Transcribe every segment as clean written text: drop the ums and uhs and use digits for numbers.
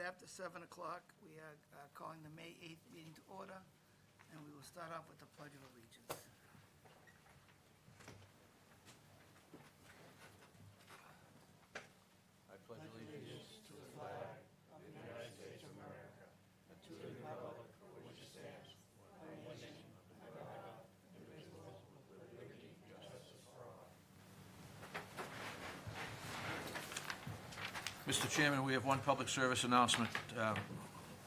after 7 o'clock. We are calling the May 8th meeting to order, and we will start off with the Pledge of Allegiance. I pledge allegiance to the flag of the United States of America, and to the republic for which it stands, one nation, under God, indivisible, with liberty and justice for all. Mr. Chairman, we have one public service announcement.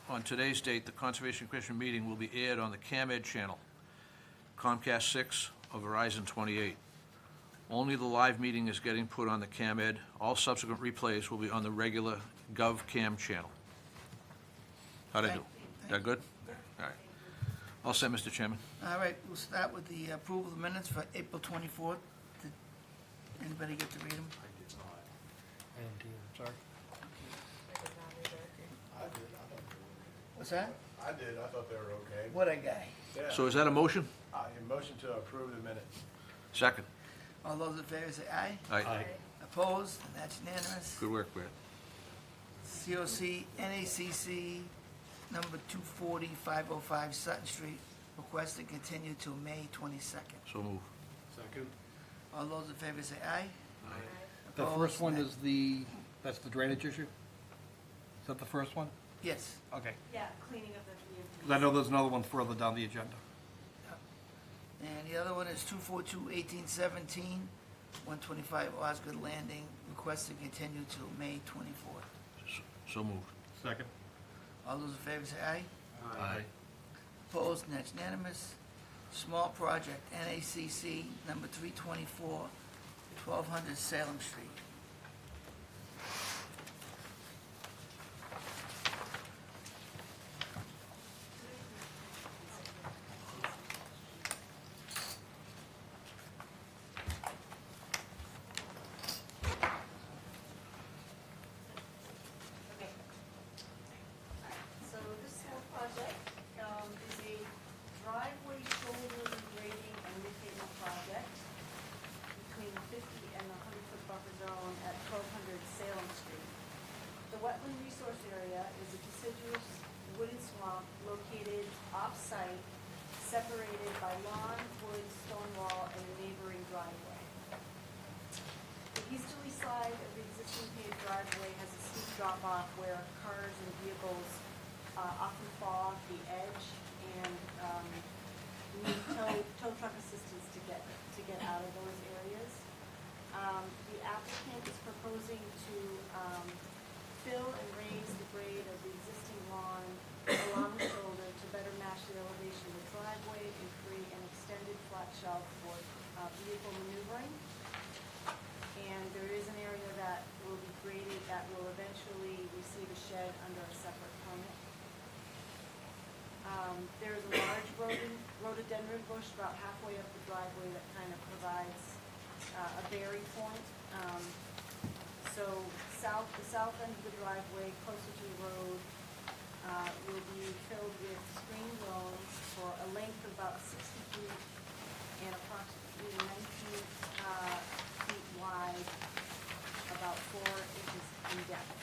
On today's date, the Conservation Commission meeting will be aired on the CAM channel, Comcast 6 or Verizon 28. Only the live meeting is getting put on the CAM. All subsequent replays will be on the regular GovCAM channel. How'd I do? That good? All right. All set, Mr. Chairman. All right, we'll start with the approval of the minutes for April 24th. Did anybody get to read them? I did not. I didn't do it, sorry. I did. What's that? I did. I thought they were okay. What a guy. Yeah. So is that a motion? A motion to approve the minutes. Second. All those in favor say aye. Aye. Opposed? And that's unanimous. Good work, Brad. COC NACC number 240-505 Sutton Street, request to continue to May 22nd. So move. Second. All those in favor say aye. Aye. The Opposed? first one And is that's the drainage issue? Is that the first one? Yes. Okay. Yeah, cleaning of the 'Cause I know there's another one further down the agenda. And the other one is 242-1817, 125 Osgood Landing, request to continue to May 24th. So moved. Second. All those in favor say aye. Aye. Opposed, and that's unanimous. Small project, NACC number 324, 1200 Salem Street. Okay. Alright, so this whole project is a driveway shoulder grading and repaving project between the 50 and the 100-foot buffer zone at 1200 Salem Street. The wetland resource area is a deciduous wooded swamp located off-site, separated by lawn, wood, stone wall, and a neighboring driveway. The easterly side of the existing paved driveway has a steep drop-off where cars and vehicles often fall off the edge and need tow truck assistance to get out of those areas. The applicant is proposing to fill and raise the grade of the existing lawn along the shoulder to better match the elevation of the driveway and create an extended flat shelf for vehicle maneuvering. And there is an area that will be graded that will eventually receive a shed under a separate permit. There is a large rhododendron bush about halfway up the driveway that kind of provides a berry point. So the south end of the driveway, closer to the road, will be filled with screen zones for a length of about 60 feet and approximately 19 feet wide, about 4 inches in depth.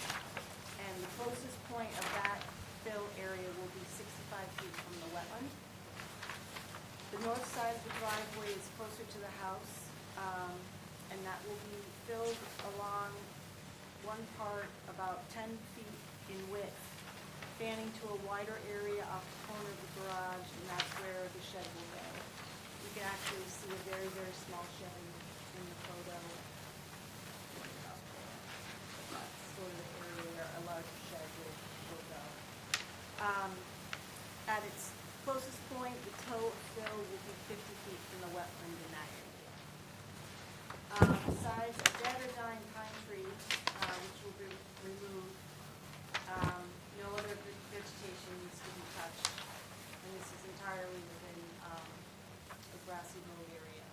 And the closest point of that fill area will be 65 feet from the wetland. The north side of the driveway is closer to the house, and that will be filled along one part about 10 feet in width, fanning to a wider area off the corner of the garage, and that's where the shed will go. You can actually see a very, very small shed in the photo. That's sort of the area where a larger shed will go. At its closest point, the toe fill will be 50 feet from the wetland in that area. Besides a dead or dying pine tree, which will be removed, no other vegetation needs to be touched, and this is entirely within a grassy knoll area.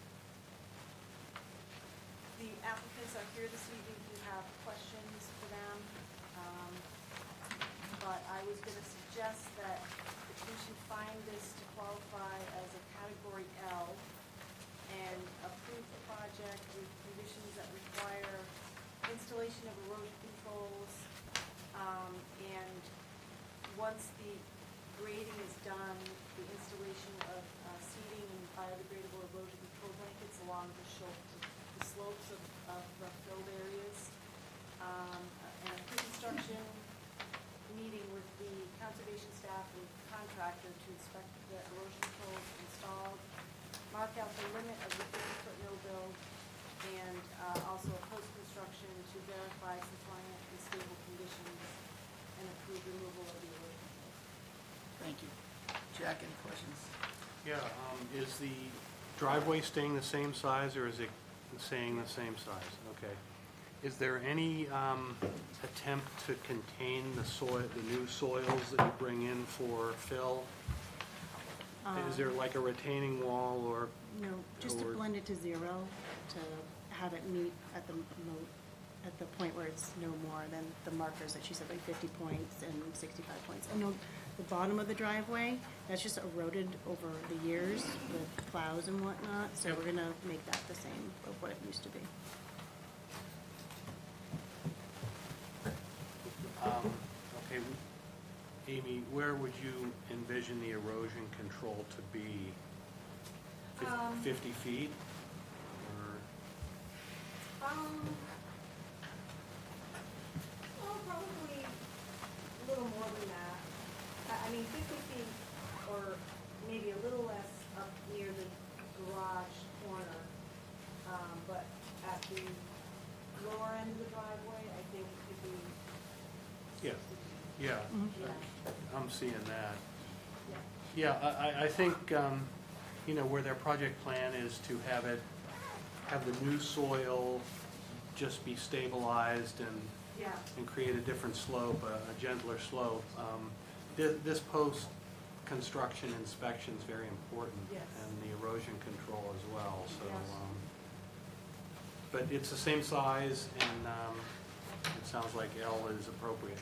The applicants are here this evening. If you have questions for them, but I was going to suggest that the commission find this to qualify as a category L and approve the project with conditions that require installation of erosion controls and once the grading is done, the installation of seating and biodegradable erosion control blankets along the slopes of the filled areas. And a pre-construction meeting with the conservation staff and contractor to inspect the erosion controls installed, mark out the limit of the 50-foot no-build, and also a post-construction to verify compliant and stable conditions and approve removal of the erosion controls. Thank you. Jack, any questions? Yeah, is the driveway staying the same size, or is it staying the same size? Okay. Is there any attempt to contain the soil, the new soils that you bring in for fill? Is there like a retaining wall or? No, just to or- blend it to zero, to have it meet at the at the point where it's no more than the markers that she said, like 50 points and 65 points. And the bottom of the driveway, that's just eroded over the years with plows and whatnot, so Yep. we're gonna make that the same of what it used to be. Okay, Amy, where would you envision the erosion control to be? 50 feet? Or, Well, probably a little more than that. I mean, 50 feet or maybe a little less up near the garage corner. But at the lower end of the driveway, I think it could be yeah, 60 feet. yeah, Yeah, I'm seeing that. yeah. Yeah, I think, you know, where their project plan is to have the new soil just be stabilized Yeah, and create a different slope, a gentler slope. This post-construction inspection is very important. Yes. And the erosion control as well, so. Yes. But it's the same size, and it sounds like L is appropriate.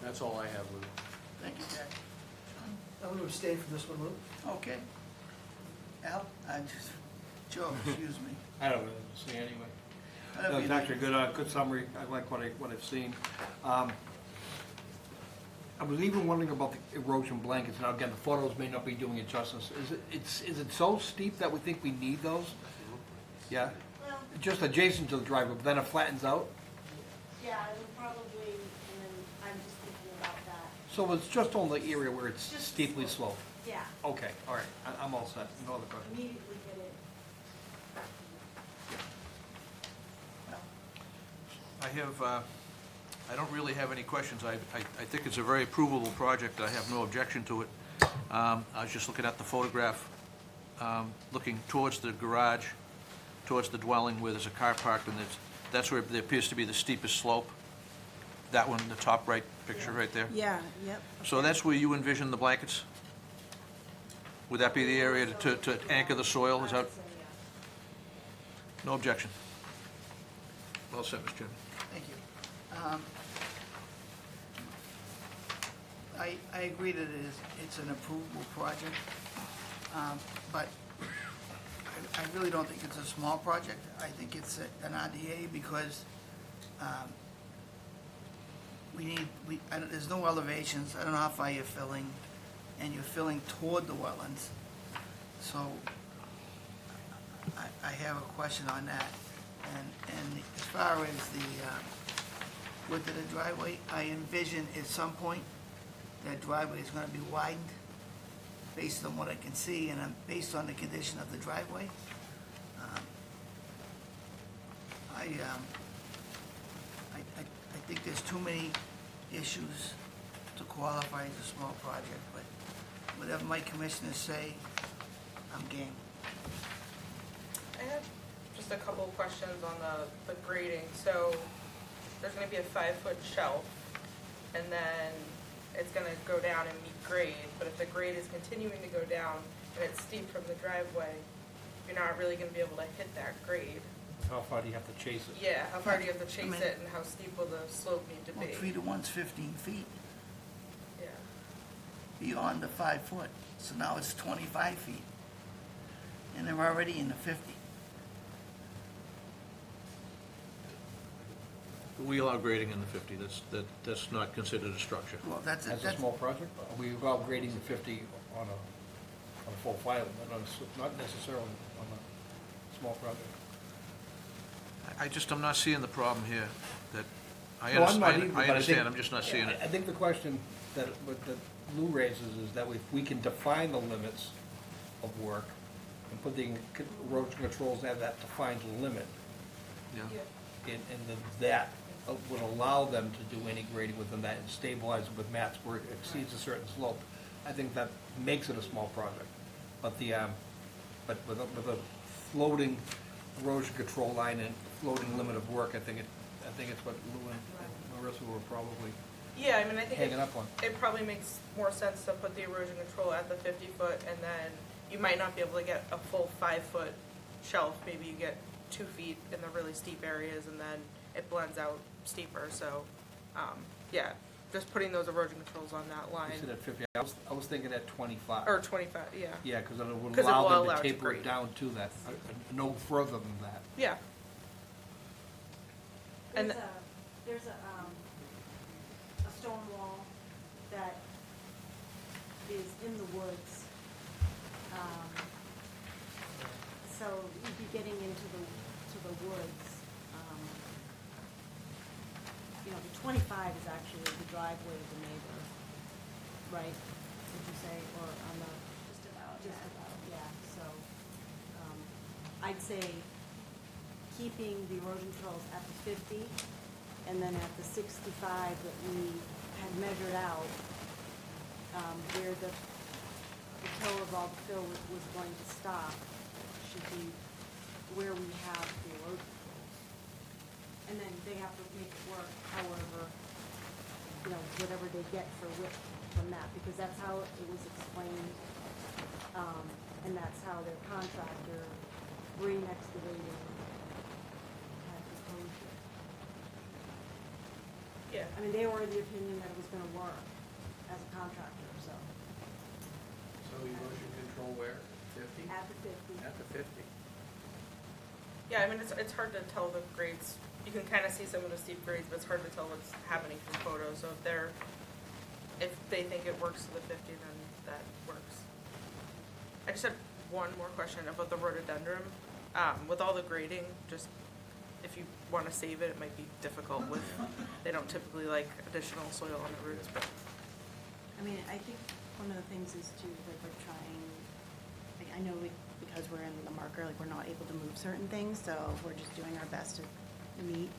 That's all I have, Lou. Thank you, Jack. I'm going to abstain from this one, Lou. Okay. Al? Joe, excuse me. I don't really see anyway. Whatever No, you it's like. actually a good summary. I like what I've seen. I was even wondering about the erosion blankets. Now, again, the photos may not be doing it justice. Is it so steep that we think we need those? Yeah? well, Just adjacent to the driveway, but then it flattens out? yeah, it would probably, and then I'm just thinking about that. So it's just on the area where it's Just steeply slope. sloped? Yeah, Okay, all right. I'm all set. No other questions. immediately hit it. I have, I don't really have any questions. I think it's a very approvable project. I have no objection to it. I was just looking at the photograph, looking towards the garage, towards the dwelling where there's a car parked, and that's where there appears to be the steepest slope. That one, the top right picture right there. Yeah, yep. So that's where you envision the blankets? Would that be the area to anchor the soil? Is that, So, yeah. no objection. Well said, Mr. Chairman. Thank you. I agree that it's an approvable project, but I really don't think it's a small project. I think it's an RDA because there's no elevations. I don't know how far you're filling, and you're filling toward the wetlands. So I have a question on that. And as far as the width of the driveway, I envision at some point that driveway is gonna be widened based on what I can see and based on the condition of the driveway. I think there's too many issues to qualify as a small project, but whatever my commissioners say, I'm game. I have just a couple of questions on the grading. So there's gonna be a 5-foot shelf, and then it's gonna go down and meet grade, but if the grade is continuing to go down and it's steep from the driveway, you're not really gonna be able to hit that grade. How far do you have to chase it? Yeah, how far do you have to chase I mean- it, and how steep will the slope need to Well, be? 3 to 1's 15 feet Yeah, beyond the 5 foot, so now it's 25 feet. And they're already in the 50. We allow grading in the 50, that's not considered a structure. Well, that's, As a that's, small project, are we grading the 50 on a full file, but not necessarily on a small project? I'm not seeing the problem here, that, I No, I'm not either, understand, but I I understand, think- I'm just not seeing it. I think the question that Lou raises is that if we can define the limits of work and put the erosion controls at that defined limit, Yeah. and then that would allow them to do any grading within that and stabilize it with mats where it exceeds a certain slope, I think that makes it a small project. But but with a floating erosion control line and floating limit of work, I think it's what Lou and Marissa were probably Yeah, I mean, I think hanging up on. it probably makes more sense to put the erosion control at the 50-foot, and then you might not be able to get a full 5-foot shelf. Maybe you get 2 feet in the really steep areas, and then it blends out steeper. So, yeah, just putting those erosion controls on that line. You said at 50, I was thinking at 25. Or 25, yeah. Yeah, because it would 'Cause it will allow them allow to it to taper it grade. down to that, no further than that. Yeah. And There's a stone wall that is in the woods. So you'd be getting into the woods. You know, the 25 is actually the driveway of the neighbor, right? Would you say, or on the? Just about, yeah. So, I'd say keeping the erosion controls at the 50, and then at the 65 that we had measured out, where the toe of all the fill was going to stop, should be where we have the erosion controls. And then they have to make it work, however, you know, whatever they get for width from that, because that's how it was explained, and that's how their contractor, Green Excavating, had proposed it. yeah. I mean, they were of the opinion that it was gonna work as a contractor, so, So erosion control where? 50? at the 50. At the 50. Yeah, I mean, it's hard to tell the grades. You can kind of see some of the steep grades, but it's hard to tell what's happening from photos. So if they think it works to the 50, then that works. I just had one more question about the rhododendron. With all the grading, just if you want to save it, it might be difficult with, they don't typically like additional soil on the roots, but I mean, I think one of the things is too, like, we're trying, like, I know because we're in the marker, like, we're not able to move certain things, so we're just doing our best to meet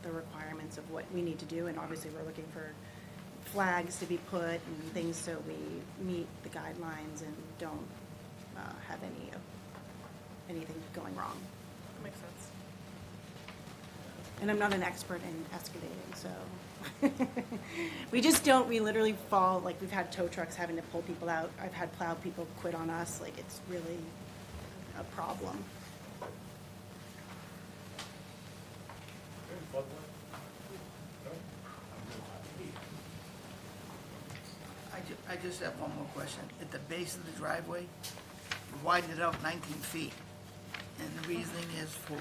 the requirements of what we need to do, and obviously we're looking for flags to be put and things so we meet the guidelines and don't have anything going wrong. that makes sense. And I'm not an expert in excavating, so. We literally fall, like, we've had tow trucks having to pull people out. I've had plow people quit on us, like, it's really a problem. I just have one more question. At the base of the driveway, you widened it out 19 feet, and the reasoning is for,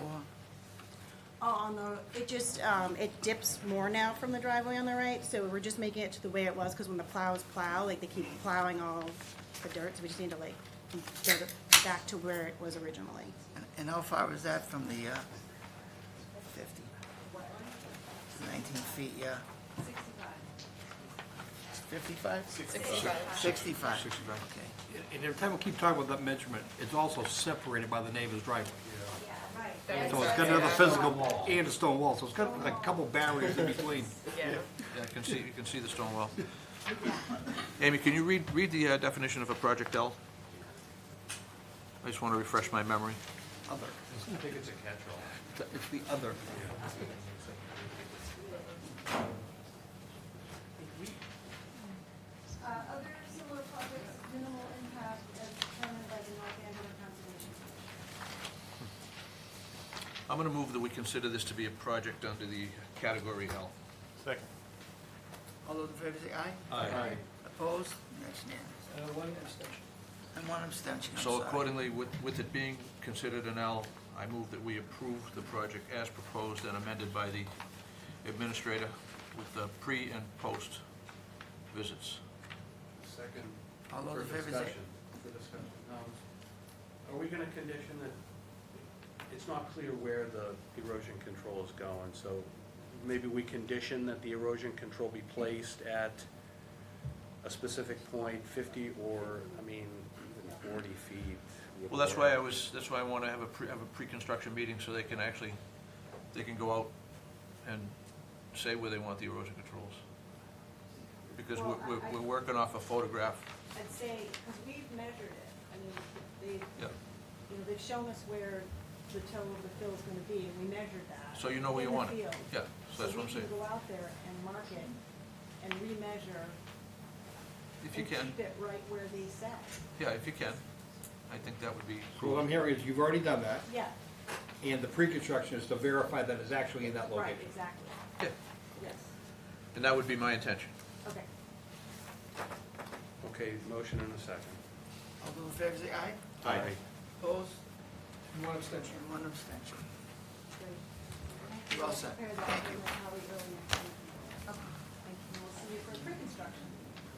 It just, it dips more now from the driveway on the right, so we're just making it to the way it was, because when the plows plow, like, they keep plowing all the dirt, so we just need to, like, get it back to where it was originally. and how far is that from the 50? 19 feet, yeah. 55? 65. 65. 65. Okay. And every time we keep talking about that measurement, it's also separated by the neighbor's driveway. That So makes it's got sense. another physical and a stone wall, so it's got like a couple barriers in between. Yeah. Yeah, you can see the stone wall. Amy, can you read the definition of a project L? I just want to refresh my memory. Other. I think it's a catch-all. It's the other. Other similar projects, minimal impact as determined by the North Andover Conservation Commission. I'm going to move that we consider this to be a project under the category L. Second. All those in favor say aye? Aye. Opposed? That's unanimous. One abstention. And one abstention, I'm So sorry. accordingly, with it being considered an L, I move that we approve the project as proposed and amended by the administrator with the pre and post visits. Second. All those in For favor say, discussion. For discussion. Are we gonna condition that, it's not clear where the erosion control is going, so maybe we condition that the erosion control be placed at a specific point, 50 or, I mean, even 40 feet? Well, that's why I want to have a pre-construction meeting, so they can actually, they can go out and say where they want the erosion controls. Because Well, we're working off a photograph. I'd say, because we've measured it, I mean, they've, Yeah. you know, they've shown us where the toe of the fill is gonna be, and we measured that. So you know where you in the want it. field. Yeah, so that's what I'm saying. So we can go out there and mark it and remeasure. If you and can, keep it right where they said. yeah, if you can. I think that would be. So what I'm hearing is you've already done that, Yeah, and the pre-construction is to verify that it's actually in that right, location. exactly, Yeah, yes, and that would be my intention. okay. Okay, motion and a second. all those in favor say aye. Aye. Opposed? And one abstention. And one abstention. Great. You're all set. Prepare that Thank you. and how we go next week. Okay, thank you, we'll see you for pre-construction.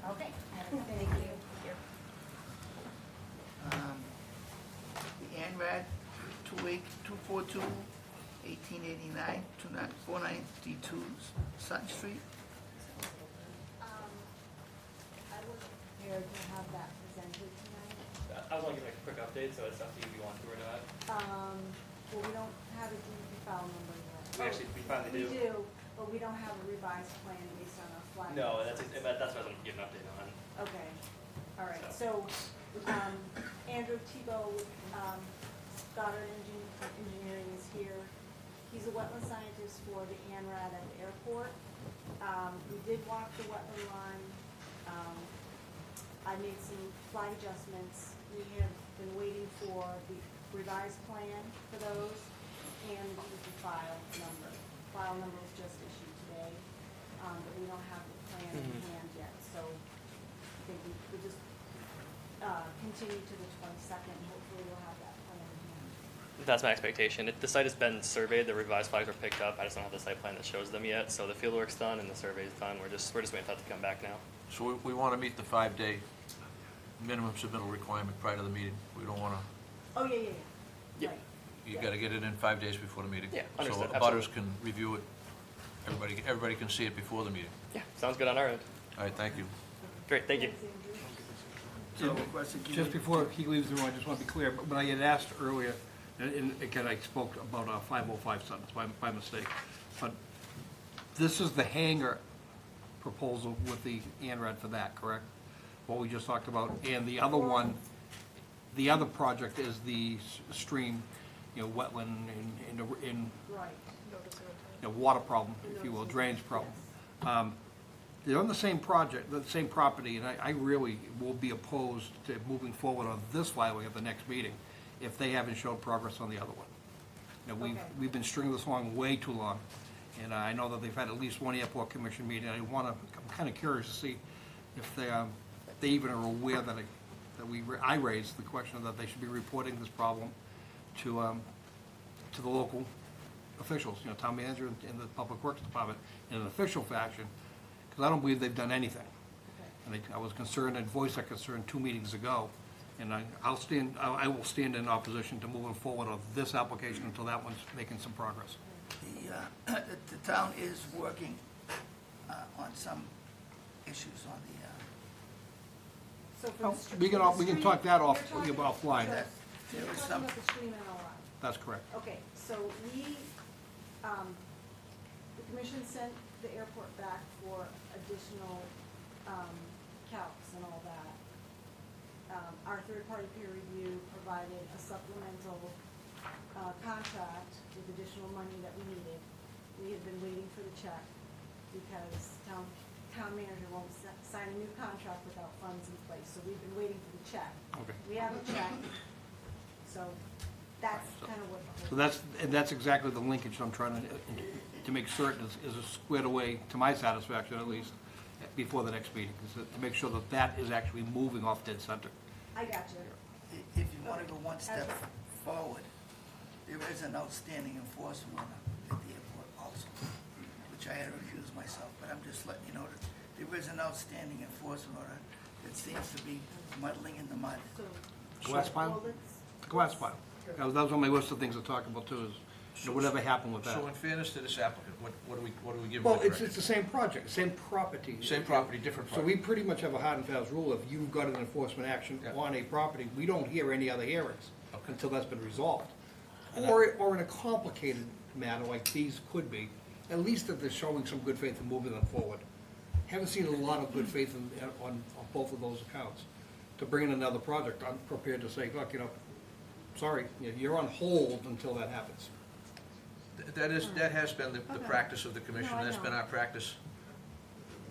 Okay. Thank you. The ANRAD 242-1889, 492 Sutton Street. I was prepared to have that presented tonight. I was going to give like a quick update, so it's up to you if you want to or not. Well, we don't have a DEP file number yet. We finally do. We do, but we don't have a revised plan based on a flag. No, that's what I was going to give an update on. Okay, all right, so, Andrew Tebow, Goddard Engineering is here. He's a wetland scientist for the ANRAD at the airport. We did walk the wetland line. I made some flag adjustments. We have been waiting for the revised plan for those and the file number. File number was just issued today, but we don't have the plan in hand yet, so I think we just continue to the 22nd. Hopefully we'll have that plan in hand. That's my expectation. The site has been surveyed, the revised flags were picked up. I just don't have the site plan that shows them yet. So the field work's done and the survey's done. We're just waiting for that to come back now. So we want to meet the 5-day minimum submittal requirement prior to the meeting. We don't want to, Oh, yeah. Yeah. Right. you got to get it in 5 days before the meeting. Yeah, So understood, abutters can review it, everybody can see it before the meeting. Yeah, sounds good on our end. All right, thank you. Great, thank you. Thanks, Andrew. So requested. Just before he leaves the room, I just want to be clear, but I had asked earlier, and again, I spoke about 505 sentence by mistake, but this is the hangar proposal with the ANRAD for that, correct? What we just talked about, and the other one, the other project is the stream, wetland in Right. water problem, if you will, drainage problem. They're on the same project, the same property, and I really will be opposed to moving forward on this filing at the next meeting if they haven't showed progress on the other one. Okay. We've been stringing this along way too long, and I know that they've had at least one airport commission meeting. I'm kind of curious to see if they even are aware that I raised the question that they should be reporting this problem to the local officials, town manager and the public works department in an official fashion, because I don't believe they've done anything. Okay. And I was concerned, and voiced that concern 2 meetings ago, and I will stand in opposition to moving forward on this application until that one's making some progress. The town is working on some issues on the, So for the We can stream- talk that you're off, talking- offline. there You're was talking some, about the stream NOI. That's correct. Okay, so the commission sent the airport back for additional calcs and all that. Our third-party peer review provided a supplemental contract with additional money that we needed. We had been waiting for the check because town manager won't sign a new contract without funds in place, so we've been waiting for the check. Okay. We have a check, so that's kind of what. So that's exactly the linkage I'm trying to make certain is squared away, to my satisfaction at least, before the next meeting, is to make sure that is actually moving off dead center. I got you. If you want to go one step forward, there is an outstanding enforcement order at the airport also, which which I had to recuse myself, but I'm just letting you know that there is an outstanding enforcement order that seems to be muddling in the mud. Glass pile? The glass pile. That was on my list of things to talk about too, is you know, whatever happened with that. So in fairness to this applicant, what do we give him Well, for it's correction? the same project, same property. Same property, different So property. we pretty much have a hard and fast rule, if you've got an enforcement action Yeah. on a property, we don't hear any other hearings Okay. until that's been resolved. And Or in a complicated matter like these could be, at least if they're showing some good faith in moving them forward. Haven't seen a lot of good faith on both of those accounts. To bring in another project, I'm prepared to say, look, you know, sorry, you're on hold until that happens. That has been the Okay. practice of the commission, No, I that's been know. our practice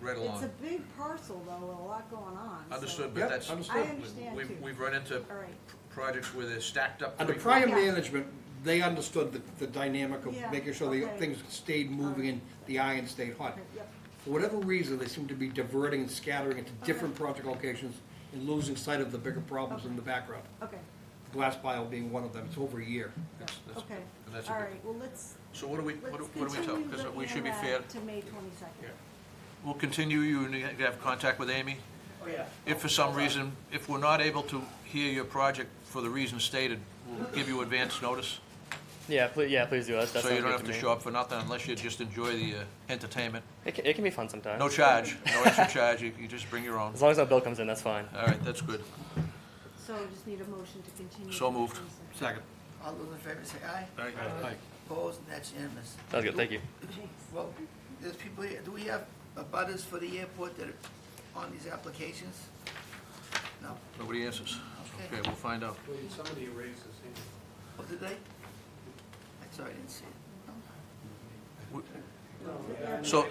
right It's a along. big parcel though, with a lot going on. so- Understood, Yep, but that's, understood. I understand too. we've run into All right. projects where they're stacked up. Under three- prior Yeah. management, they understood the dynamic of Yeah, making sure the okay. things stayed moving and the iron stayed hot. Okay, yep. For whatever reason, they seem to be diverting and scattering into different project locations and losing sight of the bigger problems in the background. Okay, Glass pile being one of them, it's over a year. That's- okay. and that's a All good- right, well, let's So what do we tell? continue Because we looking should be at fair. that to May 22nd. Yeah. We'll continue, you have contact with Amy? Oh, yeah. If for some reason, if we're not able to hear your project for the reason stated, we'll give you advance notice. Yeah, please do. That So sounds you don't good have to me. show up for nothing unless you just enjoy the entertainment. It can be fun sometimes. No charge, no extra charge, you just bring your own. As long as that bill comes in, that's fine. All right, that's good. So just need a motion to continue. So to the moved. 22nd. Second. All those in favor say aye. Aye. Opposed, that's unanimous. Sounds good, thank you. Well, there's people here, do we have butters for the airport that are on these applications? No? Nobody answers. Okay. Okay, we'll find out. Well, somebody erased this thing. Oh, did they? I'm sorry, I didn't see it. No? So,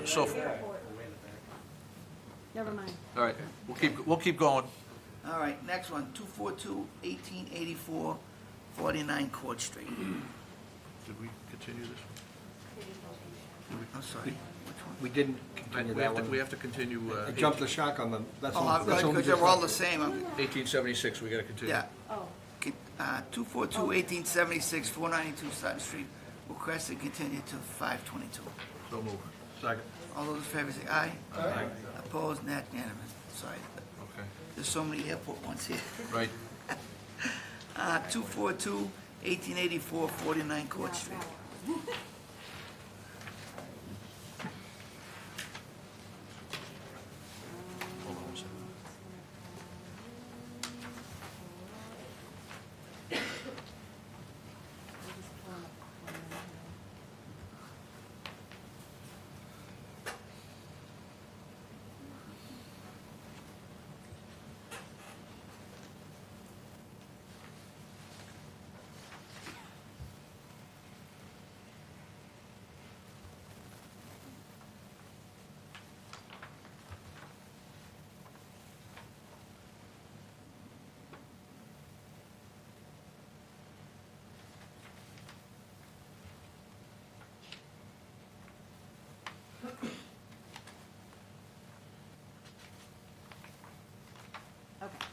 Never mind. all right, we'll keep going. All right, next one, 242-1884, 49 Court Street. Did we continue this? I'm sorry, which one? We didn't continue that We one. have to continue, I jumped the shark on them. That's Oh, all- I'm that's good, all we because they're all the just- same. 1876, we gotta continue. Yeah. Oh, 242-1876, 492 Sutton Street, requested continued to 5/22. So move. Second. All those in favor say aye. Aye. Opposed, not unanimous. Sorry, but Okay, there's so many airport ones here. right. 242-1884, 49 Court Street. Hold on one second. okay.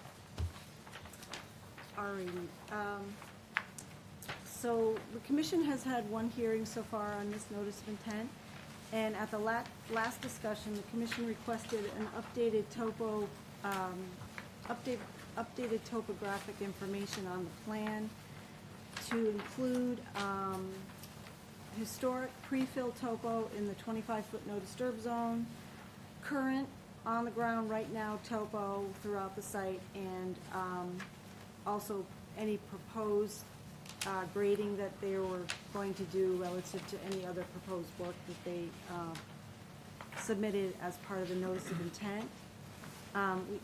All righty. So the commission has had one hearing so far on this notice of intent. And at the last discussion, the commission requested an updated updated topographic information on the plan to include, historic pre-fill topo in the 25-foot no disturb zone, current on-the-ground right now topo throughout the site, and also any proposed grading that they were going to do relative to any other proposed work that they submitted as part of the notice of intent.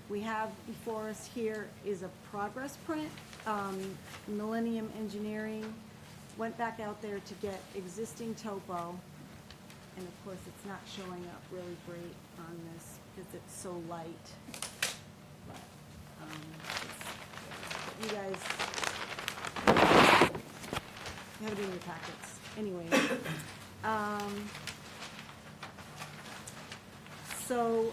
We have before us here is a progress print. Millennium Engineering went back out there to get existing topo, and of course, it's not showing up really great on this because it's so light. But, you guys have it in your packets. Anyway, so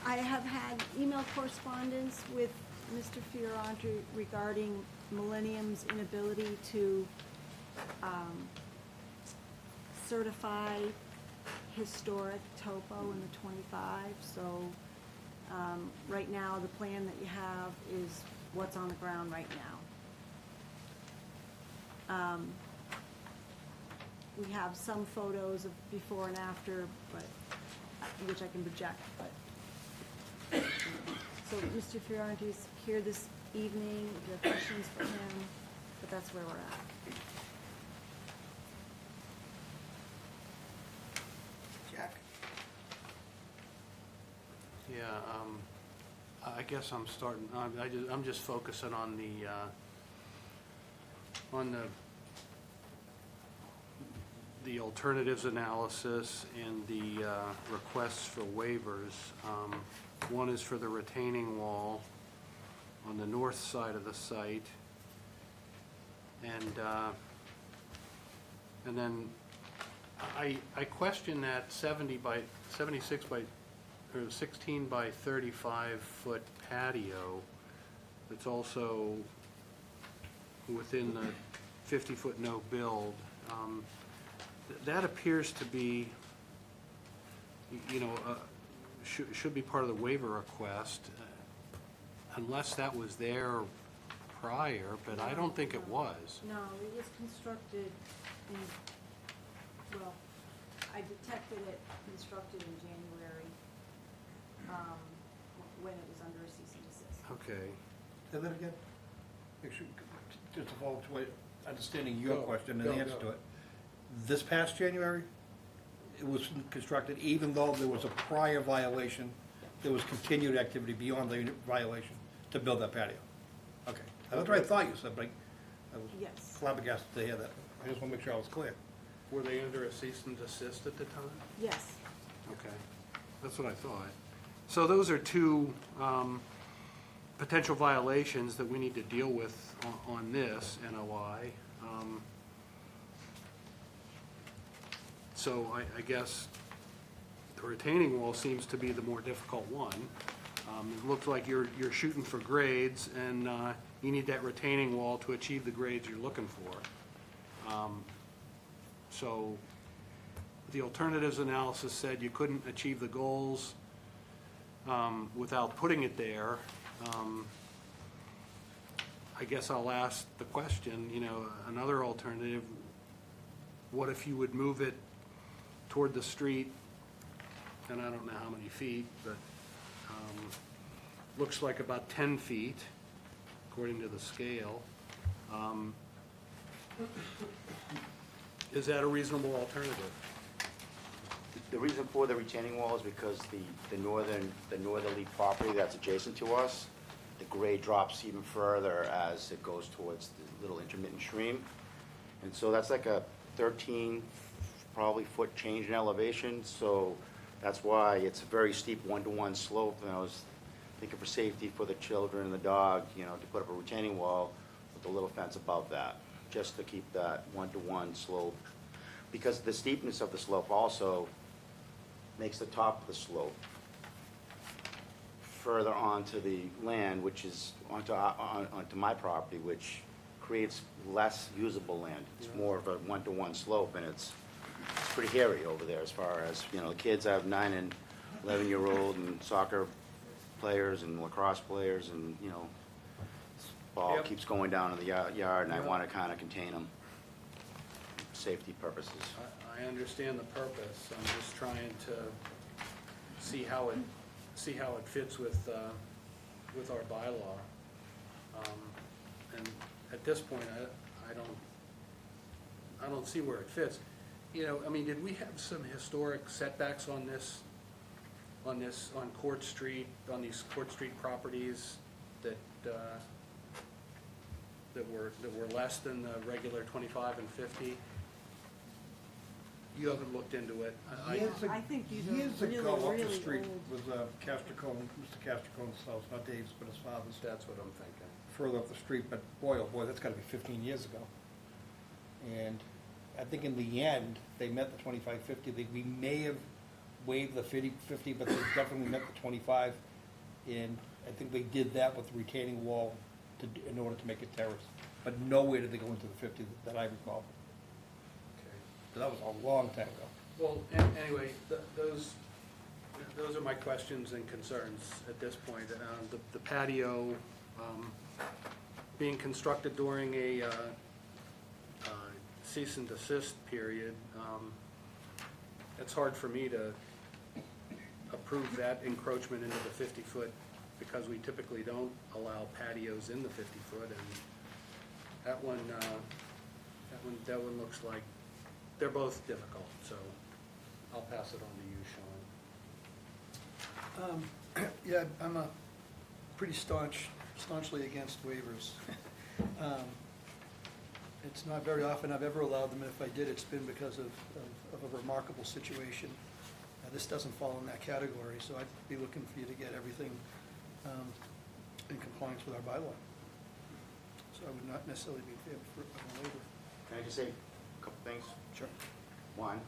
I have had email correspondence with Mr. Fioranti regarding Millennium's inability to certify historic topo in the 25, so right now, the plan that you have is what's on the ground right now. We have some photos of before and after, but, which I can project, but. So Mr. Fioranti's here this evening, if you have questions for him, but that's where we're at. Jack? Yeah, I guess I'm starting, I'm just focusing on the alternatives analysis and the requests for waivers. One is for the retaining wall on the north side of the site. And then I question that 76 by, or 16 by 35 foot patio that's also within the 50-foot no build. That appears to be, you know, should be part of the waiver request, unless that was there prior, but I don't think it was. No, it was constructed in, well, I detected it constructed in January, when it was under a cease and desist. Okay. Say that again? Make sure, just to follow to understanding your Go, question and the go, answer go. to it. This past January, it was constructed, even though there was a prior violation, there was continued activity beyond the violation to build that patio. Okay, that's what I thought you said, but I was Yes. flabbergasted to hear that. I just want to make sure I was clear. Were they under a cease and desist at the time? Yes. Okay, that's what I thought. So those are two potential violations that we need to deal with on this NOI. So I guess the retaining wall seems to be the more difficult one. It looks like you're shooting for grades, and you need that retaining wall to achieve the grades you're looking for. So the alternatives analysis said you couldn't achieve the goals without putting it there. I guess I'll ask the question, you know, another alternative, what if you would move it toward the street, and I don't know how many feet, but looks like about 10 feet, according to the scale. Is that a reasonable alternative? The reason for the retaining wall is because the northerly property that's adjacent to us, the grade drops even further as it goes towards the little intermittent stream. And so that's like a 13, probably foot change in elevation, so that's why it's a very steep one-to-one slope. And I was thinking for safety for the children and the dog, you know, to put up a retaining wall with a little fence above that, just to keep that one-to-one slope. Because the steepness of the slope also makes the top of the slope further onto the land, which is onto my property, which creates less usable land. It's more of a one-to-one slope, and it's pretty hairy over there as far as, you know, the kids. I have 9 and 11-year-old and soccer players and lacrosse players, and, you know, this ball Yep. keeps going down in the yard, and I Yep. want to kind of contain them, safety purposes. I understand the purpose. I'm just trying to see how it fits with our bylaw. And at this point, I don't see where it fits. You know, I mean, did we have some historic setbacks on Court Street, on these Court Street properties that were less than the regular 25 and 50? You haven't looked into it. I think these are Years really, ago, up the really street old. was Castricone, Mr. Castricone's house, not Dave's, but his father's. That's what I'm thinking. Further up the street, but boy, oh boy, that's gotta be 15 years ago. And I think in the end, they met the 25-50. We may have waived the 50, but they definitely met the 25. And I think they did that with the retaining wall in order to make it terrace. But nowhere did they go into the 50 that I recall. Okay. So that was a long time ago. Well, anyway, those are my questions and concerns at this point. The patio being constructed during a cease and desist period, it's hard for me to approve that encroachment into the 50-foot because we typically don't allow patios in the 50-foot, and that one looks like they're both difficult, so I'll pass it on to you, Sean. Yeah, I'm a pretty staunchly against waivers. It's not very often I've ever allowed them, and if I did, it's been because of a remarkable situation. This doesn't fall in that category, so I'd be looking for you to get everything in compliance with our bylaw. So I would not necessarily be in favor of a waiver. Can I just say a couple things? Sure. One,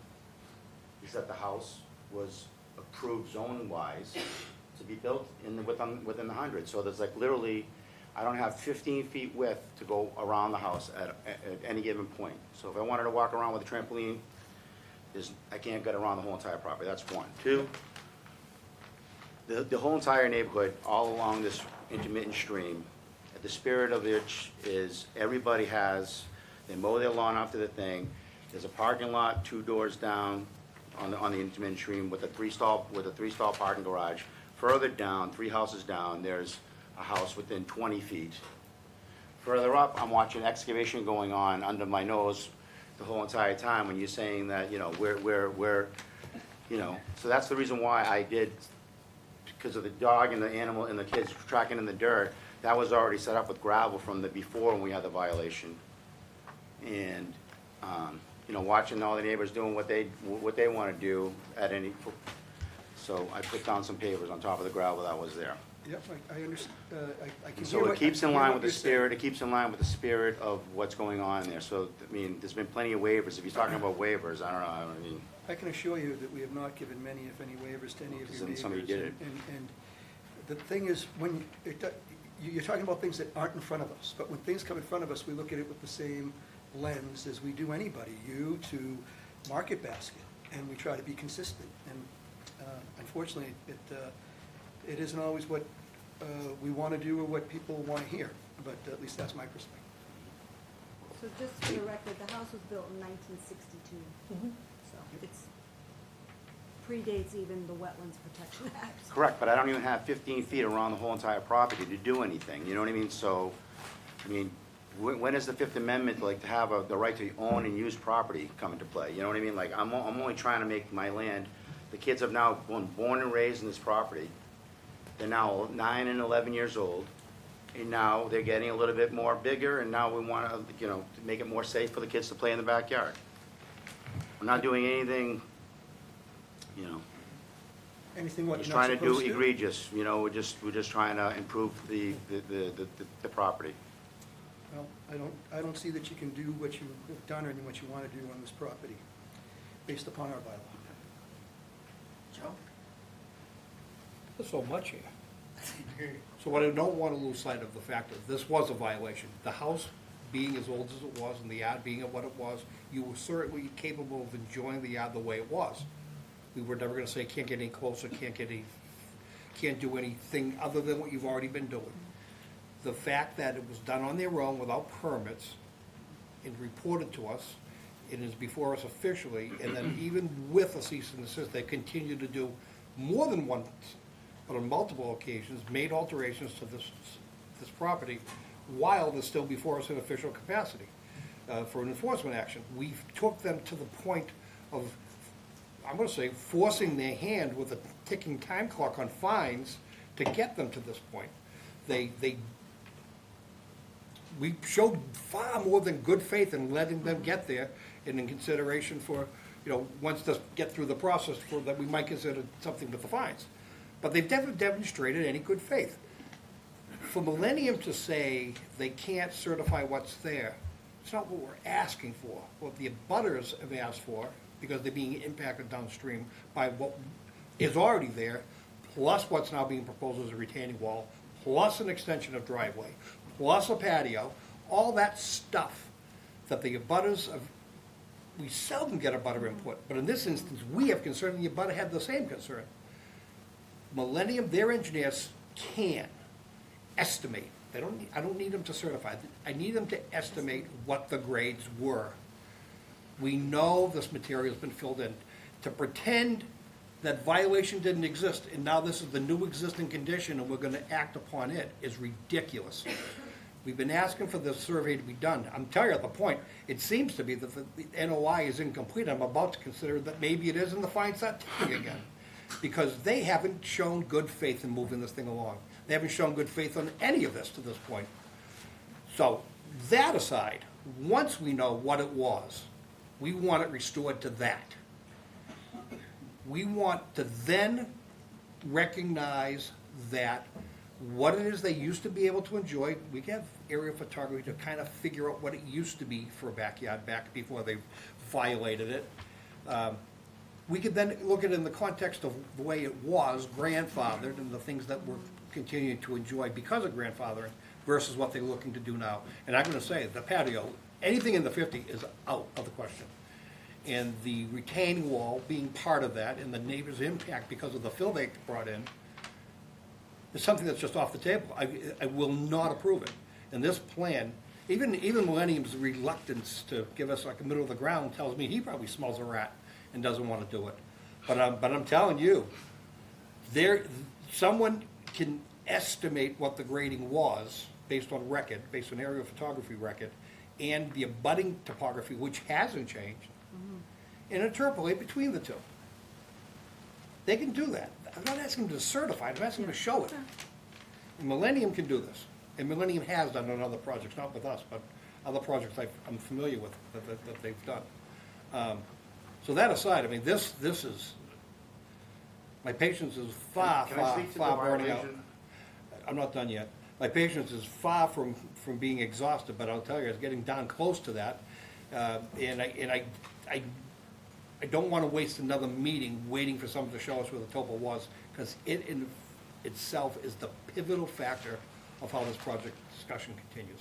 is that the house was approved zone-wise to be built within the 100. So there's like literally, I don't have 15 feet width to go around the house at any given point. So if I wanted to walk around with a trampoline, I can't get around the whole entire property. That's one. Two, the whole entire neighborhood, all along this intermittent stream, the spirit of it is everybody they mow their lawn after the thing. There's a parking lot 2 doors down on the intermittent stream with a three-stall parking garage. Further down, 3 houses down, there's a house within 20 feet. Further up, I'm watching excavation going on under my nose the whole entire time when you're saying that, we're so that's the reason why I did, because of the dog and the animal and the kids tracking in the dirt, that was already set up with gravel from before when we had the violation. And, watching all the neighbors doing what they want to do so I put down some pavers on top of the gravel that was there. Yep, I understand. I can hear So what- it keeps I in can hear line what with the you're saying. spirit, it keeps in line with the spirit of what's going on there. So, I mean, there's been plenty of waivers. If you're talking about waivers, I don't know, I mean, I can assure you that we have not given many, if any, waivers to any of Because your then neighbors. somebody did it. And the thing is, when you're talking about things that aren't in front of us, but when things come in front of us, we look at it with the same lens as we do anybody, you to Market Basket, and we try to be consistent. And unfortunately, it isn't always what we want to do or what people want to hear, but at least that's my perspective. So just for the record, the house was built in 1962. So it's predates even the Wetlands Protection Act. correct, but I don't even have 15 feet around the whole entire property to do anything, you know what I mean? So, I mean, when is the Fifth Amendment, like, to have the right to own and use property come into play? You know what I mean? Like, I'm only trying to make my land, the kids have now been born and raised in this property. They're now 9 and 11 years old, and now they're getting a little bit more bigger, and now we want to, to make it more safe for the kids to play in the backyard. I'm not doing anything, Anything what just you're not trying to supposed do to? egregious, we're just trying to improve the property. Well, I don't see that you can do what you have done or what you want to do on this property, based upon our bylaw. Joe? There's so much here. So what I don't want to lose sight of the fact that this was a violation. The house being as old as it was and the yard being what it was, you were certainly capable of enjoying the yard the way it was. We were never gonna say, can't get any closer, can't do anything other than what you've already been doing. The fact that it was done on their own without permits and reported to us, it is before us officially, and then even with a cease and desist, they continue to do more than once, but on multiple occasions, made alterations to this property while they're still before us in official capacity for an enforcement action. We took them to the point of, I'm gonna say, forcing their hand with a ticking time clock on fines to get them to this point. We showed far more than good faith in letting them get there, and in consideration for, once they get through the process, for that we might consider something with the fines. But they've never demonstrated any good faith. For Millennium to say they can't certify what's there, it's not what we're asking for. What the abutters have asked for, because they're being impacted downstream by what is already there, plus what's now being proposed as a retaining wall, plus an extension of driveway, plus a patio, all that stuff that the abutters have we seldom get a butter input, but in this instance, we have concern, and the butter had the same concern. Millennium, their engineers can estimate, I don't need them to certify, I need them to estimate what the grades were. We know this material's been filled in. To pretend that violation didn't exist, and now this is the new existing condition, and we're gonna act upon it, is ridiculous. We've been asking for this survey to be done. I'm telling you, at the point, it seems to be that the NOI is incomplete. I'm about to consider that maybe it is in the fine set again. Because they haven't shown good faith in moving this thing along. They haven't shown good faith on any of this to this point. So, that aside, once we know what it was, we want it restored to that. We want to then recognize that what it is they used to be able to enjoy, we have aerial photography to kind of figure out what it used to be for a backyard back before they violated it. We could then look at it in the context of the way it was grandfathered and the things that we're continuing to enjoy because of grandfathering versus what they're looking to do now. And I'm gonna say, the patio, anything in the 50 is out of the question. And the retaining wall being part of that and the neighbor's impact because of the fill they brought in is something that's just off the table. I will not approve it. And this plan, even Millennium's reluctance to give us like a middle of the ground tells me he probably smells a rat and doesn't want to do it. But I'm telling you, someone can estimate what the grading was based on record, based on aerial photography record, and the abutting topography, which hasn't changed, and interpolate between the two. They can do that. I'm not asking them to certify it, I'm asking them to show it. And Millennium can do this, and Millennium has done on other projects, not with us, but other projects I'm familiar with that they've done. So that aside, I mean, this is, my patience is far burning out. I'm not done yet. My patience is far from being exhausted, but I'll tell you, it's getting down close to that. And I don't want to waste another meeting waiting for someone to show us where the topo was, because it in itself is the pivotal factor of how this project discussion continues.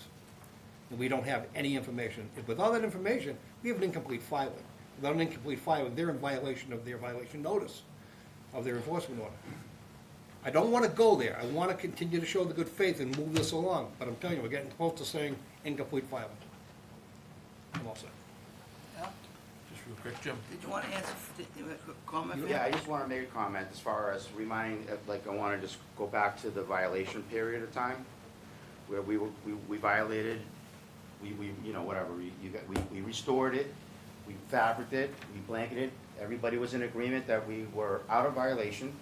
And we don't have any information. Without that information, we have an incomplete filing. Without an incomplete filing, they're in violation of their violation notice of their enforcement order. I don't want to go there. I want to continue to show the good faith and move this along. But I'm telling you, we're getting close to saying incomplete filing. I'm all set. Yeah? Just real quick, Jim. Did you want to answer, comment? Yeah, I just want to make a comment as far as reminding, like, I want to just go back to the violation period of time, where we violated, you know, whatever, we restored it, we fabricated it, we blanketed, everybody was in agreement that we were out of violation,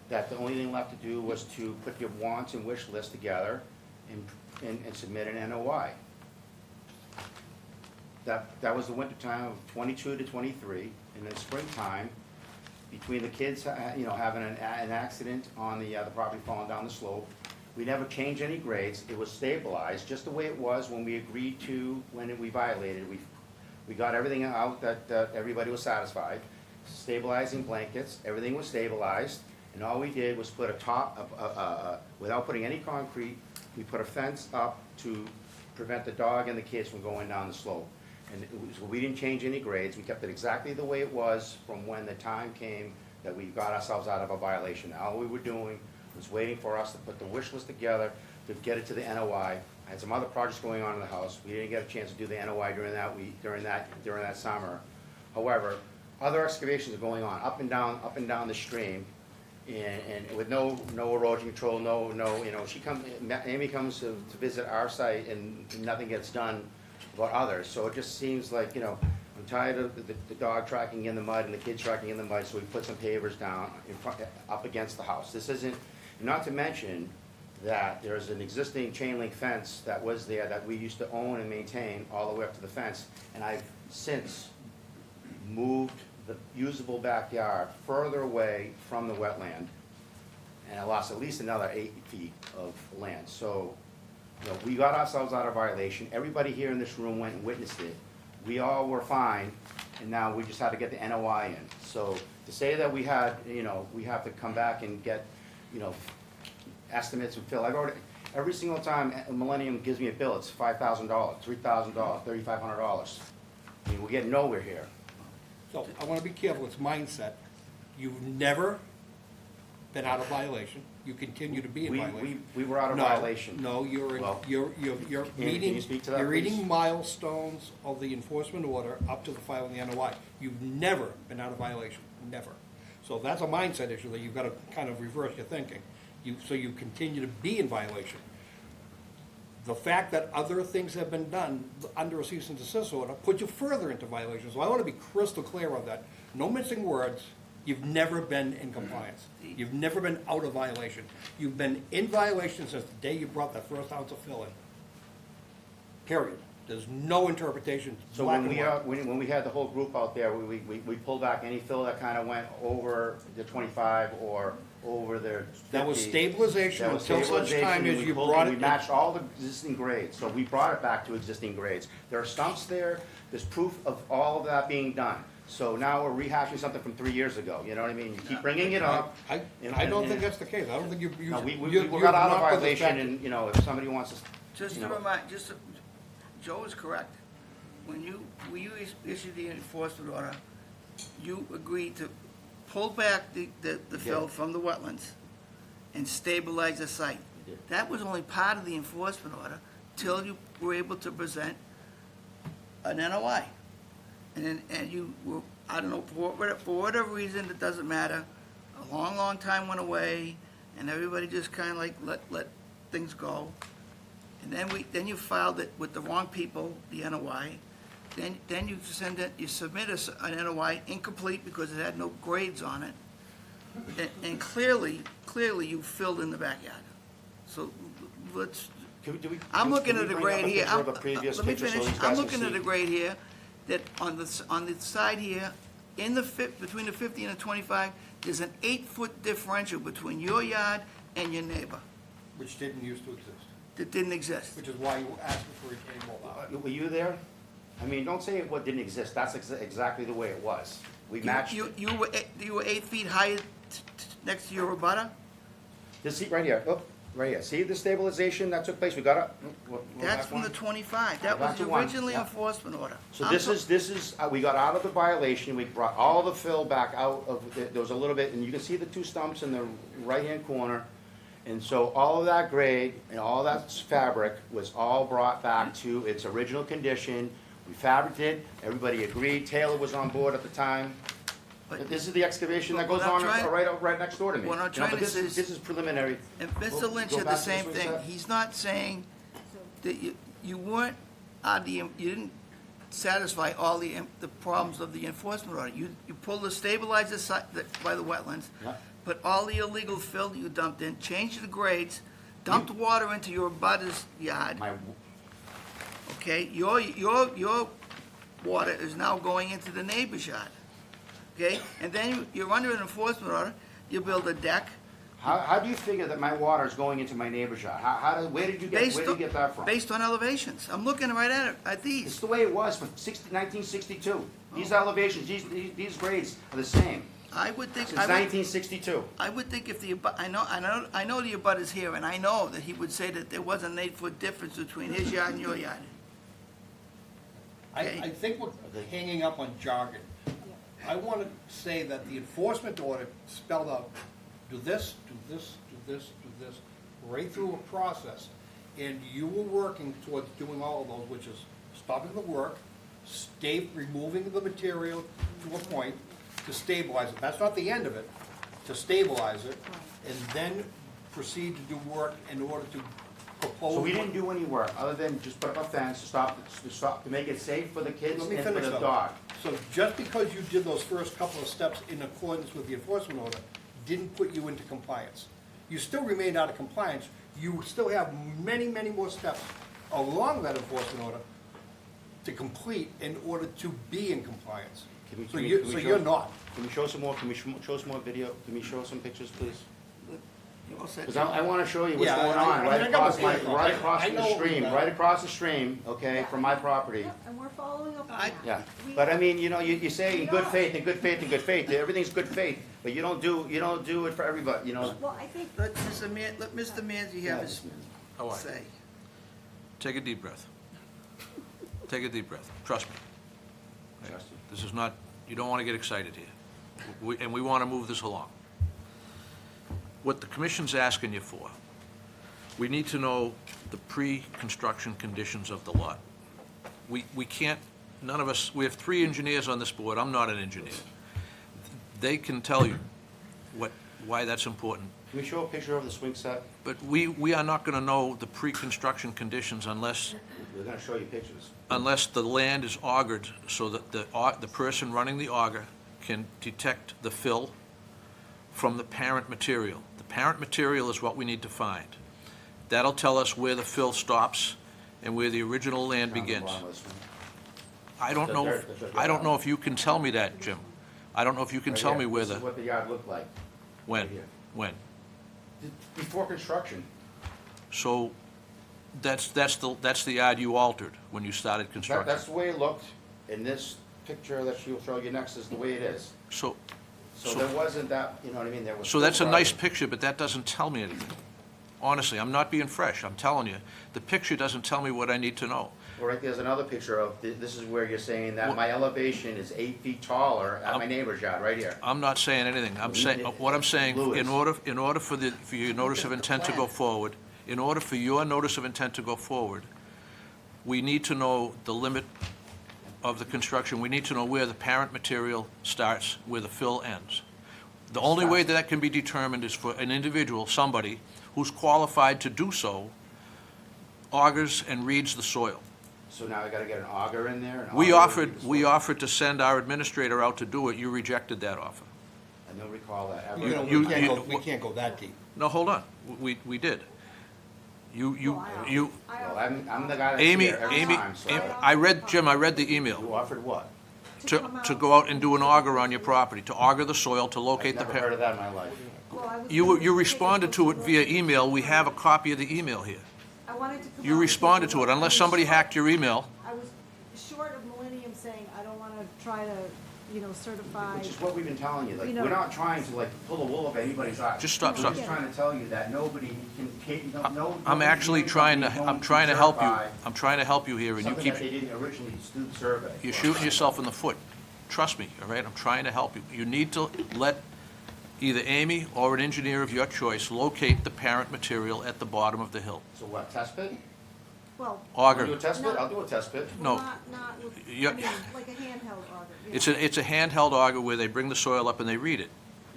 that the only thing left to do was to put your wants and wish list together and submit an NOI. That was the winter time of 22 to 23, and in springtime, between the kids, you know, having an accident on the property falling down the slope, we never changed any grades. It was stabilized just the way it was when we agreed to, when we violated. We got everything out that everybody was satisfied. Stabilizing blankets, everything was stabilized, and all we did was put a top, without putting any concrete, we put a fence up to prevent the dog and the kids from going down the slope. And so we didn't change any grades. We kept it exactly the way it was from when the time came that we got ourselves out of a violation. All we were doing was waiting for us to put the wish list together to get it to the NOI. I had some other projects going on in the house. We didn't get a chance to do the NOI during that summer. However, other excavations are going on up and down the stream, and with no erosion control, no, you know, Amy comes to visit our site and nothing gets done about others. So it just seems like, you know, I'm tired of the dog tracking in the mud and the kids tracking in the mud, so we put some pavers down in front, up against the house. This isn't, not to mention that there's an existing chain link fence that was there that we used to own and maintain all the way up to the fence, and I've since moved the usable backyard further away from the wetland, and I lost at least another 8 feet of land. So, you know, we got ourselves out of violation. Everybody here in this room went and witnessed it. We all were fine, and now we just had to get the NOI in. So to say that we had, you know, we have to come back and get, you know, estimates and fill. I've already, every single time Millennium gives me a bill, it's $5,000, $3,000, $3,500. mean, we're getting nowhere here. So I want to be careful, it's mindset. You've never been out of violation. You continue to be in violation. We were out of No, violation. No, you're Well, you're can meeting, you speak to that, you're please? meeting milestones of the enforcement order up to the filing of the NOI. You've never been out of violation, never. So that's a mindset issue that you've got to kind of reverse your thinking. So you continue to be in violation. The fact that other things have been done under a cease and desist order puts you further into violation. So I want to be crystal clear on that. No missing words. You've never been in compliance. You've never been out of violation. You've been in violation since the day you brought that first ounce of fill in. Period. There's no interpretation. So Black when and we, white. when we had the whole group out there, we pulled back any fill that kind of went over the 25 or over the 50. That was stabilization That was until such stabilization, time and as we you pulled- brought We it. matched all the existing grades, so we brought it back to existing grades. There are stumps there, there's proof of all of that being done. So now we're rehashing something from 3 years ago, you know what I mean? You keep bringing it up. I and- don't and- think that's the case. I don't think you. No, we you got out of knocked us violation, back. and, you know, if somebody wants to, Just you to know. remind, Joe is correct. When you issued the enforcement order, you agreed to pull back the fill from the wetlands and stabilize the site. We did. That was only part of the enforcement order till you were able to present an NOI. And you were, I don't know, for whatever reason, it doesn't matter, a long time went away, and everybody just kind of like let things go. And then you filed it with the wrong people, the NOI. Then you submit an NOI incomplete because it had no grades on it. And clearly you filled in the backyard. So let's, I'm looking at a grade here. Of a previous Let me picture so finish. these guys I'm can looking at see. a grade here that on the side here, between the 50 and the 25, there's an 8-foot differential between your yard and your neighbor Which didn't used to exist, that didn't exist. which is why you asked for retaining wall now. Were you there? I mean, don't say what didn't exist, that's exactly the way it was. We matched it. You were 8 feet higher next to your abutter? This seat right here, oh, right here, see the stabilization that took place, we got it? That's from the 25. That Back was to the one, originally yeah. enforcement order. So I'm this so- is, we got out of the violation, we brought all the fill back out of, there was a little bit, and you can see the two stumps in the right-hand corner. And so all of that grade and all that fabric was all brought back to its original condition. We fabricated, everybody agreed, Taylor was on board at the time. But- This is the excavation that goes What I'm on trying- right next door to me. what I'm You know, trying but to this say is- is- This is preliminary. And Go- Mr. Lynch go said the back to same this, what he thing. said. He's not saying that you weren't, you didn't satisfy all the problems of the enforcement order. You pulled the stabilizer by the wetlands, Yeah. put all the illegal fill you dumped in, changed the grades, dumped water into your abutter's yard, My, okay? Your water is now going into the neighbor's yard, okay? And then you're under an enforcement order, you build a deck. how do you figure that my water is going into my neighbor's yard? Where did you get that from? Based on elevations. I'm looking right at it, at It's these. the way it was for 1962. These elevations, these grades are the same I would think, since 1962. I would think if I know the abutter's here, and I know that he would say that there was an 8-foot difference between his yard and your yard. I think we're hanging up on jargon. I want to say that the enforcement order spelled out, do this, do this, do this, do this, right through a process. And you were working towards doing all of those, which is stopping the work, removing the material to a point to stabilize it. That's not the end of it, to stabilize it, and then proceed to do work in order to propose. So we didn't do any work, other than just put up a fence to make it safe for the kids Let me and for finish the though. dog. So just because you did those first couple of steps in accordance with the enforcement order, didn't put you into compliance. You still remained out of compliance. You still have many, many more steps along that enforcement order to complete in order to be in compliance. So you're not. Can we show some more, show some more video? Can we show some pictures, please? You all set? Because I want to show you what's Yeah, going I on, right got across my point. right across I the know what we stream, got. right across the stream, okay, from my property. Yep, and we're following up on I- that. Yeah, We- but I mean, you know, you say in good faith, in good faith, in good faith, everything's good faith, but you don't do it for everybody, you know? Well, I think, Let Mr. Manzi have his All right. say. Take a deep breath. Take a deep breath. Trust me. Justin. This is not, you don't want to get excited here. And we want to move this along. What the commission's asking you for, we need to know the pre-construction conditions of the lot. We can't, none of us, we have 3 engineers on this board, I'm not an engineer. They can tell you why that's important. Can we show a picture of the swing set? But we are not going to know the pre-construction conditions unless We're gonna show you pictures. the land is augured so that the person running the auger can detect the fill from the parent material. The parent material is what we need to find. That'll tell us where the fill stops and where the original land Down the begins. bottom of the swing. I don't know if you can tell me that, Jim. I don't know if you can Right tell here. me where This is the, what the yard looked like. when, right here. when. Before construction. So that's the yard you altered when you started construction. That's the way it looked, and this picture that she'll show you next is the way it is. So So there wasn't that, you know what I mean, there was. So that's a nice still picture, but that doesn't tell me anything. Honestly, I'm not being fresh, I'm telling you. The picture doesn't tell me what I need to know. Well, right there's another picture of, this is where you're saying that my elevation is 8 feet taller at my neighbor's yard, right here. I'm not saying anything. I'm saying, what I'm saying, in order for your notice of intent to go forward, in order for your notice of intent to go forward, we need to know the limit of the construction. We need to know where the parent material starts, where the fill ends. The only way that can be determined is for an individual, somebody, who's qualified to do so, augers and reads the soil. So now I gotta get an auger in there? We offered to send our administrator out to do it. You rejected that offer. I don't recall that ever. We can't go that deep. No, hold on. We did. You, Well, I'm the guy that's Amy, here every time, so. I read, Jim, I read the You email. offered what? To go out and do an auger on your property, to auger the soil, to I've locate the never heard parent. of that in my life. You responded to it via email. We have a copy of the email here. I wanted to come You out responded because to it, unless I was somebody short- hacked your email. I was short of Millennium saying, I don't want to try to, certify. Which is what we've been telling you, like, You know- we're not trying to like pull the wool over anybody's eyes. Just stop, We're stop. just trying to tell you that nobody can, no. I'm no actually engineering trying to, company I'm is trying to going help you. certify I'm trying to help you here, and you Something keep, that they didn't originally do the survey. you're for. shooting yourself in the foot. Trust me, all right? I'm trying to help you. You need to let either Amy or an engineer of your choice locate the parent material at the bottom of the hill. So what, test pit? Well, Auger. Do a test pit? I'll do a test pit. No. not with, Yeah. like a handheld auger. It's a handheld auger where they bring the soil up and they read it.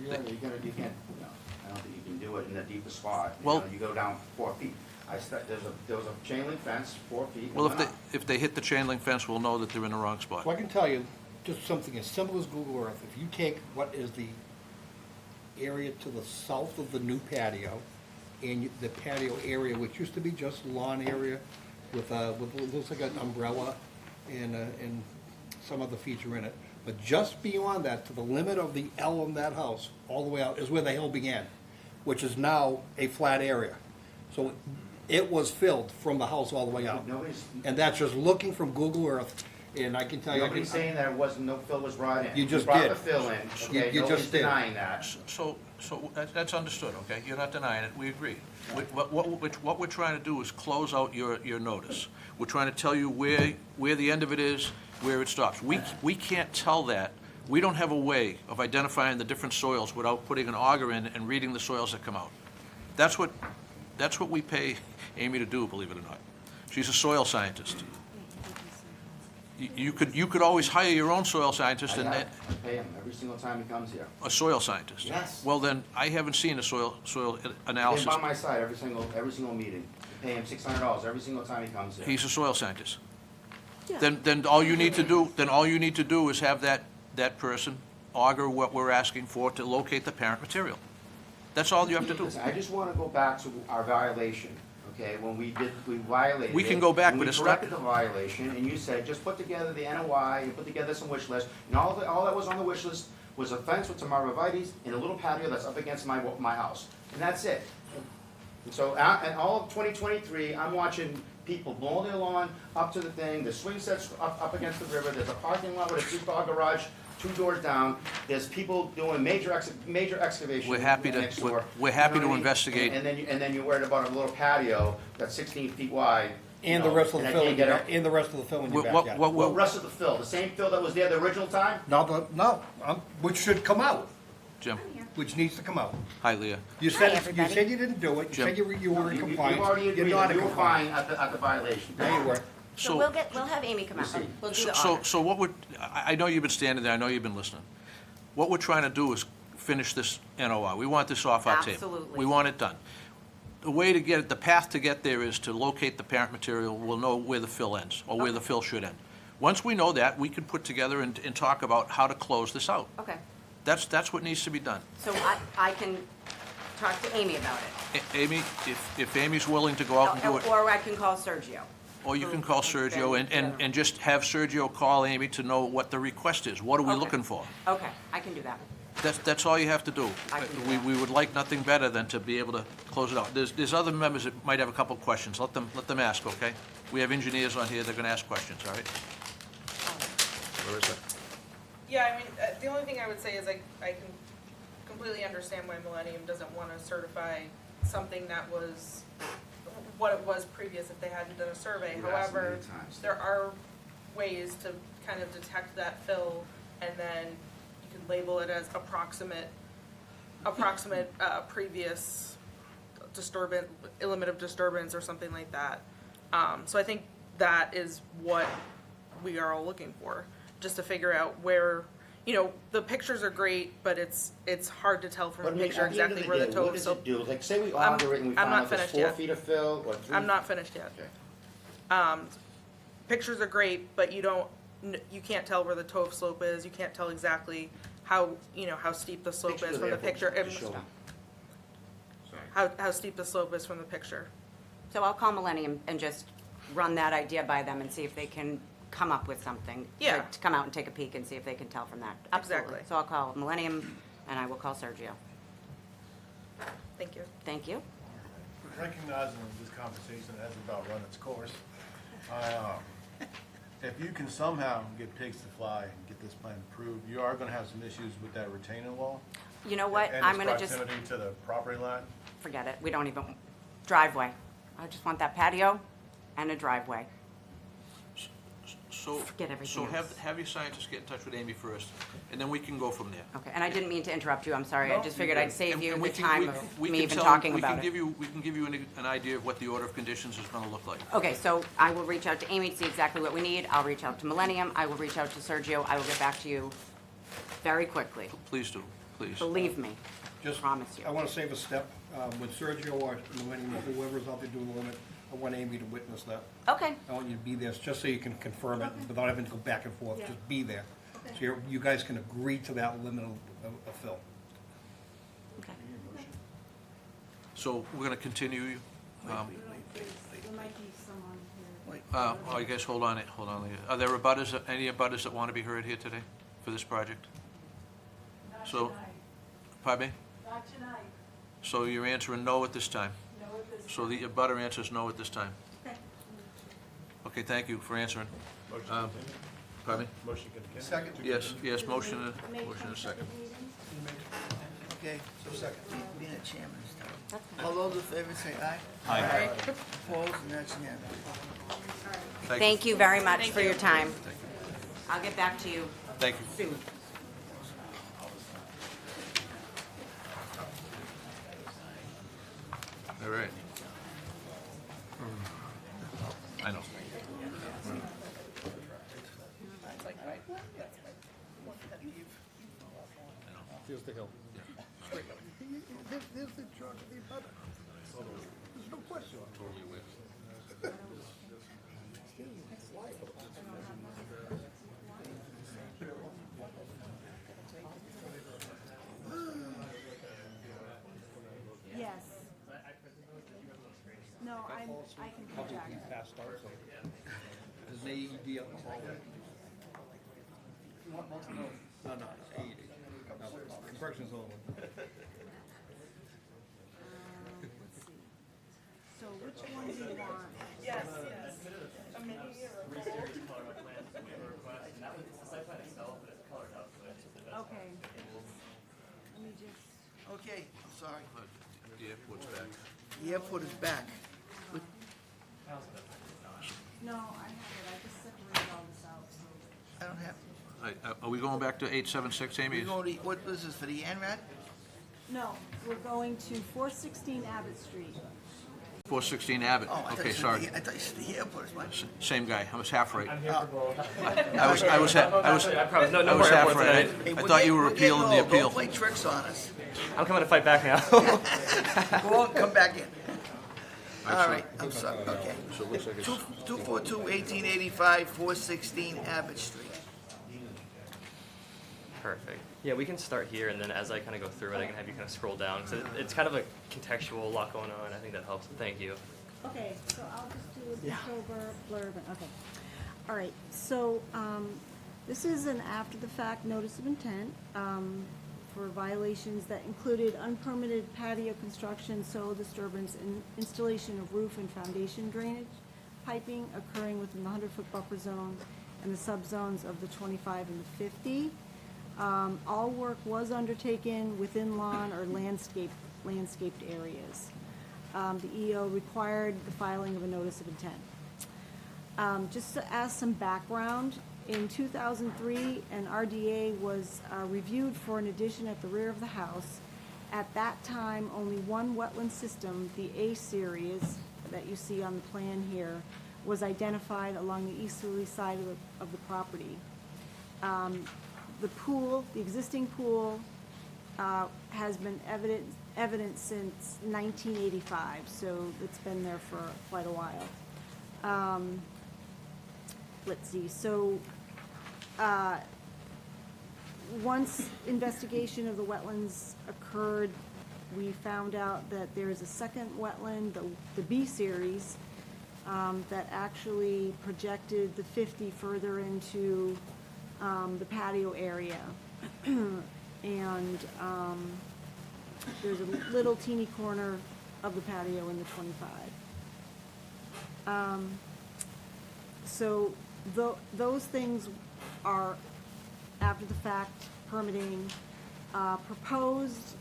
Yeah, you can't, no, I don't think you can do it in the deepest spot. Well- You go down 4 feet. There was a chain link fence, 4 feet. Well, and went up. if they hit the chain link fence, we'll know that they're in the wrong spot. So I can tell you, just something as simple as Google Earth, if you take what is the area to the south of the new patio, and the patio area, which used to be just lawn area with what looks like an umbrella and some other feature in it, but just beyond that, to the limit of the L on that house, all the way out, is where the hill began, which is now a flat area. So it was filled from the house all the way out. Nobody's, And that's just looking from Google Earth, and I can tell you. nobody's saying that it wasn't, no fill was brought in. You just We brought did. the fill in, You- okay? you Nobody's just did. denying that. So that's understood, okay? You're not denying it, we agree. What we're trying to do is close out your notice. We're trying to tell you where the end of it is, where it stops. We can't tell that. We don't have a way of identifying the different soils without putting an auger in and reading the soils that come out. That's what we pay Amy to do, believe it or not. She's a soil scientist. You could always hire your own soil scientist and I pay him every single time he comes here. a soil scientist. Yes. Well, then, I haven't seen a soil He's analysis. by my side every single meeting. I pay him $600 every single time he comes here. He's a soil scientist. Yeah. Then all you need to do is have that person auger what we're asking for to locate the parent material. That's all you have to do. Listen, I just want to go back to our violation, okay? When we violated it. We can go back, but it's not- We corrected the violation, and you said, just put together the NOI, and put together some wish list, and all that was on the wish list was a fence with some arborvitae and a little patio that's up against my house, and that's it. And so, and all of 2023, I'm watching people mow their lawn up to the thing, the swing set's up against the river, there's a parking lot with a two-car garage, 2 doors down, there's people doing major excavation We're happy to- next door. we're happy You know to what I mean? investigate. And then you're worried about a little patio that's 16 feet wide, And the rest of the and I fill can't in get your, up. and the rest of the fill in your What, backyard. what, What what, rest of the fill? The same fill that was there the original time? Which should come out, Jim, which needs to come out. hi, Leah. You said you didn't do it, you Jim. said you were in You compliance. already You're agreed not that in you were fine compliance. at the violation. There you were. So we'll have Amy come out, we'll do the So, honor. so what would, I know you've been standing there, I know you've been listening. What we're trying to do is finish this NOI. We want this off our table. Absolutely. We want it done. The way to get it, the path to get there is to locate the parent material. We'll know where the fill ends, or where the fill should end. Once we know that, we can put together and talk about how to close this out. Okay, That's what needs to be done. so I can talk to Amy about it. Amy, if Amy's willing to go out and do it, Or I can call Sergio. or you can call Sergio and just have Sergio call Amy to know what the request is. What are we Okay. looking for? Okay, I can do that. That's all you have to do. I can do that. We would like nothing better than to be able to close it out. There's other members that might have a couple of questions. Let them ask, okay? We have engineers on here, they're gonna ask questions, all right? Where is that? Yeah, I mean, the only thing I would say is I can completely understand why Millennium doesn't want to certify something that was what it was previous if they hadn't done a survey. We've asked them However, many times. there are ways to kind of detect that fill, and then you can label it as approximate previous disturbance, limit of disturbance or something like that. So I think that is what we are all looking for, just to figure out where, the pictures are great, but it's hard to tell from But a I mean, picture at the end of exactly the where the day, what toe, does so it do? Like, say we I'm- auger it and we I'm find not out if it's finished 4 yet. feet of fill or 3. I'm not finished yet. Okay. Pictures are great, but you can't tell where the toe slope is, you can't tell exactly how steep the slope Pictures is are from the there, picture. folks, to show them. How steep the slope is from the picture. So I'll call Millennium and just run that idea by them and see if they can come up with something. Yeah. To come out and take a peek and see if they can tell from that. Absolutely. Exactly. So I'll call Millennium and I will call Sergio. Thank you. Thank you. Recognizing this conversation has about run its course, if you can somehow get pigs to fly and get this plan approved, you are gonna have some issues with that retaining wall. You know what? And I'm its gonna just proximity to the property line. forget it. We don't even, driveway. I just want that patio and a driveway. So, Forget everything so else. have your scientists get in touch with Amy first, and then we can go from there. Okay, and I didn't mean to interrupt you. I'm sorry. I No, just you're figured I'd good. save And- you and the we can- time we- of we me can even tell- talking we about can it. give you, we can give you an idea of what the order of conditions is gonna look like. Okay, so I will reach out to Amy to see exactly what we need. I'll reach out to Millennium. I will reach out to Sergio. I will get back to you very quickly. Please do, please. Believe me. Just, Promise you. I want to save a step, with Sergio or Millennium, or whoever's out there doing the limit, I want Amy to witness that. Okay, I want you to be there, just so you can confirm it, without having to go back and forth, just be there. So you guys can agree to that limit of fill. okay. So we're gonna continue, There might be someone here. oh, you guys, hold on, Leah. Are there any abutters that wanna be heard here today for this project? So, pardon me? Not tonight, So you're answering no at this time? no, at this. So the abutter answers no at this time? Okay, thank you for answering. Pardon me? Motion can Second. Yes, motion and a second. Okay, So second. being a chairman, That's fine. all those in favor say aye. Aye. Opposed, and that's unanimous. Thank you very much for your time. I'll get back to you Thank you. soon. All right. I know. Here's the hill. There's the charge of the butter. There's no question. Yes. No, I can contact. Passed out, so. There's an AED out in the hallway. No, AED. No, corrections only. Let's see. So which one do you want? Yes, yes. Okay. Let me just, Okay, I'm sorry. The airport's back. The airport is back. No, I have it, I just separated all this out, so. I don't have, All right, are we going back to 876, Amy? we go to, what was this, for the ANRAD? No, we're going to 416 Abbott Street. 416 Abbott, Oh, I thought okay, you said sorry. the- I thought you said the airport, my. Same guy, I was half right. I'm here for both. I promise, no was more half airports right. tonight. Hey, I we're thought you were getting appealing the old. appeal. Don't play tricks on us. I'm coming to fight back now. Go on, come back in. All Excellent. right, I'm sorry, okay. So it looks like it's, 242-1885, 416 Abbott Street. Perfect. Yeah, we can start here, and then as I kind of go through it, I can have you kind of scroll down, because it's kind of a contextual lot going on. I think that helps. Thank you. Okay, so I'll just do a intro blurb, okay. All right, so, this is an after-the-fact notice of intent, for violations that included unpermitted patio construction, soil disturbance, and installation of roof and foundation drainage piping occurring within the 100-foot buffer zone and the subzones of the 25 and the 50. All work was undertaken within lawn or landscaped areas. The EO required the filing of a notice of intent. Just as some background, in 2003, an RDA was reviewed for an addition at the rear of the house. At that time, only one wetland system, the A series that you see on the plan here, was identified along the easterly side of the property. The pool, the existing pool, has been evident since 1985, so it's been there for quite a while. Let's see, so, once investigation of the wetlands occurred, we found out that there is a second wetland, the B series, that actually projected the 50 further into the patio area. And there's a little teeny corner of the patio in the 25. So those things are after the fact permitting. Proposed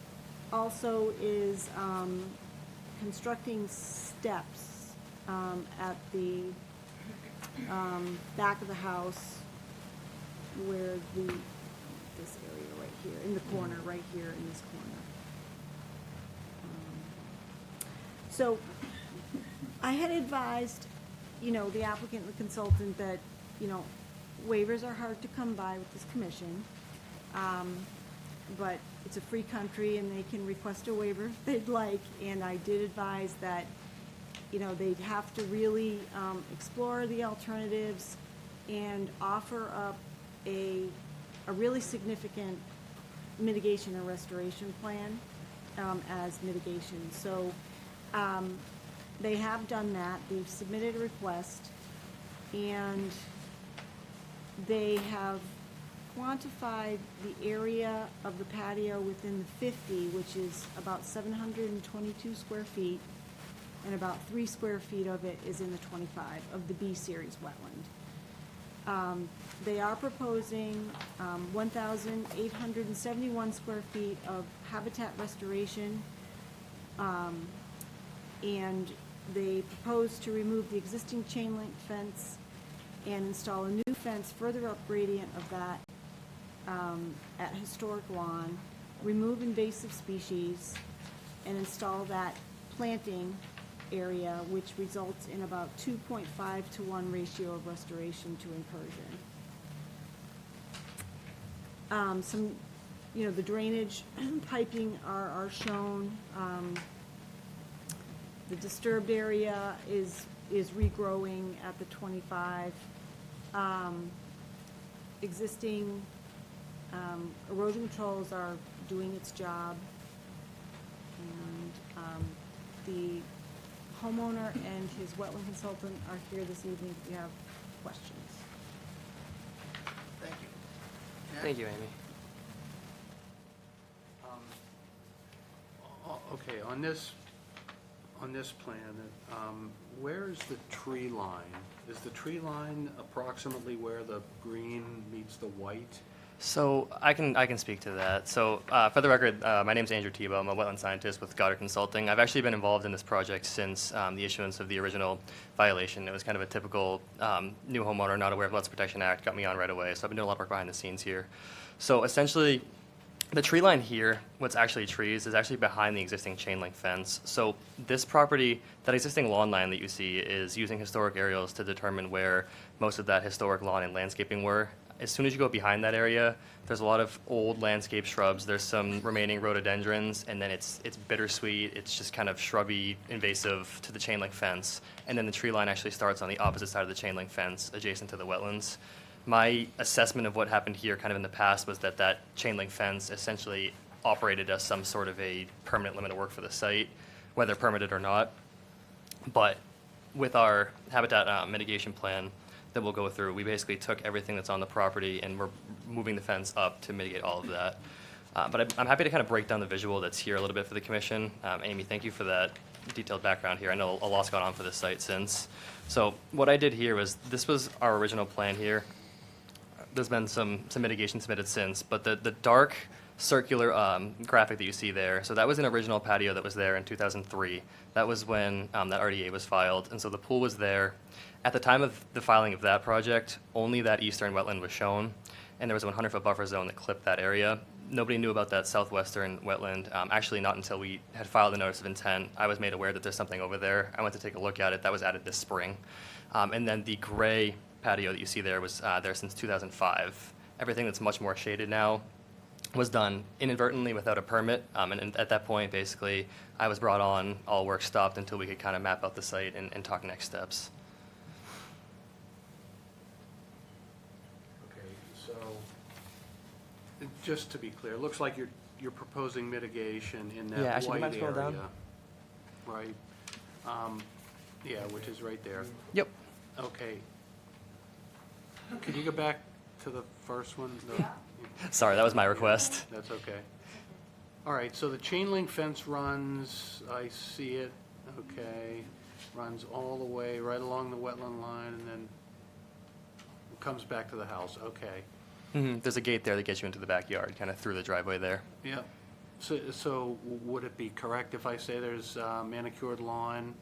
also is constructing steps at the back of the house where this area right here, in the corner, right here in this corner. So I had advised, the applicant and the consultant that, waivers are hard to come by with this commission. But it's a free country and they can request a waiver if they'd like. And I did advise that, they'd have to really explore the alternatives and offer up a really significant mitigation and restoration plan as mitigation. So they have done that. They've submitted a request, and they have quantified the area of the patio within the 50, which is about 722 square feet, and about 3 square feet of it is in the 25 of the B series wetland. They are proposing 1,871 square feet of habitat restoration, and they propose to remove the existing chain link fence and install a new fence further up gradient of that at historic lawn, remove invasive species, and install that planting area, which results in about 2.5 to 1 ratio of restoration to incursion. The drainage piping are shown. The disturbed area is regrowing at the 25. Existing erosion controls are doing its job. And the homeowner and his wetland consultant are here this evening if you have questions. Thank you. Jack? Thank you, Amy. Okay, on this plan, where's the tree line? Is the tree line approximately where the green meets the white? So I can speak to that. So for the record, my name's Andrew Tebow. I'm a wetland scientist with Goddard Consulting. I've actually been involved in this project since the issuance of the original violation. It was kind of a typical new homeowner not aware of Wetlands Protection Act, got me on right away. So I've been doing a lot of work behind the scenes here. So essentially, the tree line here, what's actually trees, is actually behind the existing chain link fence. So this property, that existing lawn line that you see, is using historic aerials to determine where most of that historic lawn and landscaping were. As soon as you go behind that area, there's a lot of old landscape shrubs. There's some remaining rhododendrons, and then it's bittersweet. It's just kind of shrubby, invasive to the chain link fence. And then the tree line actually starts on the opposite side of the chain link fence, adjacent to the wetlands. My assessment of what happened here kind of in the past was that that chain link fence essentially operated as some sort of a permanent limit of work for the site, whether permitted or not. But with our habitat mitigation plan that we'll go through, we basically took everything that's on the property and we're moving the fence up to mitigate all of that. But I'm happy to kind of break down the visual that's here a little bit for the commission. Amy, thank you for that detailed background here. I know a lot's gone on for this site since. So what I did here was, this was our original plan here. There's been some mitigation submitted since, but the dark circular graphic that you see there, so that was an original patio that was there in 2003. That was when that RDA was filed, and so the pool was there. At the time of the filing of that project, only that eastern wetland was shown, and there was a 100-foot buffer zone that clipped that area. Nobody knew about that southwestern wetland, actually not until we had filed a notice of intent. I was made aware that there's something over there. I went to take a look at it. That was added this spring. And then the gray patio that you see there was there since 2005. Everything that's much more shaded now was done inadvertently without a permit. And at that point, basically, I was brought on, all work stopped until we could kind of map out the site and talk next steps. Okay, so, just to be clear, it looks like you're proposing mitigation in that Yeah, actually, white you mind area. scrolling down? Right? Yeah, which is right there. Yep. Okay. Could you go back to the first one? The- Sorry, that was my request. That's okay. All right, so the chain link fence runs, I see it, okay, runs all the way right along the wetland line and then comes back to the house, okay. There's a gate there that gets you into the backyard, kind of through the driveway there. Yeah. So would it be correct if I say there's manicured lawn,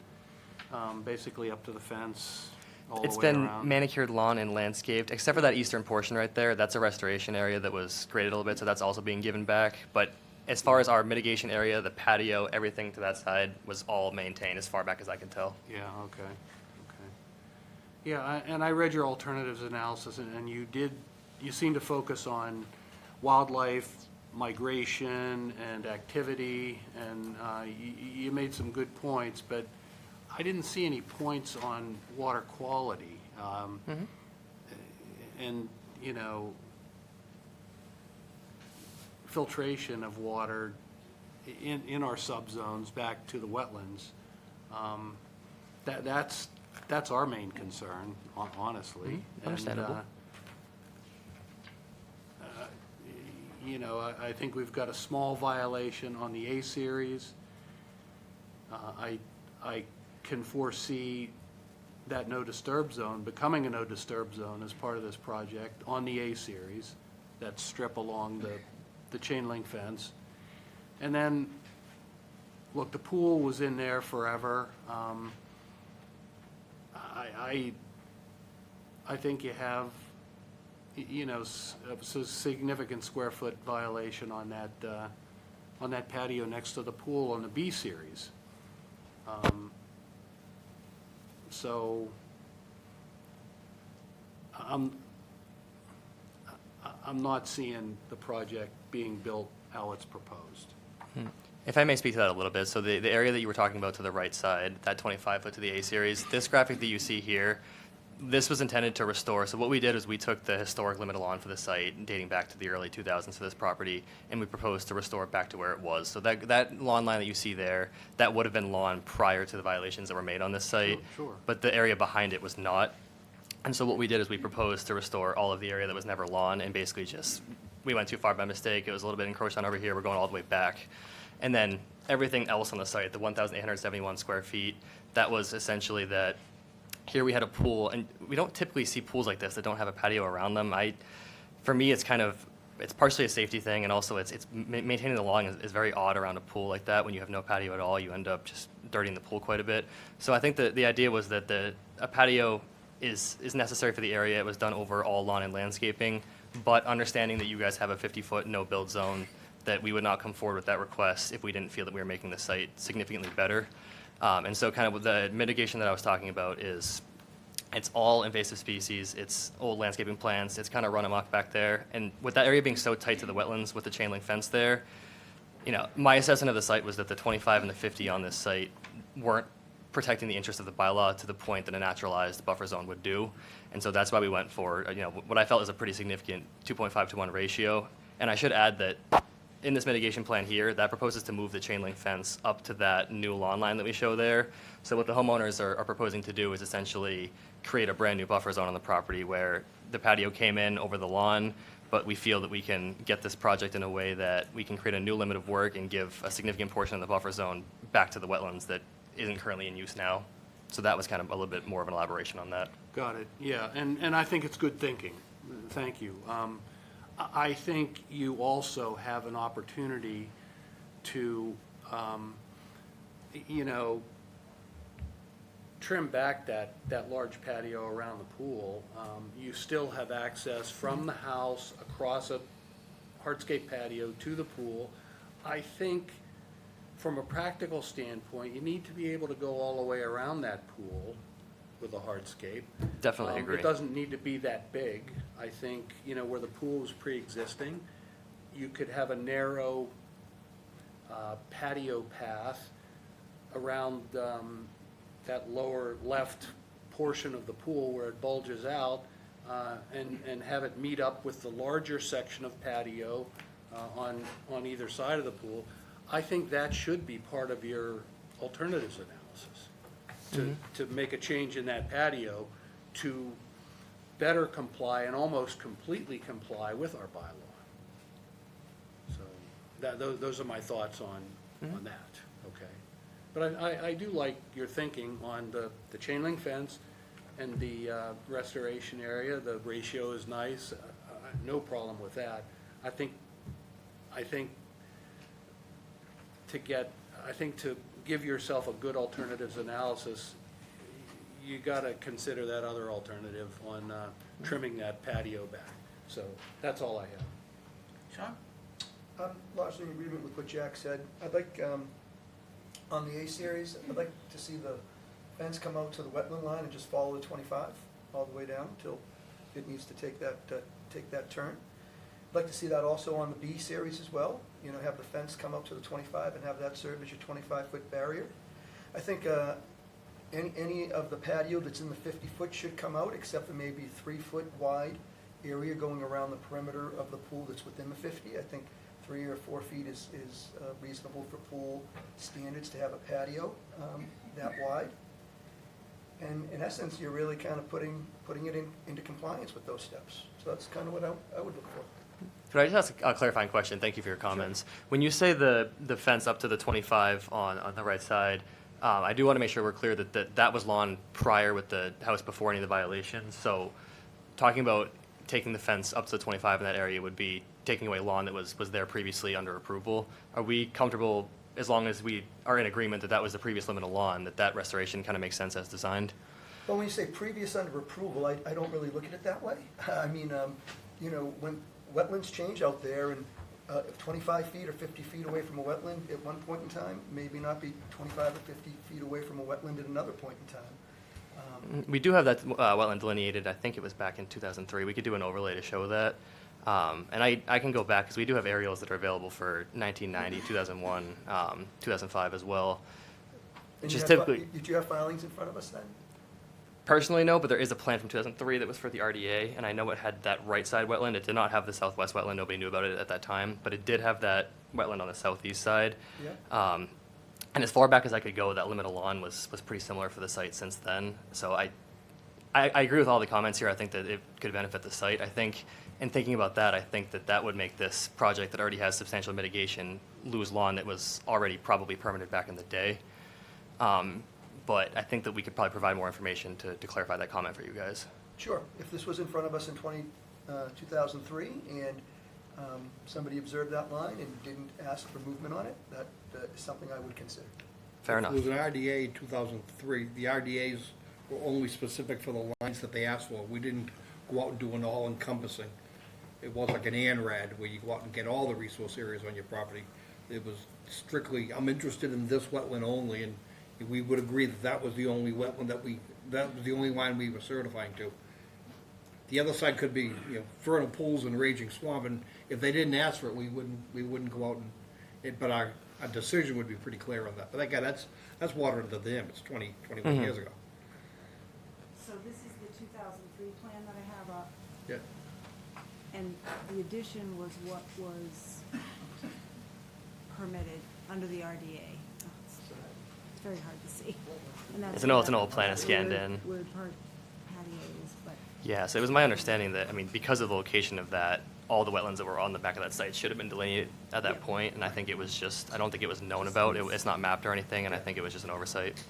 basically up to the fence, all the It's way been around? manicured lawn and landscaped, except for that eastern portion right there. That's a restoration area that was graded a little bit, so that's also being given back. But as far as our mitigation area, the patio, everything to that side was all maintained as far back as I can tell. Yeah, okay. Yeah, and I read your alternatives analysis, and you seem to focus on wildlife, migration, and activity, and you made some good points, but I didn't see any points on water quality. And, filtration of water in our subzones back to the wetlands. That's our main concern, honestly. Understandable. And, I think we've got a small violation on the A series. I can foresee that no disturb zone becoming a no disturb zone as part of this project on the A series, that strip along the chain link fence. And then, look, the pool was in there forever. I think you have, a significant square foot violation on that patio next to the pool on the B series. So, I'm not seeing the project being built how it's proposed. If I may speak to that a little bit, so the area that you were talking about to the right side, that 25-foot to the A series, this graphic that you see here, this was intended to restore. So what we did is we took the historic limit of lawn for the site dating back to the early 2000s for this property, and we proposed to restore it back to where it was. So that lawn line that you see there, that would have been lawn prior to the violations that were made on this site. Sure. But the area behind it was not. And so what we did is we proposed to restore all of the area that was never lawn, and basically just, we went too far by mistake. It was a little bit encroached on over here. We're going all the way back. And then everything else on the site, the 1,871 square feet, that was essentially that here we had a pool, and we don't typically see pools like this that don't have a patio around them. For me, it's kind of it's partially a safety thing, and also maintaining the lawn is very odd around a pool like that. When you have no patio at all, you end up just dirtying the pool quite a bit. So I think that the idea was that a patio is necessary for the area. It was done over all lawn and landscaping, but understanding that you guys have a 50-foot no-build zone, that we would not come forward with that request if we didn't feel that we were making the site significantly better. And so kind of the mitigation that I was talking about is it's all invasive species, it's old landscaping plants, it's kind of run amok back there. And with that area being so tight to the wetlands with the chain link fence there, you know, my assessment of the site was that the 25 and the 50 on this site weren't protecting the interest of the bylaw to the point that a naturalized buffer zone would do. And so that's why we went for, you know, what I felt is a pretty significant 2.5 to 1 ratio. And I should add that in this mitigation plan here, that proposes to move the chain link fence up to that new lawn line that we show there. So what the homeowners are proposing to do is essentially create a brand new buffer zone on the property where the patio came in over the lawn, but we feel that we can get this project in a way that we can create a new limit of work and give a significant portion of the buffer zone back to the wetlands that isn't currently in use now. So that was kind of a little bit more of an elaboration on that. Got it, yeah, and I think it's good thinking. Thank you. I think you also have an opportunity to, you know, trim back that large patio around the pool. You still have access from the house across a hardscape patio to the pool. I think from a practical standpoint, you need to be able to go all the way around that pool with a hardscape. Definitely agree. It doesn't need to be that big. I think, you know, where the pool is pre-existing, you could have a narrow patio path around that lower left portion of the pool where it bulges out, and have it meet up with the larger section of patio on either side of the pool. I think that should be part of your alternatives analysis, to make a change in that patio to better comply and almost completely comply with our bylaw. So those are my thoughts on that, okay? But I do like your thinking on the chain link fence and the restoration area. The ratio is nice, no problem with that. I think to give yourself a good alternatives analysis, you gotta consider that other alternative on trimming that patio back. So that's all I have. Sean? I'm largely in agreement with what Jack said. I'd like, on the A series, I'd like to see the fence come out to the wetland line and just follow the 25 all the way down until it needs to take that turn. I'd like to see that also on the B series as well. You know, have the fence come up to the 25 and have that serve as your 25-foot barrier. I think any of the patio that's in the 50-foot should come out, except for maybe 3-foot wide area going around the perimeter of the pool that's within the 50. I think 3 or 4 feet is reasonable for pool standards to have a patio that wide. And in essence, you're really kind of putting it into compliance with those steps. So that's kind of what I would look for. Could I just ask a clarifying question? Thank you for your comments. Sure. When you say the fence up to the 25 on the right side, I do want to make sure we're clear that was lawn prior with the house before any of the violations. So talking about taking the fence up to the 25 in that area would be taking away lawn that was there previously under approval. Are we comfortable, as long as we are in agreement that was the previous limit of lawn, that restoration kind of makes sense as designed? Well, when you say previous under approval, I don't really look at it that way. I mean, you know, when wetlands change out there, and if 25 feet or 50 feet away from a wetland at one point in time, maybe not be 25 or 50 feet away from a wetland at another point in time. We do have that wetland delineated. I think it was back in 2003. We could do an overlay to show that. And I can go back because we do have aerials that are available for 1990, 2001, 2005 as well. And Just typically, did you have filings in front of us then? personally, no, but there is a plan from 2003 that was for the RDA, and I know it had that right side wetland. It did not have the southwest wetland. Nobody knew about it at that time, but it did have that wetland on the southeast side. Yeah. And as far back as I could go, that limit of lawn was pretty similar for the site since then. So I agree with all the comments here. I think that it could benefit the site. I think, in thinking about that, I think that would make this project that already has substantial mitigation lose lawn that was already probably permitted back in the day. But I think that we could probably provide more information to clarify that comment for you guys. Sure. If this was in front of us in 2003 and somebody observed that line and didn't ask for movement on it, that is something I would consider. Fair enough. It was an RDA in 2003. The RDAs were only specific for the lines that they asked for. We didn't go out and do an all-encompassing. It was like an ANRAD, where you go out and get all the resource areas on your property. It was strictly, I'm interested in this wetland only, and we would agree that that was the only wetland that was the only line we were certifying to. The other side could be, vernal pools and raging swamp, and if they didn't ask for it, we wouldn't go out and, but our decision would be pretty clear on that. But again, that's water into the dam. It's 21 years ago. So this is the 2003 plan that I have up, Yeah. and the addition was what was permitted under the RDA. Oh, it's very hard to see. And that's It's an old plan, it's scanned weird- in. Weird part patios, but. Yeah, so it was my understanding that, I mean, because of the location of that, all the wetlands that were on the back of that site should have been delineated at that point, and I think it was just, I don't think it was known about, it's not mapped or anything, and I think it was just an oversight.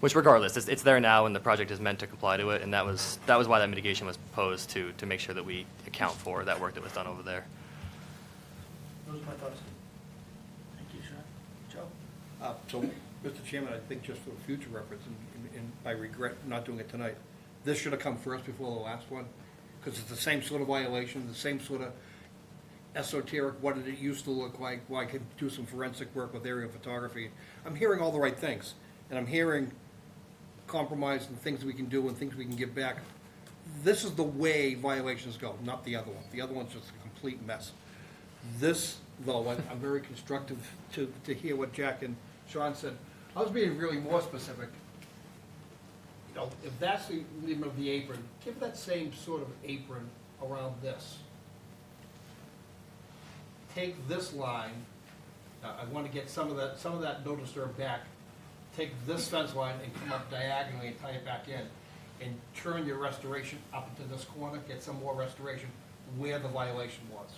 Which regardless, it's there now, and the project is meant to comply to it, and that was why that mitigation was posed, to make sure that we account for that work that was done over there. Those are my thoughts. Thank you, Sean. Joe? So, Mr. Chairman, I think just for future reference, and I regret not doing it tonight, this should have come first before the last one, because it's the same sort of violation, the same sort of esoteric, what did it used to look like, well, I could do some forensic work with aerial photography. I'm hearing all the right things, and I'm hearing compromise and things we can do and things we can give back. This is the way violations go, not the other one. The other one's just a complete mess. This, though, I'm very constructive to hear what Jack and Sean said. I was being really more specific. If that's the limit of the apron, give that same sort of apron around this. Take this line, I want to get some of that no disturb back. Take this fence line and come up diagonally and tie it back in, and turn your restoration up into this corner, get some more restoration where the violation was.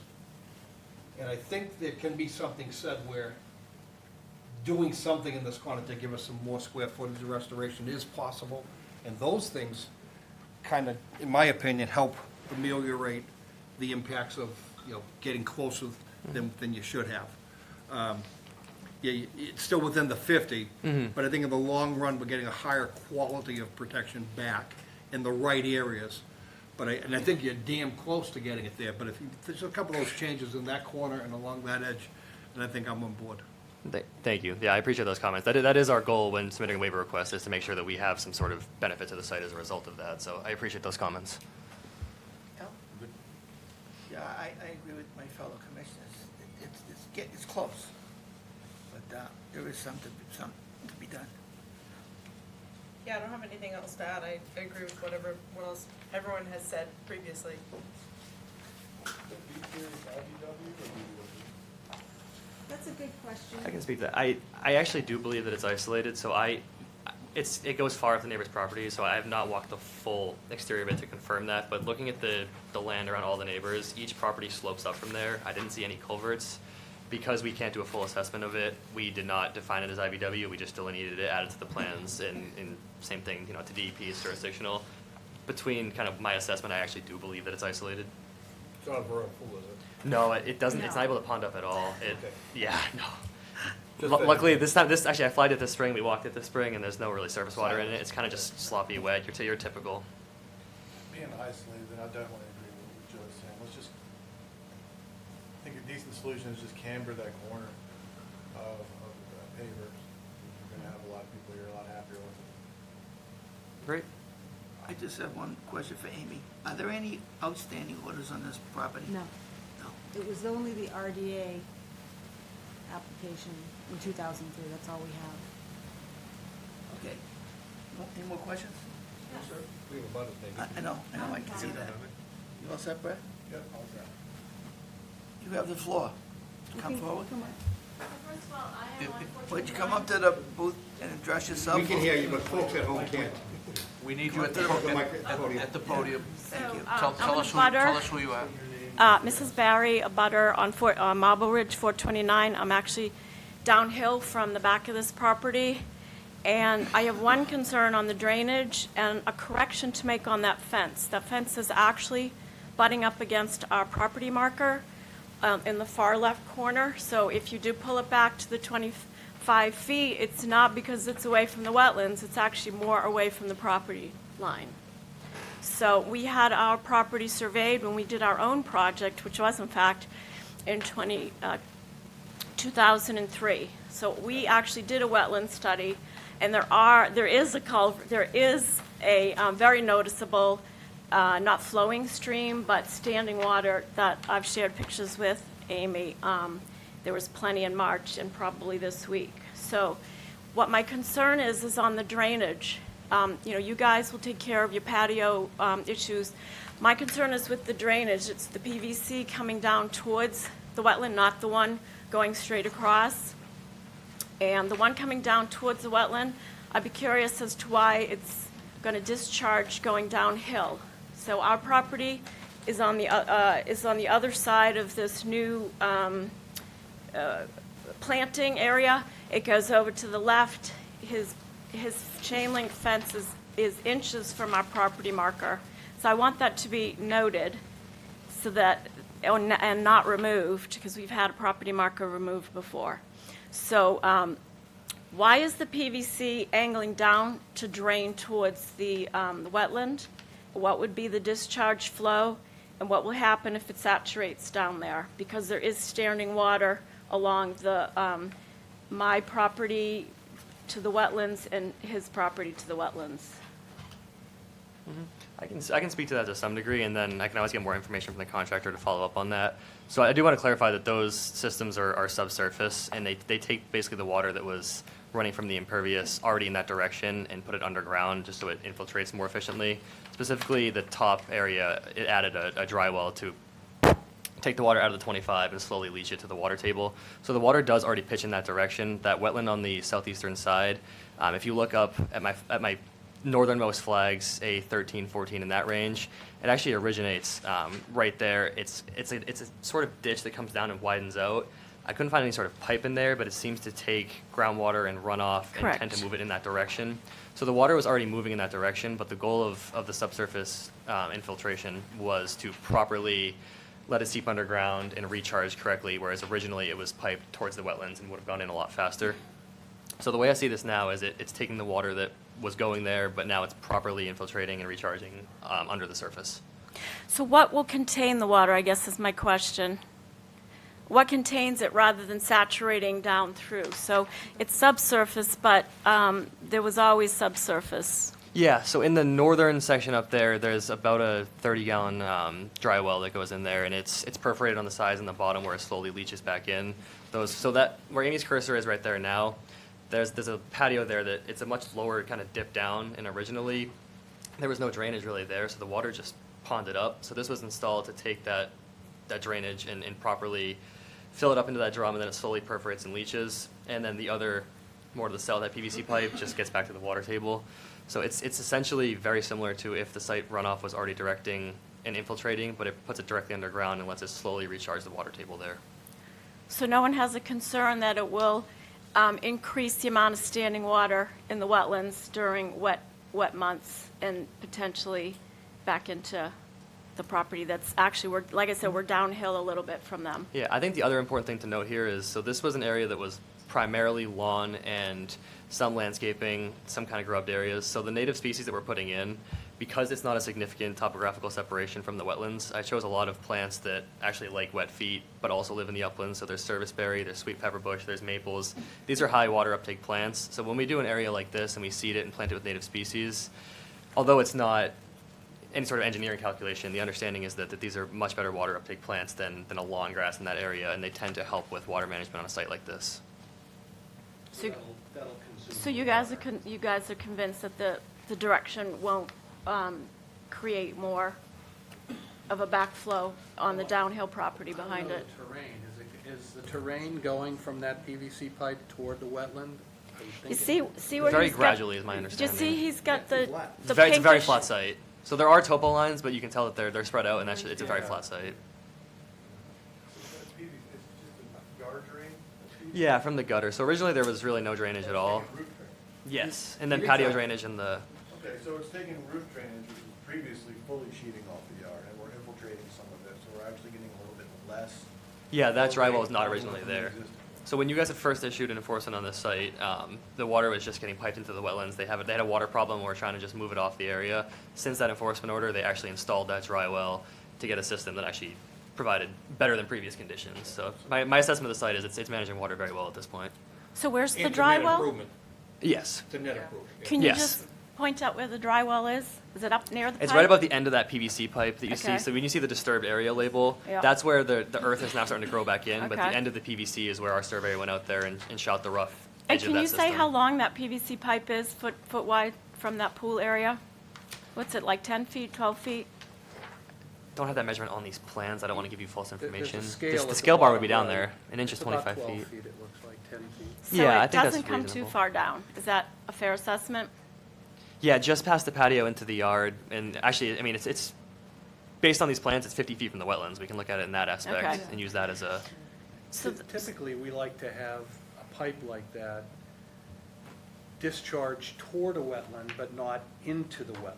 And I think there can be something said where doing something in this corner to give us some more square footage of restoration is possible. And those things kind of, in my opinion, help ameliorate the impacts of, getting closer than you should have. Yeah, it's still within the 50, but I think in the long run, we're getting a higher quality of protection back in the right areas. But I think you're damn close to getting it there. But if there's a couple of those changes in that corner and along that edge, then I think I'm on board. Thank you. Yeah, I appreciate those comments. That is our goal when submitting a waiver request, is to make sure that we have some sort of benefit to the site as a result of that. So I appreciate those comments. Al? Yeah, I agree with my fellow commissioners. It's close, but there is something to be done. Yeah, I don't have anything else to add. I agree with what else everyone has said previously. That's a good question. I can speak to that. I actually do believe that it's isolated, so it goes far off the neighbor's property, so I have not walked the full exterior of it to confirm that, but looking at the land around all the neighbors, each property slopes up from there. I didn't see any culverts. Because we can't do a full assessment of it, we did not define it as IBW, we just delineated it, added to the plans, and same thing, to DEP is jurisdictional. Between kind of my assessment, I actually do believe that it's isolated. It's not a vernal pool, is it? No, it doesn't, it's No. not able to pond up at all. Yeah, no. Just Luckily, actually, I flagged it this spring, we walked it this spring, and there's no really surface water in it. It's kind of just sloppy wet, your typical. Being isolated, then I definitely agree with what Joe is saying. Let's just, I think a decent solution is just camber that corner of the pavers. You're gonna have a lot of people here a lot happier with it. Great. I just have one question for Amy. Are there any outstanding orders on this property? No, No. it was only the RDA application in 2003, that's all we have. Okay. Any more questions? We have a butters, maybe. I know, I can see that. You all set, Brett? Yep, all set. You have the floor. You Come can- forward. Come on. First of all, I am on Would you come up to the booth and address yourself? We can hear you, but folks at home can't. We need you at the podium. Thank you. Tell us who you are. Mrs. Barry, a butter on Marble Ridge 429. I'm actually downhill from the back of this property, and I have one concern on the drainage and a correction to make on that fence. That fence is actually butting up against our property marker in the far left corner. So if you do pull it back to the 25 feet, it's not because it's away from the wetlands, it's actually more away from the property line. So we had our property surveyed when we did our own project, which was in fact in 2003. So we actually did a wetland study, and there is a very noticeable, not flowing stream, but standing water that I've shared pictures with Amy. There was plenty in March and probably this week. So what my concern is on the drainage. You guys will take care of your patio issues. My concern is with the drainage. It's the PVC coming down towards the wetland, not the one going straight across. And the one coming down towards the wetland, I'd be curious as to why it's going to discharge going downhill. So our property is on the other side of this new planting area. It goes over to the left. His chain link fence is inches from our property marker. So I want that to be noted so that, and not removed, because we've had a property marker removed before. So why is the PVC angling down to drain towards the wetland? What would be the discharge flow? And what will happen if it saturates down there? Because there is standing water along the my property to the wetlands and his property to the wetlands. I can speak to that to some degree, and then I can always get more information from the contractor to follow up on that. So I do want to clarify that those systems are subsurface, and they take basically the water that was running from the impervious already in that direction and put it underground just so it infiltrates more efficiently. Specifically, the top area, it added a dry well to take the water out of the 25 and slowly leach it to the water table. So the water does already pitch in that direction. That wetland on the southeastern side, if you look up at my northernmost flags, A13, 14, in that range, it actually originates right there. It's a sort of ditch that comes down and widens out. I couldn't find any sort of pipe in there, but it seems to take groundwater and runoff and tend to move it in that direction. So the water was already moving in that direction, but the goal of the subsurface infiltration was to properly let it seep underground and recharge correctly, whereas originally it was piped towards the wetlands and would have gone in a lot faster. So the way I see this now is it's taking the water that was going there, but now it's properly infiltrating and recharging under the surface. So what will contain the water, I guess, is my question. What contains it rather than saturating down through? So it's subsurface, but there was always subsurface. Yeah, so in the northern section up there, there's about a 30-gallon dry well that goes in there, and it's perforated on the sides and the bottom where it slowly leaches back in. So that where Amy's cursor is right there now, there's a patio there that it's a much lower kind of dip down, and originally there was no drainage really there, so the water just ponded up. So this was installed to take that drainage and properly fill it up into that drum, and then it slowly perforates and leaches. And then the other, more to the south, that PVC pipe just gets back to the water table. So it's essentially very similar to if the site runoff was already directing and infiltrating, but it puts it directly underground and lets it slowly recharge the water table there. So no one has a concern that it will increase the amount of standing water in the wetlands during wet months and potentially back into the property that's actually, like I said, we're downhill a little bit from them. Yeah, I think the other important thing to note here is, so this was an area that was primarily lawn and some landscaping, some kind of grubbed areas. So the native species that we're putting in, because it's not a significant topographical separation from the wetlands, I chose a lot of plants that actually like wet feet, but also live in the uplands. So there's serviceberry, there's sweet pepper bush, there's maples. These are high water uptake plants. So when we do an area like this and we seed it and plant it with native species, although it's not any sort of engineering calculation, the understanding is that these are much better water uptake plants than a lawn grass in that area, and they tend to help with water management on a site like this. So you guys are convinced that the direction won't create more of a backflow on the downhill property behind it? Is the terrain going from that PVC pipe toward the wetland? You see where Very he's gradually got, is my do you understanding. see he's got the It's a very pinkish- flat site. So there are topo lines, but you can tell that they're spread out, and it's a very flat site. It's just a gutter drain? Yeah, from the gutter. So originally there was really no drainage at all. Roof drain. Yes, and then patio drainage in the. Okay, so it's taking roof drainage, which was previously fully sheeting off the yard, and we're infiltrating penetrating some of it, so we're actually getting a little bit less. Yeah, that flow drywall rate was not than originally the there. existing. So when you guys had first issued an enforcement on this site, the water was just getting piped into the wetlands. They had a water problem, and we're trying to just move it off the area. Since that enforcement order, they actually installed that dry well to get a system that actually provided better than previous conditions. So my assessment of the site is it's managing water very well at this point. So where's the And dry net well? improvement. Yes. It's a net improvement. yeah. Can you Yes. just point out where the dry well is? Is it up near the pipe? It's right above the end of that PVC pipe that you see. Okay. So when you see the disturbed area label, Yeah. that's where the earth is now starting to grow back in. But the Okay. end of the PVC is where our surveyor went out there and shot the rough And edge of can that you system. say how long that PVC pipe is, foot wide, from that pool area? What's it, like 10 feet, 12 feet? Don't have that measurement on these plans. I don't want to give you false There's information. a scale This- at the the scale bar would be bottom down right. there. An inch is It's about 25 12 feet. feet, it looks like, 10 feet. Yeah, I think that's So it doesn't come too reasonable. far down. Is that a fair assessment? Yeah, just past the patio into the yard. And actually, I mean, it's based on these plans, it's 50 feet from the wetlands. We can look at it in that aspect Okay. and use that as a. So Typically, we like to have a pipe like that discharge toward a wetland, but not into the wetland.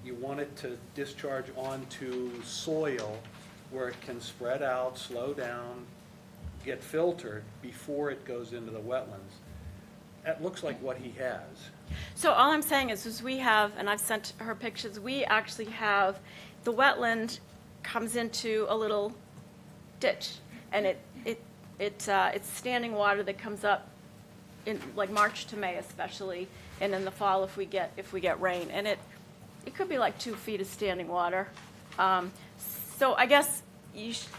You want it to discharge onto soil where it can spread out, slow down, get filtered before it goes into the wetlands. That looks like what he has. So all I'm saying is we have, and I've sent her pictures, we actually have, the wetland comes into a little ditch, and it's standing water that comes up in, like, March to May especially, and in the fall if we get rain, and it could be like 2 feet of standing water. So I guess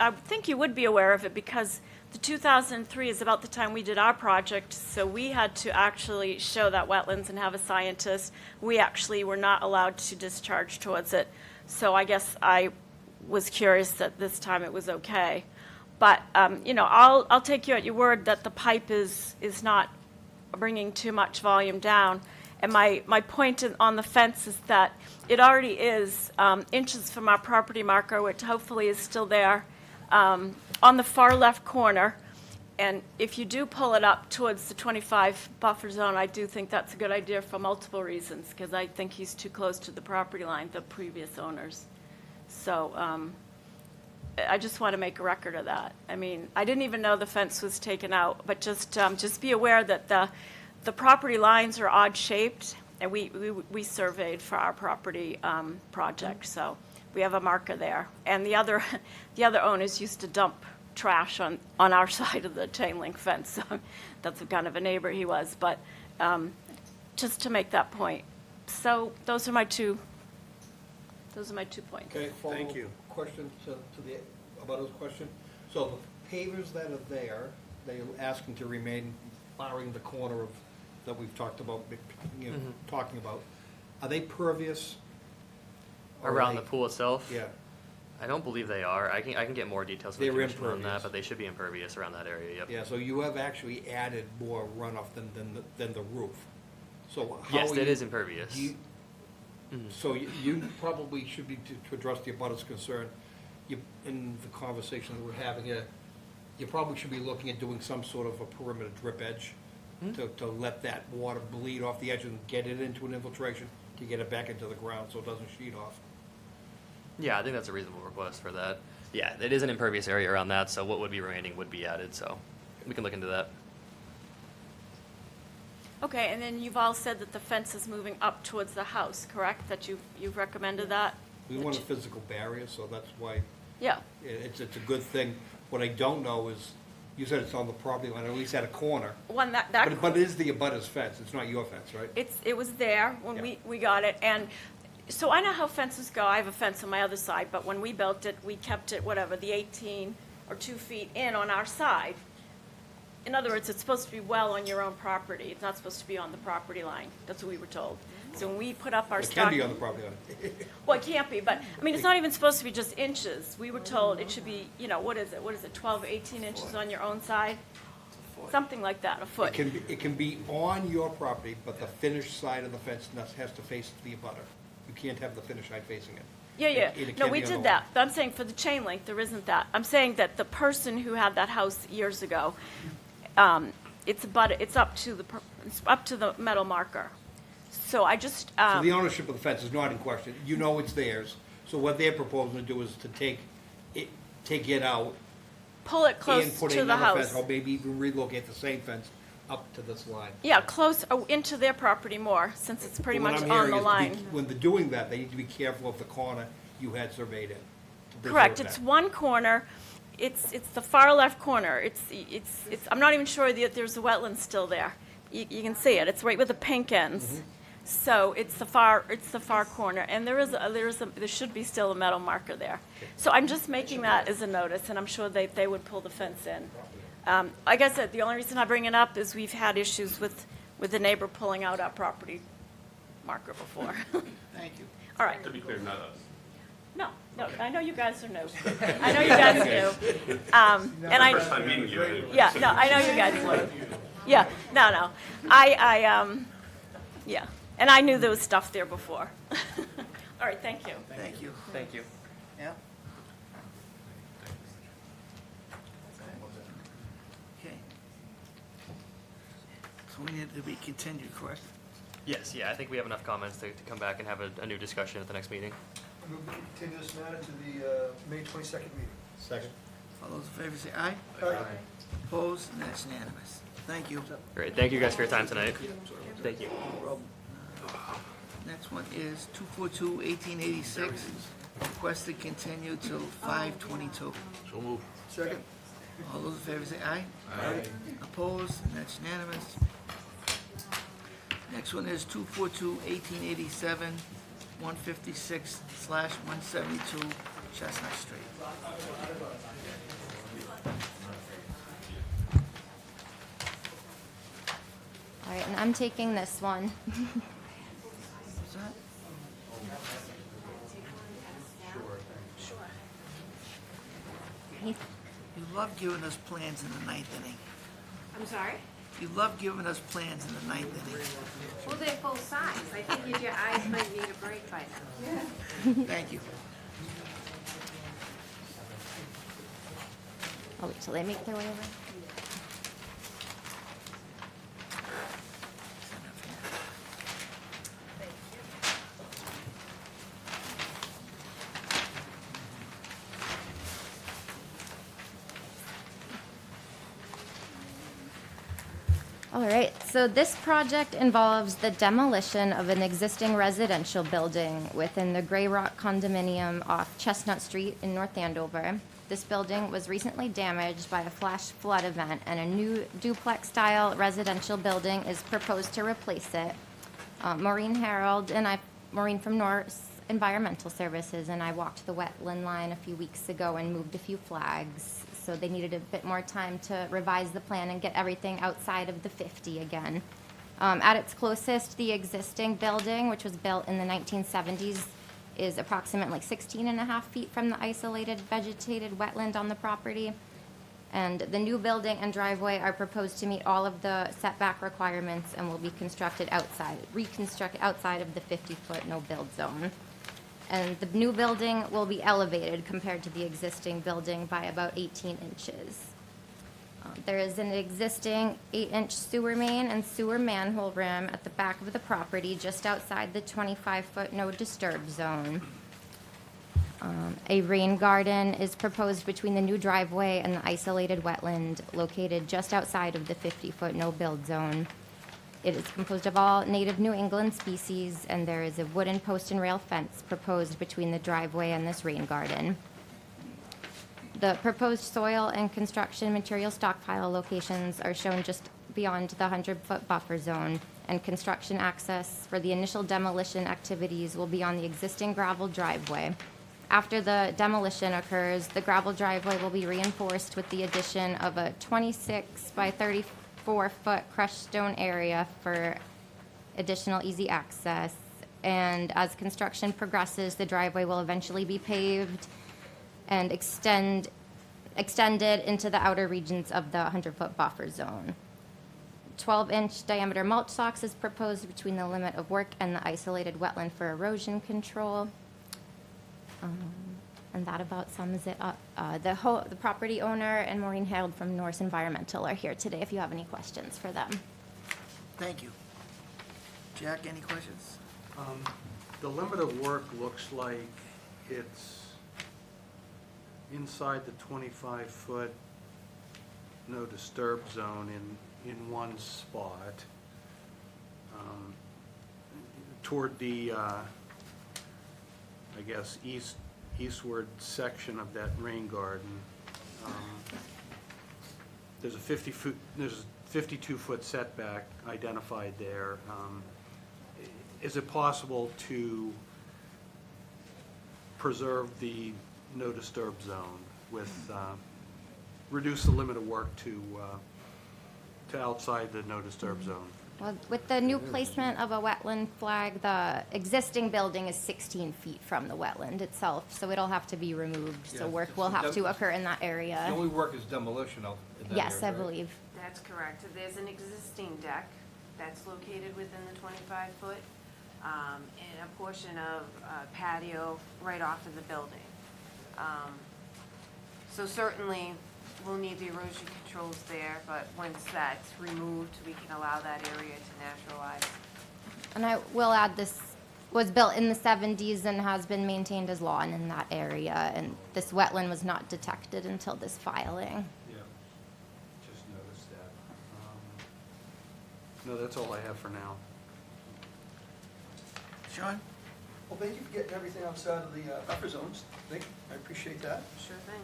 I think you would be aware of it, because the 2003 is about the time we did our project, so we had to actually show that wetlands and have a scientist. We actually were not allowed to discharge towards it. So I guess I was curious that this time it was okay. But, I'll take you at your word that the pipe is not bringing too much volume down. And my point on the fence is that it already is inches from our property marker, which hopefully is still there, on the far left corner. And if you do pull it up towards the 25 buffer zone, I do think that's a good idea for multiple reasons, because I think he's too close to the property line, the previous owners. So I just want to make a record of that. I mean, I didn't even know the fence was taken out, but just be aware that the property lines are odd-shaped, and we surveyed for our property project, so we have a marker there. And the other owners used to dump trash on our side of the chain link fence, so that's the kind of a neighbor he was, but just to make that point. So those are my two points. Okay, Thank you. Question to the, about his question. So the pavers that are there, they're asking to remain barring the corner of, that we've talked about, talking about. Are they pervious? Or are Around they- the pool itself? Yeah. I don't believe they are. I can get more details from the They're commission on impervious. that, but they should be impervious around that area, yep. Yeah, so you have actually added more runoff than the roof. So how Yes, are that you- is impervious. do you- So you probably should be, to address the abutters concern, in the conversation that we're having here, you probably should be looking at doing some sort of a perimeter drip edge to let that water bleed off the edge and get it into an infiltration to get it back into the ground so it doesn't sheet off. Yeah, I think that's a reasonable request for that. Yeah, it is an impervious area around that, so what would be remaining would be added, so we can look into that. Okay, and then you've all said that the fence is moving up towards the house, correct? That you've recommended that? We want a physical barrier, so that's why Yeah. it's a good thing. What I don't know is, you said it's on the property line, at least at a corner. One that But it is the abutter's fence, it's not your fence, right? it was there when Yeah. we got it, and so I know how fences go. I have a fence on my other side, but when we built it, we kept it, the 18 or 2 feet in on our side. In other words, it's supposed to be well on your own property. It's not supposed to be on the property line. That's what we were told. So when we put up our It stock. can be on the property line. Well, it can't be, but, I mean, it's not even supposed to be just inches. We were told it should be, what is it, 12, 18 inches on your own side? Something like that, a foot. It can be on your property, but the finished side of the fence has to face the abutter. You can't have the finished side facing it. Yeah, It no, can we be on did the that, but I'm saying for the chain link, there isn't that. I'm saying that the person who had that house years ago, it's up to the metal marker. So I just, So the ownership of the fence is not in question. You know it's theirs, So what they're proposing to do is to take it out Pull it close and put to the another fence, house. or maybe even relocate the same fence up to this line. Yeah, close, into their property more, since it's pretty What much I'm on hearing the is to be- line. When they're doing that, they need to be careful of the corner you had surveyed in. to preserve Correct, that. it's one corner, it's the far left corner, it's, I'm not even sure that there's a wetland still there. You can see it, it's right where the pink ends. So it's the far corner, and there should be still a metal marker there. So I'm just making that as a notice, and I'm sure they would pull the fence in. Like I said, the only reason I bring it up is we've had issues with the neighbor pulling out our property marker before. Thank you. All right. To be clear, not us. No, I know you guys are new. I know you guys do. And I, First time meeting you. anyway. yeah, no, I know you guys do. Yeah, no. Yeah, and I knew there was stuff there before. All right, thank you. Thank you. Thank you. Yeah? Okay. So we need to be continued, correct? Yes, yeah, I think we have enough comments to come back and have a new discussion at the next meeting. I move we continue this matter to the May 22nd meeting. Second. All those in favor say aye. Aye. Opposed, and that's unanimous. Thank you. Great, thank you guys for your time tonight. Thank you. Next one is 242-1886, requested continue till 5/22. So move. Second. All those in favor say aye. Aye. Opposed, and that's unanimous. Next one is 242-1887, 156/172 Chestnut Street. All right, and I'm taking this one. What's that? You love giving us plans in the ninth inning. I'm sorry? You love giving us plans in the ninth inning. Well, they're full size. I figured your eyes might need a break by now. Thank you. I'll wait till they make their way over. All right, so this project involves the demolition of an existing residential building within the Gray Rock condominium off Chestnut Street in North Andover. This building was recently damaged by a flash flood event, and a new duplex-style residential building is proposed to replace it. Maureen from North Environmental Services, and I walked the wetland line a few weeks ago and moved a few flags. So they needed a bit more time to revise the plan and get everything outside of the 50 again. At its closest, the existing building, which was built in the 1970s, is approximately 16.5 feet from the isolated vegetated wetland on the property. And the new building and driveway are proposed to meet all of the setback requirements and will be reconstructed outside of the 50-foot no-build zone. And the new building will be elevated compared to the existing building by about 18 inches. There is an existing 8-inch sewer main and sewer manhole rim at the back of the property just outside the 25-foot no disturb zone. A rain garden is proposed between the new driveway and the isolated wetland located just outside of the 50-foot no-build zone. It is composed of all native New England species, and there is a wooden post and rail fence proposed between the driveway and this rain garden. The proposed soil and construction material stockpile locations are shown just beyond the 100-foot buffer zone, and construction access for the initial demolition activities will be on the existing gravel driveway. After the demolition occurs, the gravel driveway will be reinforced with the addition of a 26 by 34-foot crushed stone area for additional easy access. And as construction progresses, the driveway will eventually be paved and extended into the outer regions of the 100-foot buffer zone. 12-inch diameter mulch socks is proposed between the limit of work and the isolated wetland for erosion control. And that about sums it up. The property owner and Maureen Harold from North Environmental are here today if you have any questions for them. Thank you. Jack, any questions? The limit of work looks like it's inside the 25-foot no disturb zone in one spot, toward the, I guess, eastward section of that rain garden. There's a 52-foot setback identified there. Is it possible to preserve the no disturb zone with, reduce the limit of work to outside the no disturb zone? Well, with the new placement of a wetland flag, the existing building is 16 feet from the wetland itself, so it'll have to be removed. So Yeah, work it's will have to dem- occur in that The area. only work is demolition of in that Yes, I area, right? believe. That's correct. There's an existing deck that's located within the 25-foot, and a portion of patio right off of the building. So certainly, we'll need the erosion controls there, but once that's removed, we can allow that area to naturalize. And I will add, this was built in the 70s and has been maintained as lawn in that area, and this wetland was not detected until this filing. Yeah, just noticed that. No, that's all I have for now. Sean? Well, thank you for getting everything outside of the buffer zones. I appreciate that. Sure thing.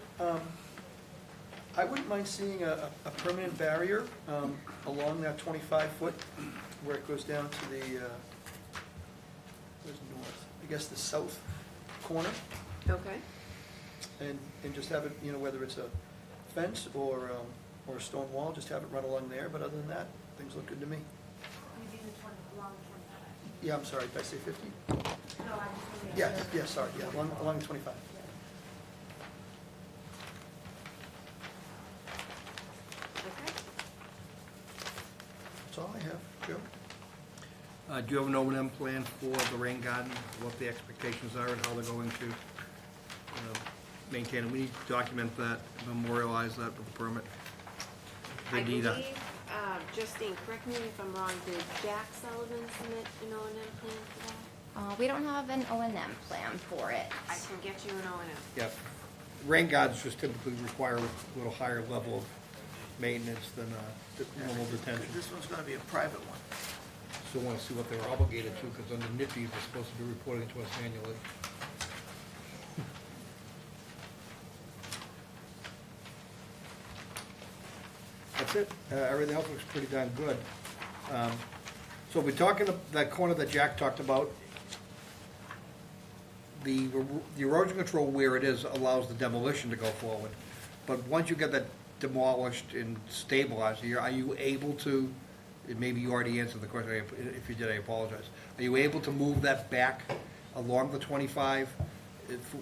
I wouldn't mind seeing a permanent barrier along that 25-foot where it goes down to the, where's north? I guess the south corner, Okay. and just have it, you know, whether it's a fence or a stone wall, just have it run along there. But other than that, things look good to me. Yeah, I'm sorry, did I say 50? Yeah, sorry, yeah, along the 25. Okay. That's all I have, Joe. Do you have an O&M plan for the rain garden, what the expectations are and how they're going to maintain it? We need to document that, memorialize that with the permit. I They need a- believe, Justine, correct me if I'm wrong, did Jack Sullivan submit an O&M plan for that? We don't have an O&M plan for it. I can get you an O&M. Yeah, rain gardens just typically require a little higher level of maintenance than normal detention. This one's gonna be a private one. So want to see what they're obligated to, because under NIPDES, they're supposed to be reporting to us annually. That's it. Everything else looks pretty darn good. So we're talking that corner that Jack talked about. The erosion control where it is allows the demolition to go forward. But once you get that demolished and stabilized, are you able to, and maybe you already answered the question, if you did, I apologize. Are you able to move that back along the 25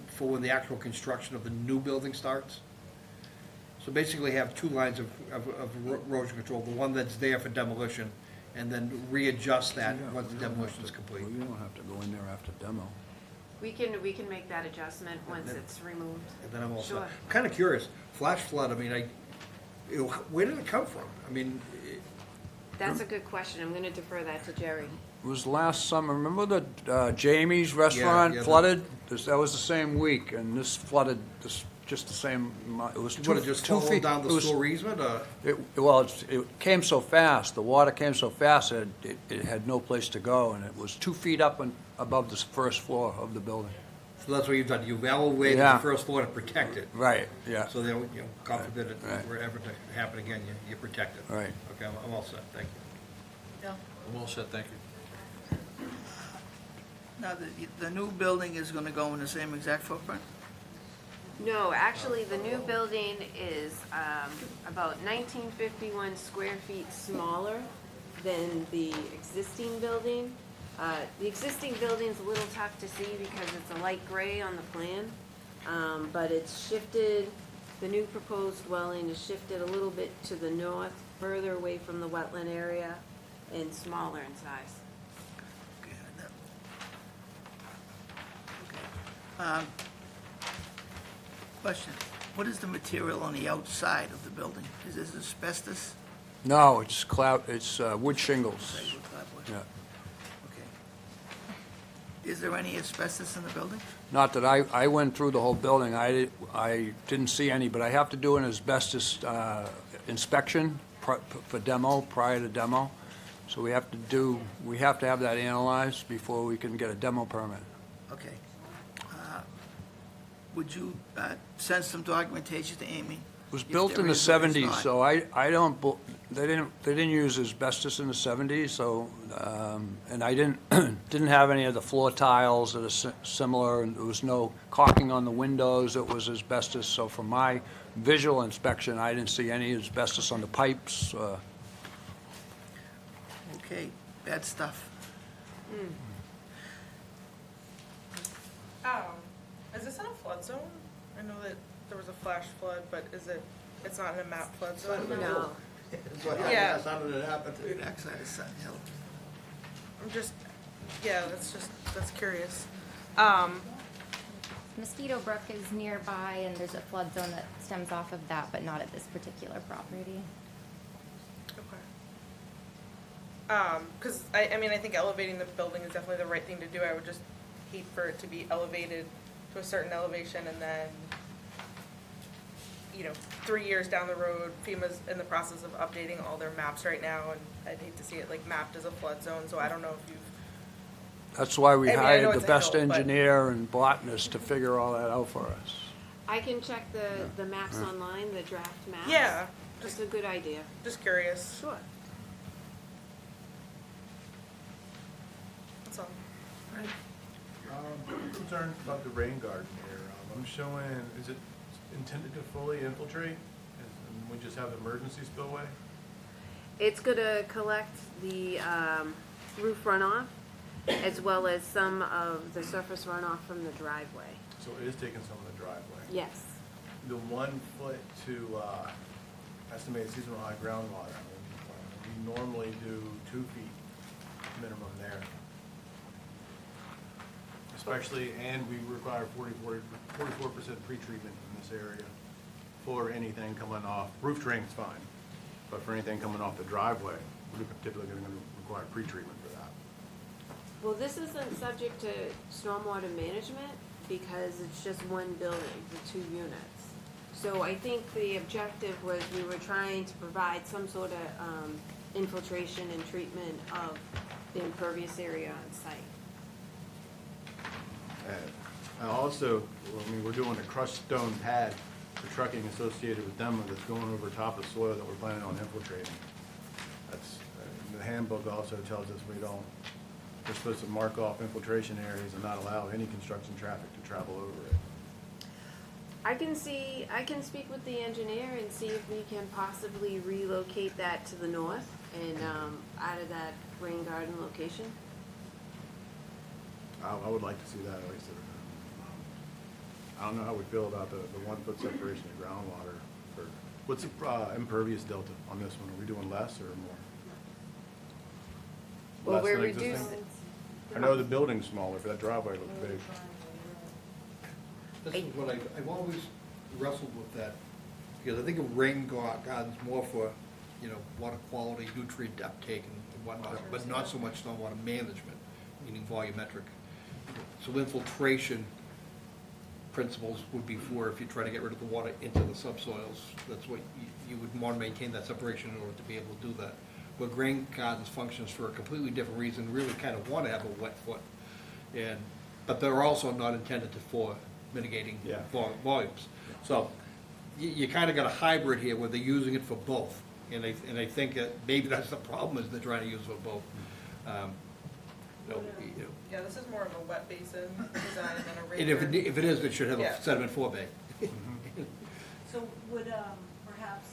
for when the actual construction of the new building starts? So basically have two lines of erosion control, the one that's there for demolition, and then readjust that once the demolition is complete. Well, you don't have to go in there after demo. We can make that adjustment once it's removed. And then I'm all set. Sure. I'm kind of curious, flash flood, I mean, where did it come from? I mean, That's a good question. I'm gonna defer that to Jerry. It was last summer, remember the Jamie's restaurant yeah, flooded? That was the same week, and this flooded just the same, it was what, it just 2 followed feet. down It the was- sewer easement, or? It came so fast, the water came so fast, that it had no place to go, and it was 2 feet up and above the first floor of the building. So that's what you've done, you've elevated the Yeah. first floor to protect it. Right, yeah, So that, God forbid it Right. were ever to happen again, you protect it. right. Okay, I'm all set, thank you. I'm all set, thank you. Now, the new building is gonna go in the same exact footprint? No, actually, the new building is about 1951 square feet smaller than the existing building. The existing building's a little tough to see because it's a light gray on the plan, but it's shifted, the new proposed dwelling is shifted a little bit to the north, further away from the wetland area, and smaller in size. Okay, Okay. Question, what is the material on the outside of the building? Is this asbestos? No, it's wood shingles. Okay, with clapboard. Yeah. Okay. Is there any asbestos in the building? Not that I went through the whole building, I didn't see any, but I have to do an asbestos inspection for demo, prior to demo. So we have to have that analyzed before we can get a demo permit. Okay. Would you send some documentation to Amy? It was if built there in the is or is 70s, not? so I don't, they didn't use asbestos in the 70s, so, and I didn't have any of the floor tiles that are similar, and there was no caulking on the windows that was asbestos, so from my visual inspection, I didn't see any asbestos on the pipes. Okay, bad stuff. Is this in a flood zone? I know that there was a flash flood, but it's not in a map flood zone? No. That's what Yeah. happened, that's how it happened. Backside of Sutton Hill. I'm just, yeah, that's curious. Mosquito Brook is nearby, and there's a flood zone that stems off of that, but not at this particular property. Okay. Because, I mean, I think elevating the building is definitely the right thing to do. I would just hate for it to be elevated to a certain elevation and then, 3 years down the road, FEMA's in the process of updating all their maps right now, and I'd hate to see it like mapped as a flood zone, so I don't know if you've. That's why we I mean, I know hired the it's a best hill, but- engineer and botanist to figure all that out for us. I can check the maps online, the draft maps. Yeah, Just a good idea. just curious. Sure. That's all. I'm concerned about the rain garden here. I'm showing, is it intended to fully infiltrate? And we just have emergency spillway? It's gonna collect the roof runoff as well as some of the surface runoff from the driveway. So it is taking some of the driveway. Yes. The 1 foot to estimated seasonal high groundwater, we normally do 2 feet minimum there. Especially, and we require 44% pretreatment in this area for anything coming off. Roof drain's fine, but for anything coming off the driveway, we're typically going to require pretreatment for that. Well, this isn't subject to stormwater management because it's just one building, the 2 units. So I think the objective was we were trying to provide some sort of infiltration and treatment of the impervious area on site. And also, we're doing a crushed stone pad for trucking associated with demo that's going over top of soil that we're planning on infiltrating. That's, the handbook also tells us we're supposed to mark off infiltration areas and not allow any construction traffic to travel over it. I can speak with the engineer and see if we can possibly relocate that to the north and out of that rain garden location. I would like to see that at least. I don't know how we feel about the 1 foot separation of groundwater. What's the impervious delta on this one? Are we doing less or more? Well, Less we're than existing? reducing. I know the building's smaller, but that driveway looks big. This is what I've always wrestled with that, because I think of rain gardens more for, water quality, nutrient uptake and whatnot, but not so much stormwater management, meaning volumetric. So infiltration principles would be for if you try to get rid of the water into the subsoils. That's what you would want to maintain that separation in order to be able to do that. But rain gardens functions for a completely different reason, really kind of want to have a wet foot. But they're also not intended for mitigating volumes. So you kind of got a hybrid here where they're using it for both. And I think that maybe that's the problem, is they're trying to use it for both. Yeah, this is more of a wet basin design than a rain And garden. if it is, it should have Yeah. a sediment forebay. So would perhaps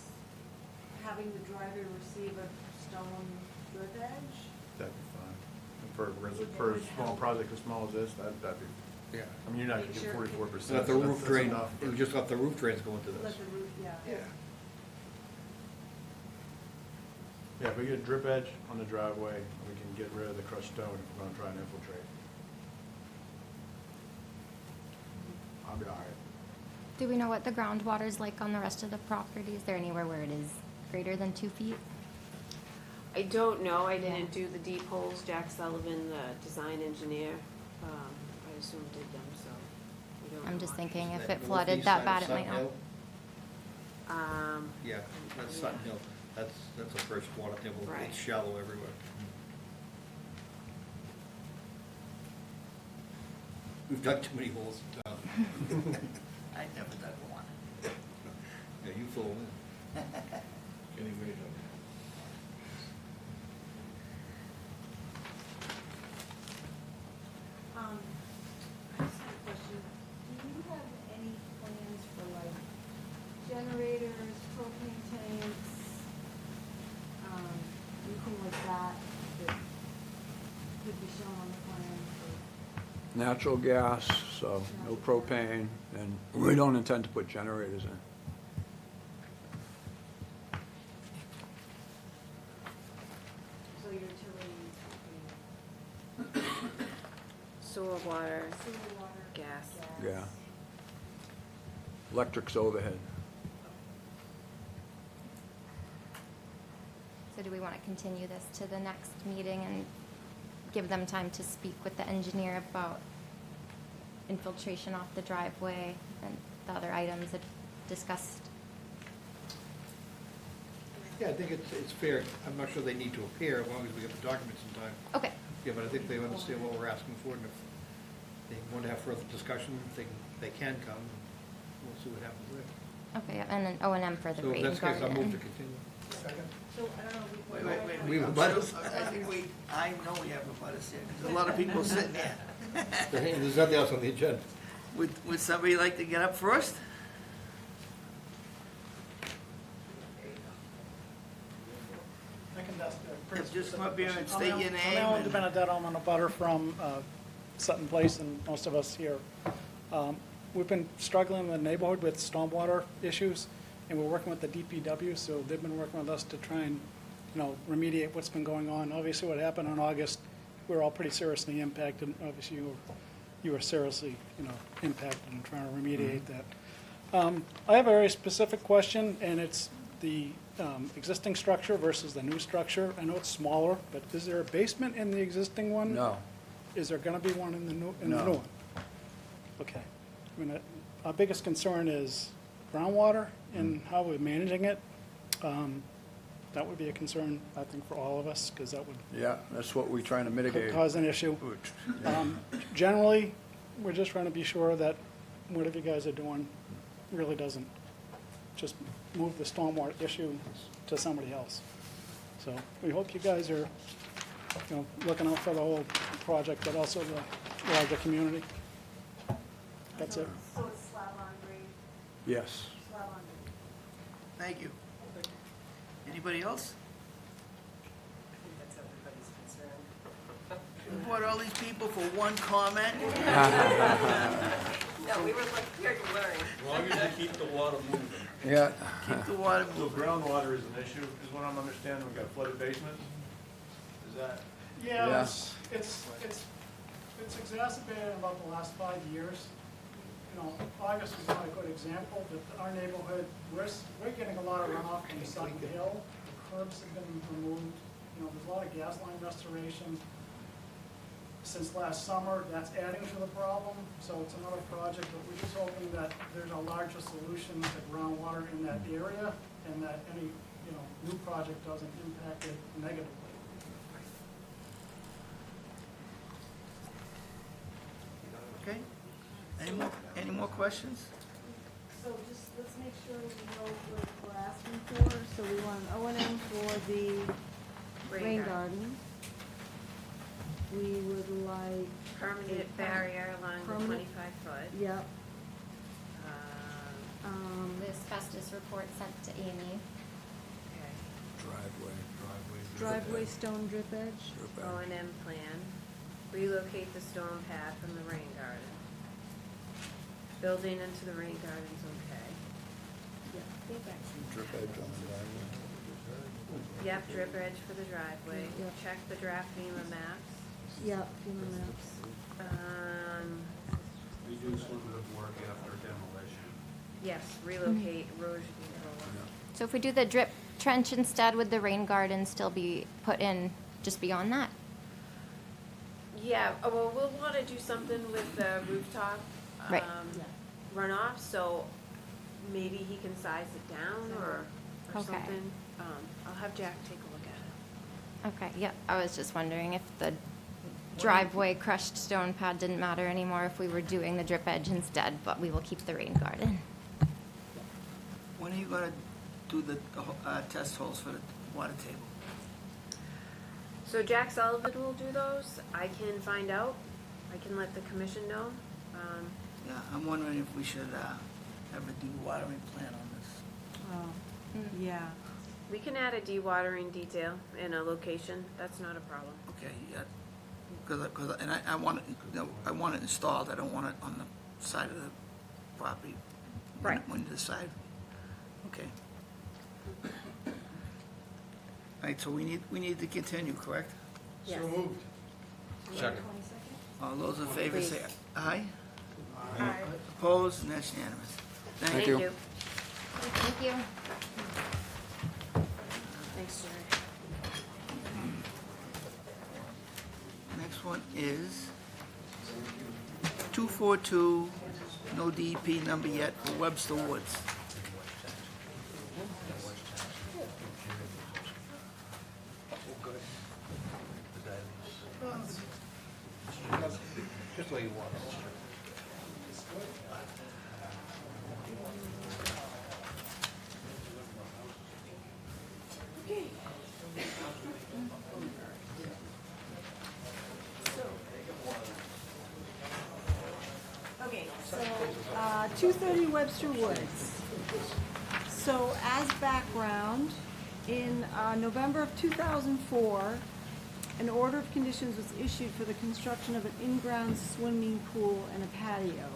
having the driveway receive a stone drip edge? That'd be fine. For a small project as small as this, that'd be, Yeah. I mean, you're not gonna get 44%. Let the roof That's drain, enough. it would just let the roof drains go into this. Let the roof, yeah. Yeah, if we get a drip edge on the driveway, we can get rid of the crushed stone if we're gonna try and infiltrate. I'll be all right. Do we know what the groundwater's like on the rest of the property? Is there anywhere where it is greater than 2 feet? I don't know, I didn't do the deep holes. Jack Sullivan, the design engineer, I assume did them, so we don't know. I'm just thinking if That it flooded northeast that side bad, of it might Sutton not. Hill? Yeah, that's Sutton Hill. That's a first water table. Right. It's shallow everywhere. We've dug too many holes in town. I never dug one. Yeah, you fill them in. Getting ready to. I just have a question. Do you have any plans for like generators, propane tanks, anything like that that could be shown on the plan for? Natural gas, so no propane, and we don't intend to put generators in. So your utilities, Sewer, water, sewer, water, gas. Yeah. Electric's overhead. So do we want to continue this to the next meeting and give them time to speak with the engineer about infiltration off the driveway and the other items that discussed? Yeah, I think it's fair. I'm not sure they need to appear as long as we get the documents in time. Okay. Yeah, but I think they understand what we're asking for, and if they want to have further discussion, they can come. We'll see what happens there. Okay, and then O&M for the So if rain that's the case, I'll move to garden. continue. so I don't know. Wait. We have butters? butters? I think I know we have a butters here, there's a lot of people sitting there. There's nothing else on the agenda. Would somebody like to get up first? I can ask a pretty Just come up here and specific state your question. name I'm Alan and- DiBenedetto, I'm on a butter from Sutton Place, and most of us here. We've been struggling in the neighborhood with stormwater issues, and we're working with the DPW, so they've been working with us to try and, remediate what's been going on. Obviously, what happened in August, we were all pretty seriously impacted. Obviously, you were seriously, impacted in trying to remediate that. I have a very specific question, and it's the existing structure versus the new structure. I know it's smaller, but is there a basement in the existing one? No. Is there going to be one in the new No. one? Okay. I mean, our biggest concern is groundwater and how we're managing it. That would be a concern, I think, for all of us, because that would Yeah, that's what we're trying to mitigate. cause an issue. Generally, we're just trying to be sure that whatever you guys are doing really doesn't just move the stormwater issue to somebody else. So we hope you guys are, looking out for the whole project, but also the larger community. That's it. So it's slab on grade, Yes. slab on grade. Thank you. Anybody else? That's everybody's concern. We brought all these people for one comment. No, we were like, here to learn. As long as you keep the water moving. Yeah. Keep the water So moving. groundwater is an issue, is what I'm understanding, we've got flooded basements? Is that? Yeah, Yeah. it's exacerbated in about the last 5 years. August was not a good example, but our neighborhood, we're getting a lot of runoff from Sutton Hill. The curbs have been removed, there's a lot of gas line restoration. Since last summer, that's adding to the problem, so it's another project, but we're just hoping that there's a larger solution to groundwater in that area, and that any, new project doesn't impact it negatively. Okay? Any more questions? So just, let's make sure we know what we're asking for. So we want an O&M for the rain garden. We would like. Permanent barrier along the Permanent- 25-foot. Yep. The asbestos report sent to Amy. Okay. Driveway stone drip edge. O&M plan, relocate the stone pad from the rain garden. Building into the rain garden's okay. Drip edge on the driveway. Yep, drip edge for the driveway. Yep. Check the draft FEMA maps. Yep, FEMA maps. We do some of the work after demolition. Yes, relocate erosion control. So if we do the drip trench instead, would the rain garden still be put in just beyond that? Yeah, well, we'll want to do something with the rooftop Right. runoff, so maybe he can size it down or Okay. something. I'll have Jack take a look at it. Okay, yep. I was just wondering if the driveway crushed stone pad didn't matter anymore if we were doing the drip edge instead, but we will keep the rain garden. When are you gonna do the test holes for the water table? So Jack Sullivan will do those. I can find out. I can let the commission know. Yeah, I'm wondering if we should have a dewatering plan on this. Oh, yeah. We can add a dewatering detail in a location. That's not a problem. Okay, yeah, because, and I want it, you know, I want it installed, I don't want it on the side of the property. Right. When you decide, okay. All right, so we need to continue, correct? Yes. So moved. Second. All those in favor say Please. aye. Aye. Opposed, and that's unanimous. Thank you. you. Thank you. Thanks, Jerry. Next one is 242, no DEP number yet, for Webster Woods. Just the way you want it. Okay, so, 230 Webster Woods. So as background, in November of 2004, an order of conditions was issued for the construction of an in-ground swimming pool and a patio.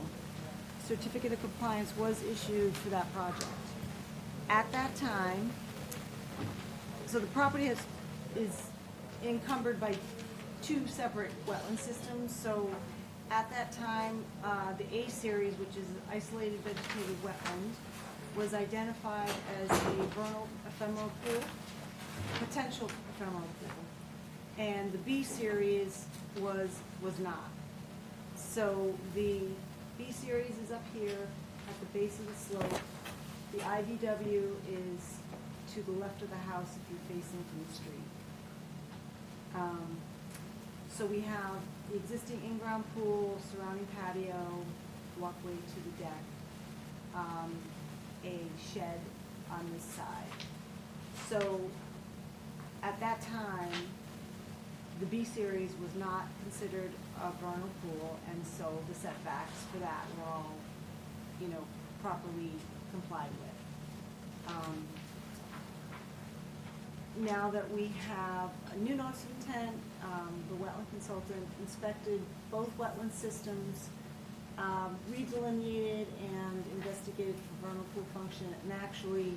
Certificate of compliance was issued for that project. At that time, so the property is encumbered by two separate wetland systems. So at that time, the A series, which is isolated vegetated wetland, was identified as a vernal ephemeral pool, potential ephemeral pool. And the B series was not. So the B series is up here at the base of the slope. The IVW is to the left of the house if you're facing from the street. So we have the existing in-ground pool, surrounding patio, walkway to the deck, a shed on this side. So at that time, the B series was not considered a vernal pool, and so the setbacks for that were all, properly complied with. Now that we have a new notice of intent, the wetland consultant inspected both wetland systems, redelineated and investigated for vernal pool function, and actually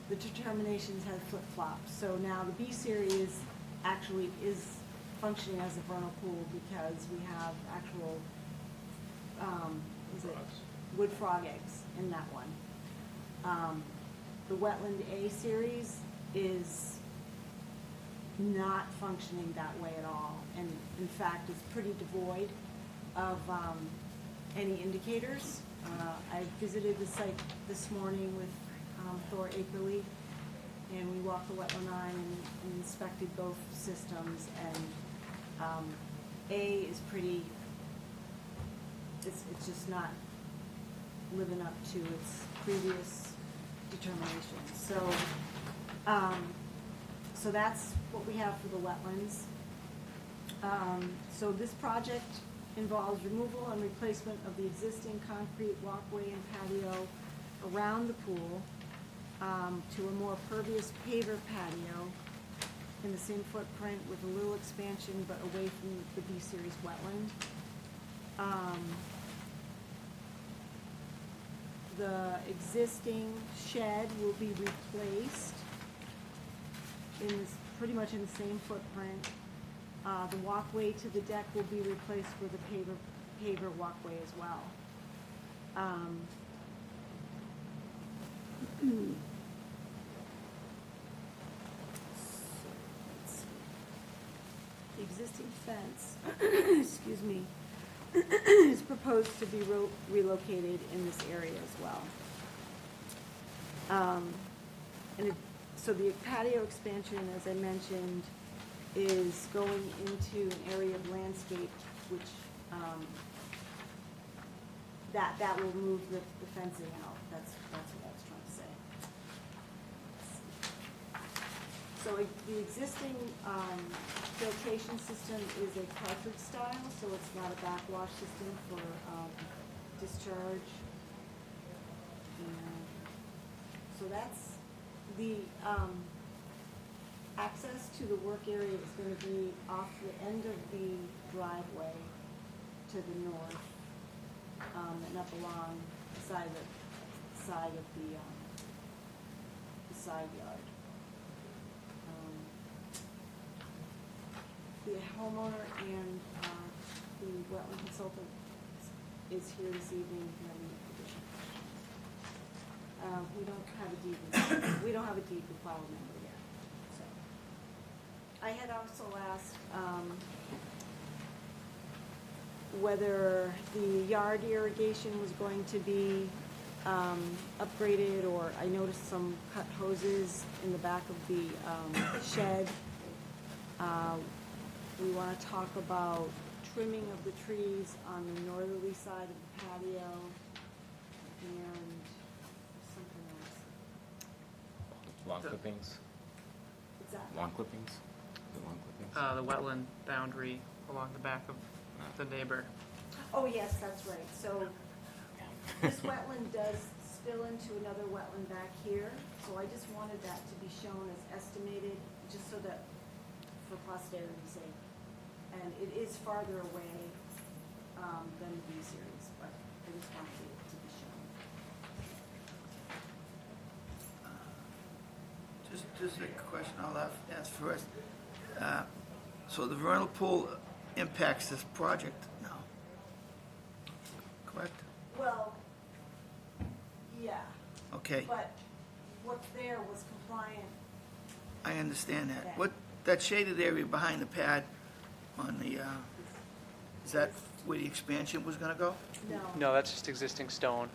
the determinations had flip-flopped. So now the B series actually is functioning as a vernal pool because we have actual, wood frog eggs in that one. The wetland A series is not functioning that way at all, and in fact is pretty devoid of any indicators. I visited the site this morning with Thor Akerly, and we walked the wetland line and inspected both systems, and A is pretty, it's just not living up to its previous determinations. So that's what we have for the wetlands. So this project involves removal and replacement of the existing concrete walkway and patio around the pool to a more pervious paver patio in the same footprint with a little expansion but away from the B-series wetland. The existing shed will be replaced in this, pretty much in the same footprint. The walkway to the deck will be replaced with a paver walkway as well. The existing fence, excuse me, is proposed to be relocated in this area as well. So the patio expansion, as I mentioned, is going into an area of landscape which, that will move the fencing out. That's what I was trying to say. So the existing filtration system is a cartridge style, so it's not a backwash system for discharge. And so that's the access to the work area is going to be off the end of the driveway to the north, and up along the side of the side yard. The homeowner and the wetland consultant is here this evening. If you have any additional questions. We don't have a deed. We don't have a deed to file member yet. So I had also asked whether the yard irrigation was going to be upgraded, or I noticed some cut hoses in the back of the shed. We want to talk about trimming of the trees on the northerly side of the patio, and something else. Lawn clippings? What's that? Lawn clippings? The lawn clippings? The wetland boundary along the back of the neighbor. Oh, yes, that's right. So this wetland does spill into another wetland back here, so I just wanted that to be shown as estimated, just so that, for posterity's sake. And it is farther away than the B series, but I just wanted it to be shown. Just a question I'll ask first. So the vernal pool impacts this project now, correct? Well, yeah. Okay, But what's there was compliant. I understand that. What, that shaded area behind the pad on the, is that where the expansion was gonna go? No. No, that's just existing stone.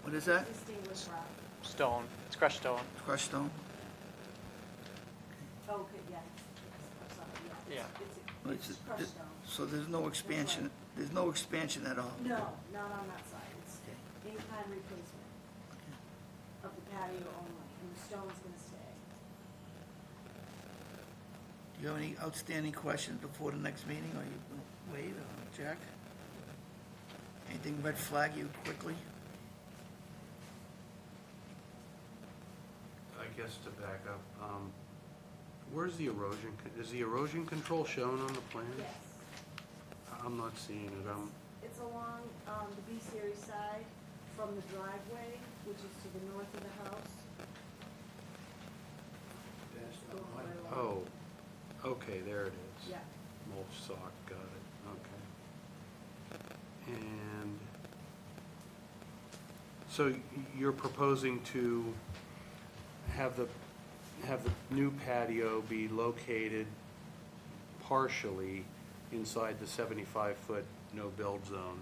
What is that? Distinguished rock. Stone. It's crushed stone. Crushed stone? Okay, yeah. I'm sorry, yeah. Yeah. It's crushed stone. So there's no expansion, there's no expansion at all? No, not on that side. It's in-kind replacement of the patio only, and the stone's gonna stay. Do you have any outstanding questions before the next meeting, or you wait, or Jack? Anything red flag you quickly? I guess to back up, where's the erosion, is the erosion control shown on the plan? Yes. I'm not seeing it, It's along the B series side from the driveway, which is to the north of the house. Going right along. oh, okay, there it is. Yeah. Mulch sock, got it, okay. And so you're proposing to have the new patio be located partially inside the 75-foot no-build zone?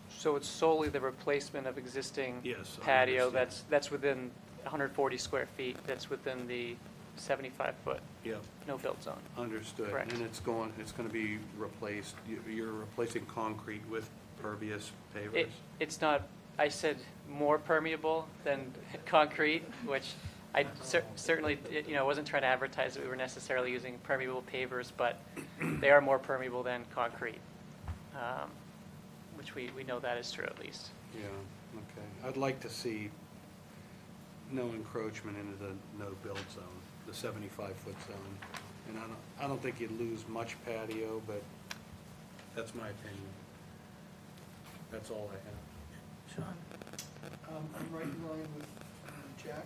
So it's solely the replacement of existing Yes, I patio understand. that's within 140 square feet, that's within the 75-foot Yeah, no-build zone. understood. Correct. And it's going to be replaced, you're replacing concrete with pervious pavers? It's not, I said more permeable than concrete, which I certainly, wasn't trying to advertise that we were necessarily using permeable pavers, but they are more permeable than concrete, which we know that is true at least. Yeah, okay. I'd like to see no encroachment into the no-build zone, the 75-foot zone. And I don't think you'd lose much patio, but that's my opinion. That's all I have. Sean? I'm right in line with Jack.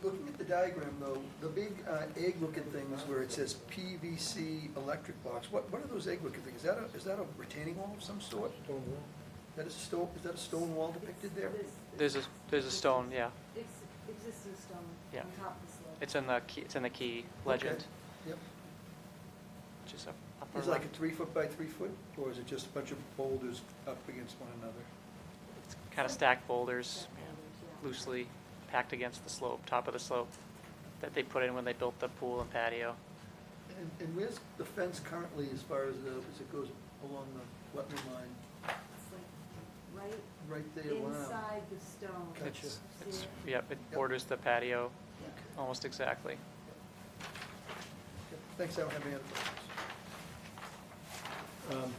Looking at the diagram, though, the big egg-looking things where it says PVC electric box, what are those egg-looking things? Is that a retaining wall of some sort? Is that a stone wall depicted there? There's a stone, yeah. It's existing stone Yeah. on top of the slope. It's in the key legend, Okay. Yep. which is upper Is it like a level. 3 foot by 3 foot, or is it just a bunch of boulders up against one another? It's kind of stacked boulders, loosely packed against the slope, top of the slope, that they put in when they built the pool and patio. And where's the fence currently as far as it goes along the wetland line? It's like Right there, wow. inside the stone. Gotcha. It's, yep, it borders the patio almost exactly. Thanks, I don't have any other questions.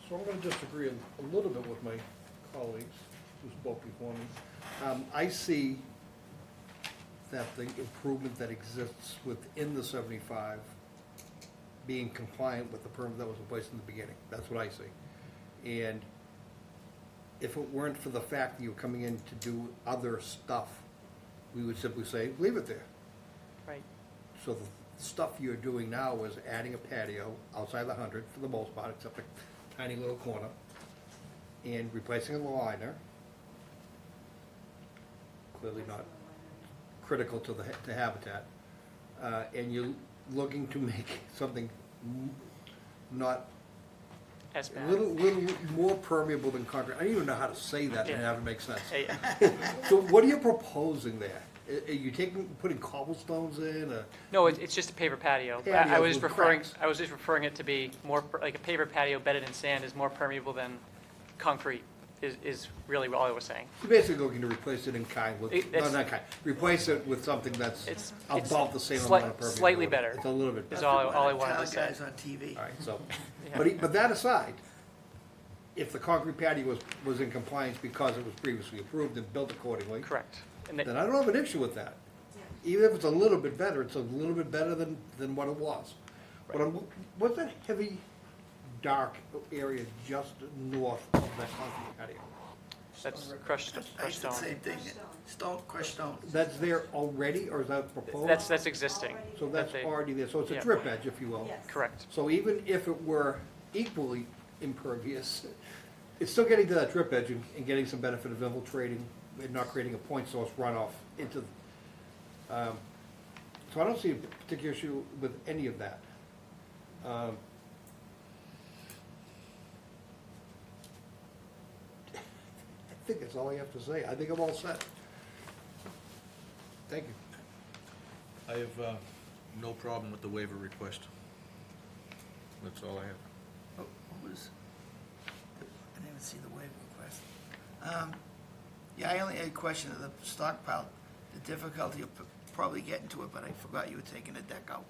So I'm going to disagree a little bit with my colleagues who spoke before me. I see that the improvement that exists within the 75 being compliant with the permit that was in place in the beginning. That's what I see. And if it weren't for the fact that you're coming in to do other stuff, we would simply say, leave it there. Right. So the stuff you're doing now is adding a patio outside the 100 for the most part, except a tiny little corner, and replacing a liner, clearly not critical to the habitat, and you're looking to make something not As a bad. little more permeable than concrete. I don't even know how to say that and Yeah. have it make sense. Yeah. So what are you proposing there? Are you putting cobblestones in, or? No, it's just a paver patio. I Patios was with referring, cracks. I was just referring it to be more, like a paver patio bedded in sand is more permeable than concrete, is really all I was saying. You're basically looking to replace it in kind with, It's- not kind, replace it with something that's It's about the same slight- amount of permeability. slightly better. It's a little bit Is better. all I wanted Tell to say. guys on TV. All right, so, Yeah. but that aside, if the concrete patio was in compliance because it was previously approved and built accordingly, Correct. And then I don't have an issue with that. Even if it's a little bit better, it's a little bit better than what it was. What's that heavy, dark area just north of that concrete patio? That's crushed That's the stone. same thing, stone, crushed stone. That's there already, or is that proposed? That's existing. So that that's they- already there, so it's a yeah. drip edge, if you will. Correct. So even if it were equally impervious, it's still getting to that drip edge and getting some benefit of infiltrating and not creating a point source runoff into, so I don't see a particular issue with any of that. I think that's all I have to say. I think I'm all set. Thank you. I have no problem with the waiver request. That's all I have. What was, I didn't even see the waiver request. Yeah, I only had a question of the stockpile, the difficulty of probably getting to it, but I forgot you were taking the deck out.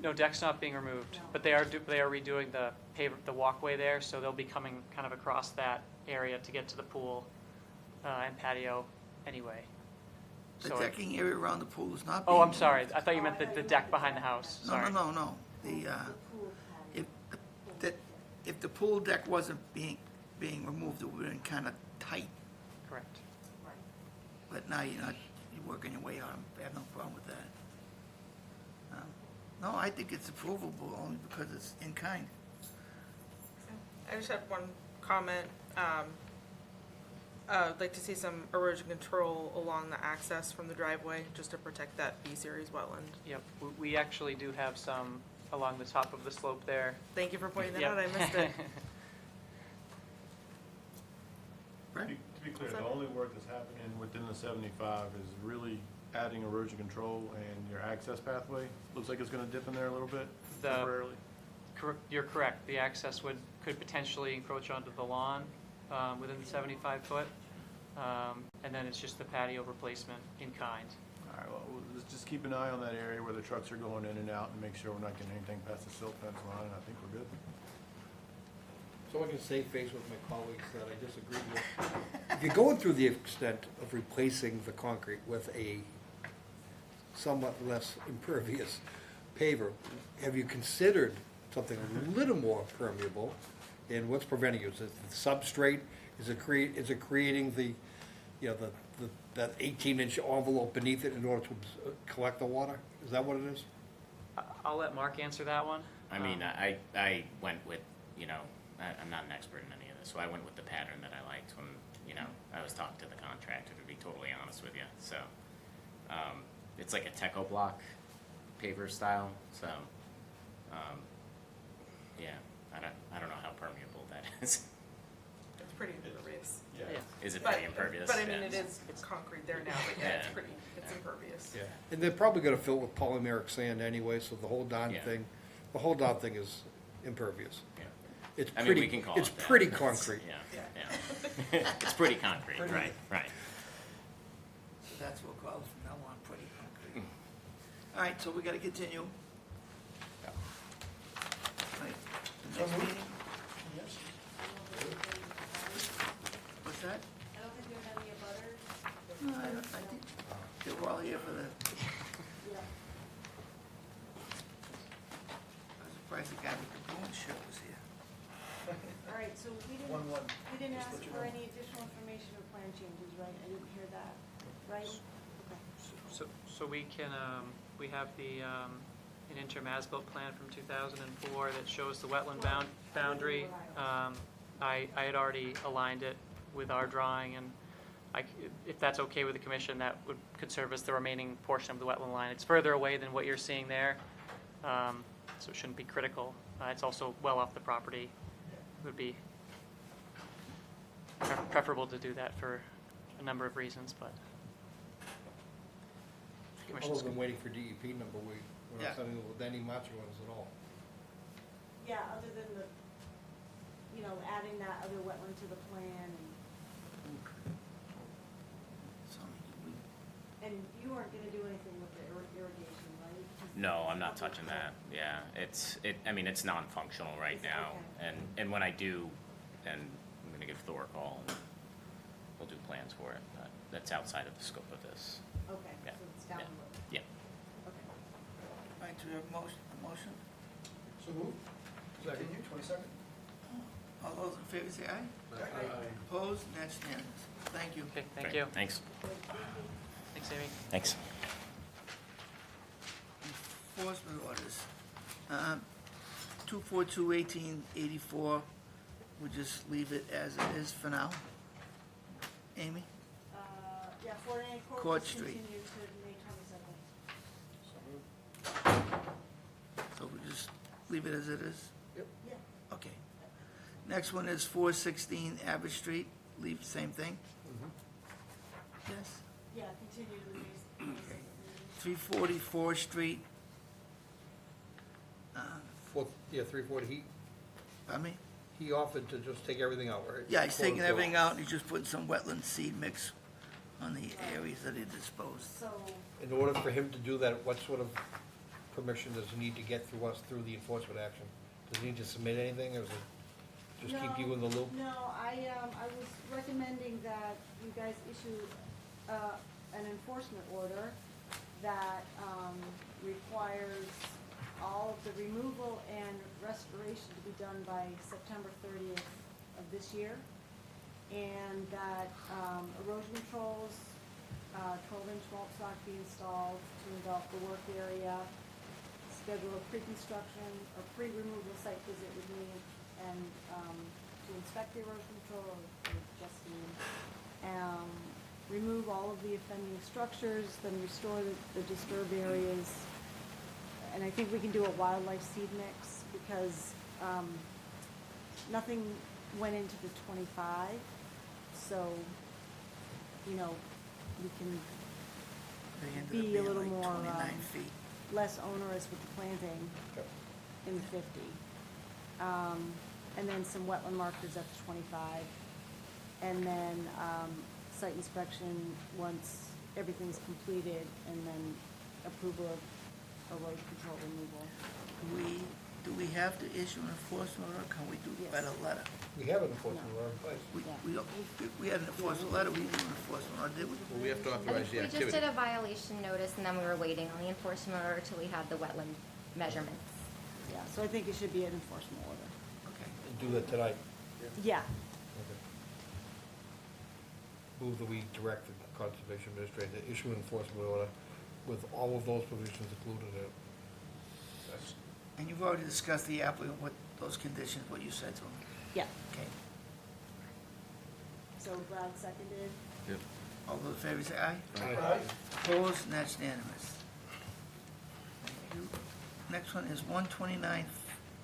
No, deck's not being removed, but they are redoing the walkway there, so they'll be coming kind of across that area to get to the pool and patio anyway. The So decking area around the pool is not being. Oh, I'm sorry. I thought you meant the deck behind the house. Sorry. No. The, if the pool deck wasn't being removed, it would've been kinda tight, Correct. but now you're working your way out, I have no problem with that. No, I think it's approvable only because it's in kind. I just have one comment. I'd like to see some erosion control along the access from the driveway, just to protect that B-series wetland. Yep, we actually do have some along the top of the slope there. Thank you for pointing that Yep. out, I missed it. Right? To be clear, the only work that's happening within the 75 is really adding erosion control and your access pathway. Looks like it's gonna dip in there a little bit temporarily. You're correct. The access could potentially encroach onto the lawn within the 75 foot. And then it's just the patio replacement in kind. All right, well, let's just keep an eye on that area where the trucks are going in and out and make sure we're not getting anything past the silt fence line, and I think we're good. So I can save face with my colleagues that I disagree with. If you're going through the extent of replacing the concrete with a somewhat less impervious paver, have you considered something a little more permeable? And what's preventing you? Is it the substrate? Is it creating the, that 18-inch envelope beneath it in order to collect the water? Is that what it is? I'll let Mark answer that one. I mean, I went with, I'm not an expert in any of this, so I went with the pattern that I liked when, I was talking to the contractor, to be totally honest with you. So, it's like a Teco block paver style, so Yeah, I don't know how permeable that is. It's pretty impervious. Is it But- pretty impervious? But I mean, Yeah. it is concrete there now, but yeah, it's Yeah. pretty, it's impervious. Yeah, and they're probably gonna fill it with polymeric sand anyway, so the whole darn Yeah. thing, the whole darn thing is impervious. Yeah. It's I mean, pretty, we can call it's it that. pretty concrete. Yeah, yeah. It's pretty concrete, right, right. So that's what we'll call it from now on, pretty concrete. All right, so we gotta continue. All right, the next meeting, what's that? I don't think there's any abutters. No, I think they were all here for the, Yeah. I was surprised the guy with the balloon shirt was here. All right, so we didn't Just ask let you for know. any additional information or plan changes, right? I didn't hear that, right? Okay. So we can, we have the, an interim as-built plan from 2004 that shows the wetland boundary. I had already aligned it with our drawing, and if that's okay with the commission, that could serve as the remaining portion of the wetland line. It's further away than what you're seeing there, so it shouldn't be critical. It's also well off the property. It would be preferable to do that for a number of reasons, but the commission's Other than waiting for DEP number, we're Yeah. not something with any matching ones at all. Yeah, other than the, adding that other wetland to the plan, So, and you weren't gonna do anything with the irrigation, right? No, I'm not touching that, yeah. I mean, it's non-functional right now, and when I do, then I'm gonna give Thor a call, and we'll do plans for it, but that's outside of the scope of this. Okay, Yeah. so it's down the road. Yeah. Okay. all right, do we have a motion? So move. Second. 22nd. All those in favor say aye. Opposed, and that's unanimous. Thank you. Okay, thank Great, you. Thanks. Thanks, Amy. Thanks. Enforcement orders. 242-1884, we'll just leave it as it is for now. Amy? Yeah, 49 Court Court was Street. continued to May 22nd. So we'll just leave it as it is? Yep. Yeah. Okay. Next one is 416 Abbott Street, leave the same thing? Yes? Yeah, continue to May 2nd. 340 Forest Street, 340, pardon me? he offered to just take everything out, right? Yeah, he's taking Quote, unquote. everything out, and he's just putting some wetland seed mix on the areas that he disposed. So, In order for him to do that, what sort of permission does he need to get through us through the enforcement action? Does he need to submit anything, or is it just keep you in the loop? No, I was recommending that you guys issue an enforcement order that requires all of the removal and restoration to be done by September 30th of this year, and that erosion controls, 12-inch mulch stock be installed to envelop the work area, schedule a pre-construction or pre-removal site visit with me, and to inspect the erosion control, or Justine, remove all of the offending structures, then restore the disturbed areas. And I think we can do a wildlife seed mix, because nothing went into the 25, so, we can They ended up be a being little like more, 29 feet. less onerous with the planting in the 50. And then some wetland markers up to 25. And then site inspection once everything's completed, and then approval of erosion control removal. Do we have to issue an enforcement order, or can we do it by the letter? We have an enforcement order in place. We had an enforcement letter, we didn't do an enforcement order, did we? Well, we have to I authorize think the we just activity. did a violation notice, and then we were waiting on the enforcement order till we had the wetland measurements. Yeah, so I think it should be an enforcement order. Okay. And do that tonight. Yeah. Move that we direct the conservation administrator to issue an enforcement order with all of those provisions included in it. And you've already discussed the applicant with those conditions, what you said to him? Yeah. Okay. So Brad seconded. Yep. All those in favor say aye. Aye. Opposed, and that's unanimous. Thank you. next one is 129,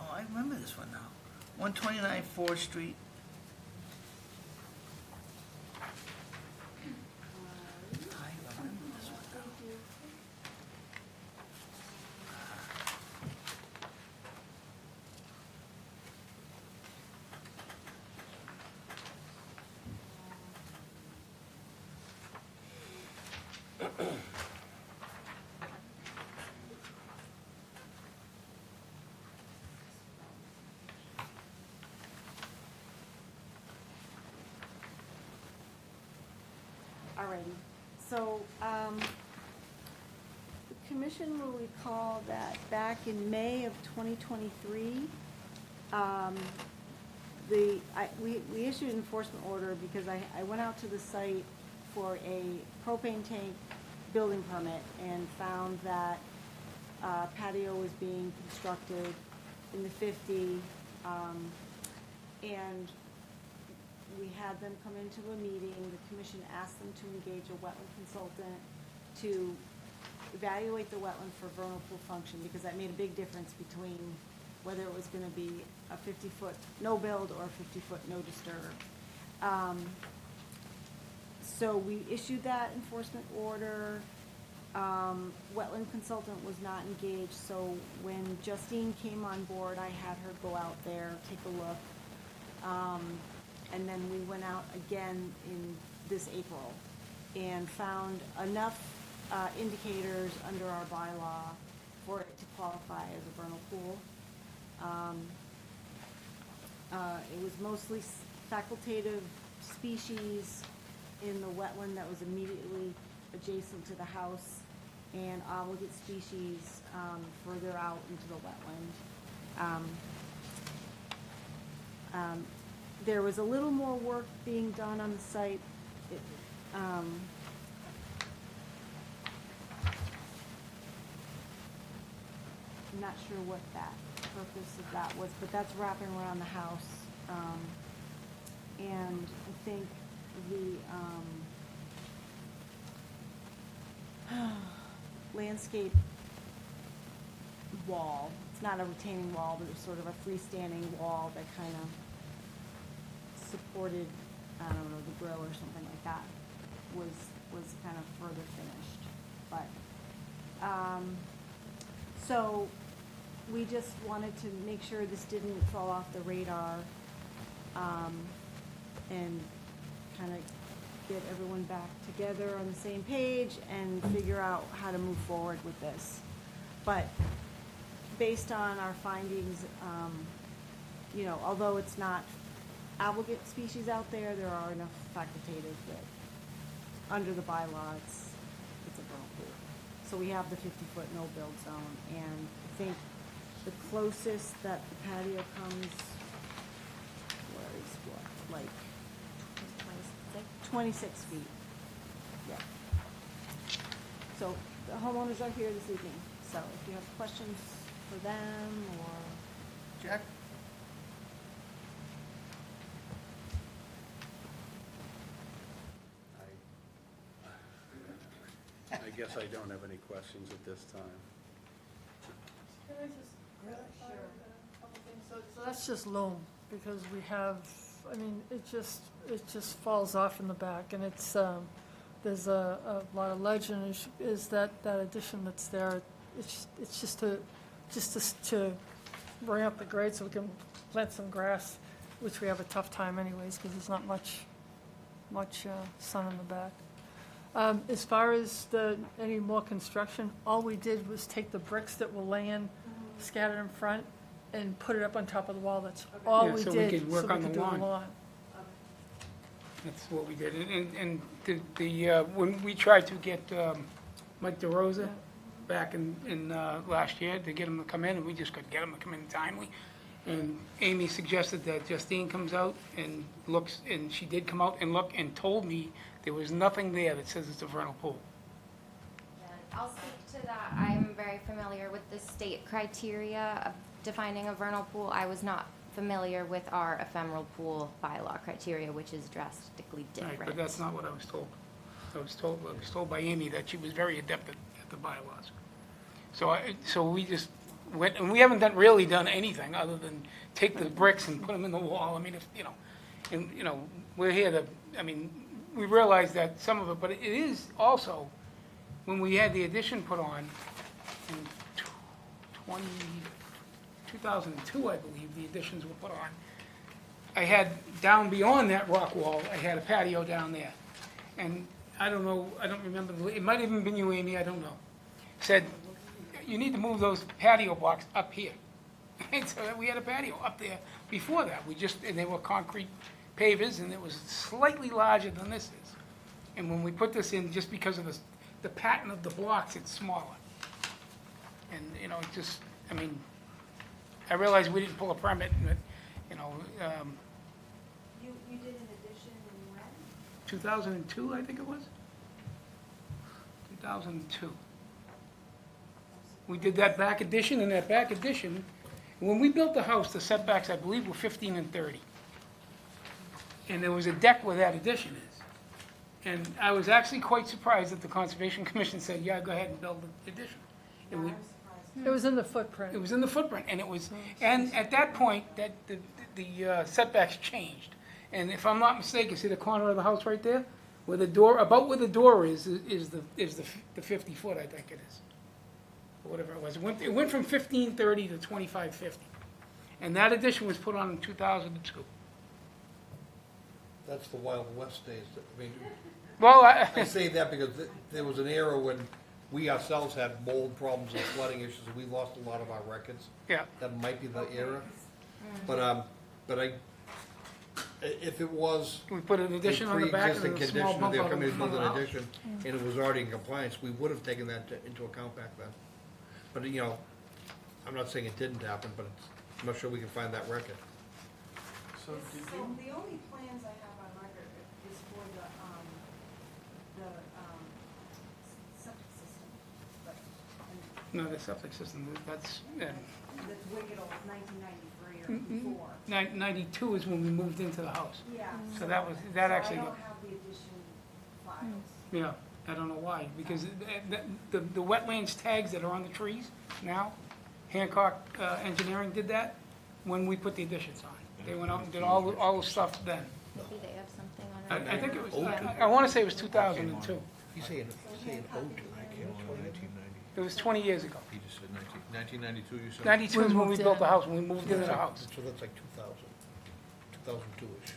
oh, I remember this one now. 129 4th Street. I remember this one now. Alrighty, so, the commission will recall that back in May of 2023, we issued an enforcement order because I went out to the site for a propane tank building permit and found that patio was being constructed in the 50, and we had them come into a meeting. The commission asked them to engage a wetland consultant to evaluate the wetland for vernal pool function, because that made a big difference between whether it was gonna be a 50-foot no build or a 50-foot no disturb. So we issued that enforcement order. Wetland consultant was not engaged, so when Justine came on board, I had her go out there, take a look. And then we went out again in this April and found enough indicators under our bylaw for it to qualify as a vernal pool. It was mostly facultative species in the wetland that was immediately adjacent to the house, and obligate species further out into the wetland. There was a little more work being done on the site. I'm not sure what that purpose of that was, but that's wrapping around the house. And I think the landscape wall, it's not a retaining wall, but it's sort of a freestanding wall that kind of supported, I don't know, the grill or something like that, was kind of further finished. But, so we just wanted to make sure this didn't fall off the radar, and kind of get everyone back together on the same page and figure out how to move forward with this. But based on our findings, you know, although it's not obligate species out there, there are enough facultative that, under the bylaw, it's a vernal pool. So we have the 50-foot no-build zone, and I think the closest that the patio comes, where is what, like 26 feet. Yeah. So the homeowners are here this evening, so if you have questions for them or. Jack? I guess I don't have any questions at this time. Can I just clarify a couple things? So that's just loam, because we have, I mean, it just falls off in the back, and it's, there's a lot of legend, is that addition that's there, it's just to bring up the grade so we can plant some grass, which we have a tough time anyways, because there's not much sun in the back. As far as any more construction, all we did was take the bricks that were laying scattered in front and put it up on top of the wall. That's all we did. So we could work on the do lawn. That's what we did. And when we tried to get Mike DeRosa back in last year to get him to come in, and we just couldn't get him to come in timely. And Amy suggested that Justine comes out and looks, and she did come out and look and told me there was nothing there that says it's a vernal pool. I'll speak to that. I'm very familiar with the state criteria of defining a vernal pool. I was not familiar with our ephemeral pool bylaw criteria, which is drastically different. Right, but that's not what I was told. I was told by Amy that she was very adept at the bylaws. So we just and we haven't really done anything other than take the bricks and put them in the wall. I mean, if, we're here to, we realize that some of it, but it is also, when we had the addition put on in 2002, I believe, the additions were put on, I had, down beyond that rock wall, I had a patio down there. And I don't know, I don't remember, it might have even been you, Amy, I don't know. Said, you need to move those patio blocks up here. And so we had a patio up there before that. And they were concrete pavers, and it was slightly larger than this is. And when we put this in, just because of the pattern of the blocks, it's smaller. And, it just, I realize we didn't pull a permit, but, You did an addition when? 2002, I think it was? 2002. We did that back addition, and that back addition, when we built the house, the setbacks, I believe, were 15 and 30. And there was a deck where that addition is. And I was actually quite surprised that the Conservation Commission said, yeah, go ahead and build the addition. And we- It was in the footprint. It was in the footprint, and it was, and at that point, that the setbacks changed. And if I'm not mistaken, see the corner of the house right there? Where the door, about where the door is the 50 foot, I think it is. Or whatever it was. It went from 1530 to 2550. And that addition was put on in 2002. That's the Wild West days. Well, I say that because there was an era when we ourselves had mold problems and flooding issues, and we lost a lot of our records. Yeah. That might be the era. But if it was we put an addition on the back and pre-existing a small condition, bump they were out in coming to front build of an the house. addition, and it was already in compliance, we would have taken that into account back then. But, I'm not saying it didn't happen, but I'm not sure we can find that record. So did you, The only plans I have on record is for the septic system. But, No, the septic system, that's, that's wicked old, 1993 or before. 92 is when we moved into the house. Yeah. So that was, that So actually. I don't have the addition files. Yeah, I don't know why, because the wetlands tags that are on the trees now, Hancock Engineering did that when we put the additions on. They went out and did all the stuff then. Maybe they have something on I think it was, I want to say it was 2002. You say an O2, I can't remember. 1990. It was 20 years ago. He just said 1992, you said? 92 is when we built the house, when we moved into the house. So that's like 2002-ish.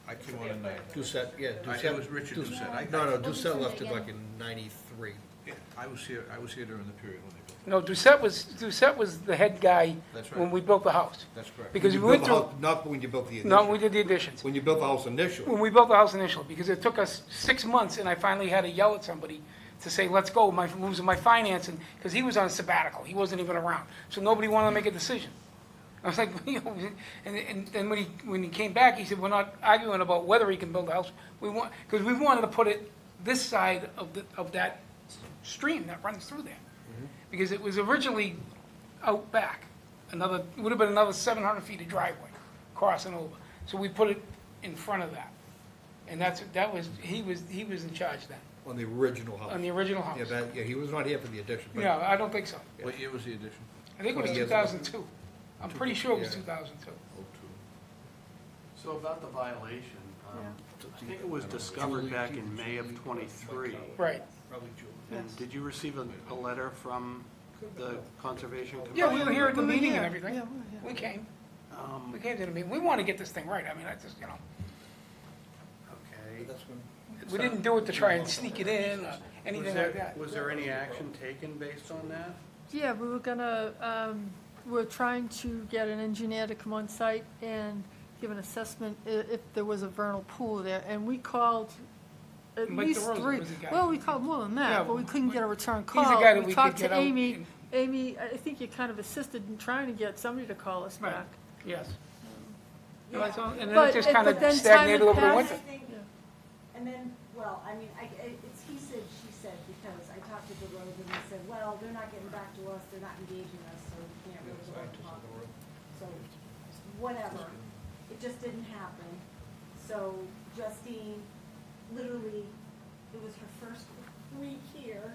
I came on in 90. Doucette, yeah. It was Richard Doucette. No, Doucette left it like in 93. Yeah, I was here during the period when they built it. No, Doucette was the head guy That's right. when we built the house. That's correct. Because we When you went built the through, house- Not when you built the addition. no, we did the additions. When you built the house initially. When we built the house initially, because it took us 6 months, and I finally had to yell at somebody to say, let's go, losing my financing, because he was on a sabbatical, he wasn't even around, so nobody wanted to make a decision. I was like, and then when he came back, he said, we're not arguing about whether he can build a house, because we wanted to put it this side of that stream that runs through there. Because it was originally out back, it would have been another 700 feet of driveway crossing over. So we put it in front of that. And he was in charge then, On the original house. on the original house. Yeah, he was not here for the addition. but- No, I don't think so. What year was the addition? I think it was 20 years ago. 2002. I'm pretty sure it was Yeah. 2002. so about the violation, I think it was discovered back in May of '23. Right. Probably June. And did you receive a letter from the Conservation Commission? Yeah, we were here at the We were meeting here. and everything. Yeah, we were here. We came. We came to the meeting. We want to get this thing right. I mean, I just, Okay. That's when. we didn't do it to try and sneak it in or anything like that. Was there any action taken based on that? Yeah, we were gonna, we're trying to get an engineer to come on site and give an assessment if there was a vernal pool there, and we called at Mike least DeRosa 3. was the guy. Well, we called more than Yeah, that, but we couldn't get a return he's the call. guy that we We could talked get to out Amy. and- Amy, I think you kind of assisted in trying to get somebody to call us Right. back. Yes. And that's all- and then But- it just kind but of then time stagnated had over the passed. winter. And then, well, I mean, it's he said, she said, because I talked to DeRosa and he said, well, they're not getting back to us, they're not engaging us, so we can't really go and talk. So, whatever, it just didn't happen. So Justine, literally, it was her first week here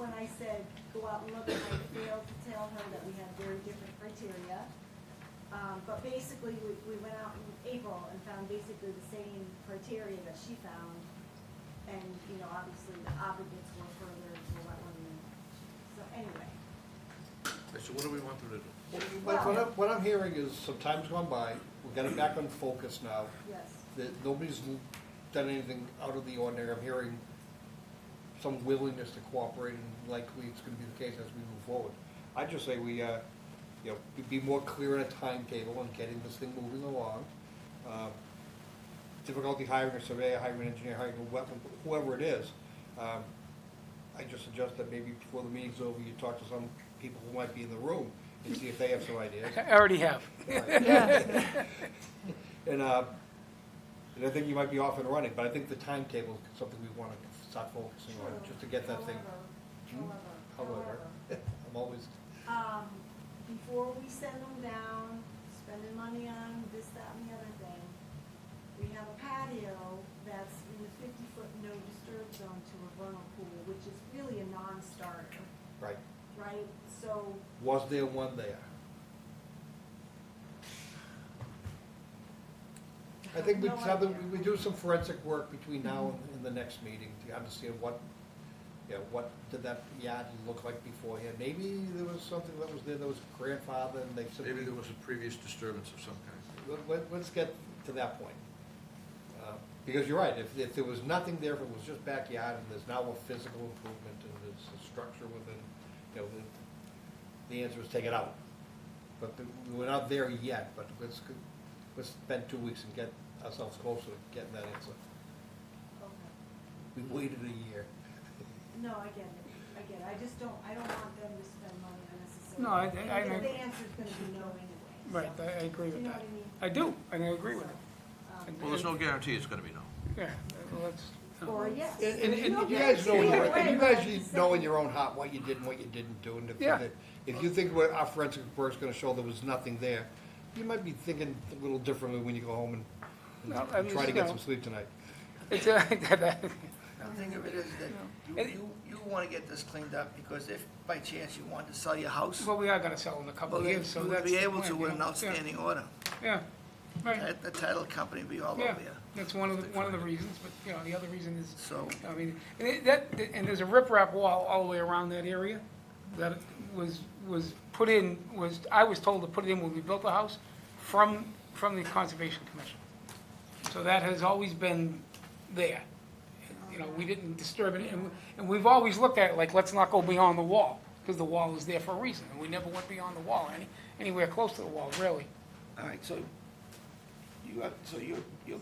when I said, go out and look, and I failed to tell her that we had very different criteria. But basically, we went out in April and found basically the same criteria that she found. And, you know, obviously the obligates were further to the wetland. So anyway. So what do we want them to do? What I'm hearing is some time's gone by, we've got it back on focus now. Yes. That nobody's done anything out of the ordinary. I'm hearing some willingness to cooperate, and likely it's gonna be the case as we move forward. I just say we, be more clear on a timetable and getting this thing moving along. Difficulty hiring a surveyor, hiring an engineer, hiring a wetland, whoever it is. I just suggest that maybe before the meeting's over, you talk to some people who might be in the room and see if they have some ideas. I already have. And I think you might be off and running, but I think the timetable is something we want to start focusing on, just to get that thing. However, I'm always. Before we send them down, spending money on this, that, and the other thing, we have a patio that's in the 50-foot no disturb zone to a vernal pool, which is really a non-starter. Right. Right, so. Was there one there? I think No idea. we do some forensic work between now and the next meeting to understand what did that yard look like beforehand. Maybe there was something that was there that was grandfather and they simply. Maybe there was a previous disturbance of some kind. Let's get to that point. Because you're right, if there was nothing there, if it was just backyard and there's now a physical improvement and there's a structure within, the answer is take it out. But we're not there yet, but let's spend 2 weeks and get ourselves closer to getting that answer. Okay. We waited a year. No, I get it, I just don't, I don't want them to spend money unnecessarily. No, I And mean. the answer's gonna be no anyway. Right, so. I agree You with know that. what I mean? I do, and I agree with it. Well, there's no guarantee it's gonna be no. Yeah, well, that's. Or yes. And you guys know in your own heart what you did and what you didn't do. And Yeah. if you think what our forensic report's gonna show there was nothing there, you might be thinking a little differently when you go home and No, I mean, try to get no. some sleep tonight. It's, The thing of it is that you want to get this cleaned up, because if by chance you want to sell your house, well, we are gonna sell in a couple well, of then years, so you that's. would be the able plan, to with you an know? outstanding order. Yeah, right. The title company would be all Yeah, over you. that's one of the reasons, but, the other reason is, So, I mean, and there's a riprap wall all the way around that area that was put in, I was told to put it in when we built the house from the Conservation Commission. So that has always been there. We didn't disturb it, and we've always looked at it like, let's not go beyond the wall, because the wall is there for a reason, and we never went beyond the wall, anywhere close to the wall, really. all right, so your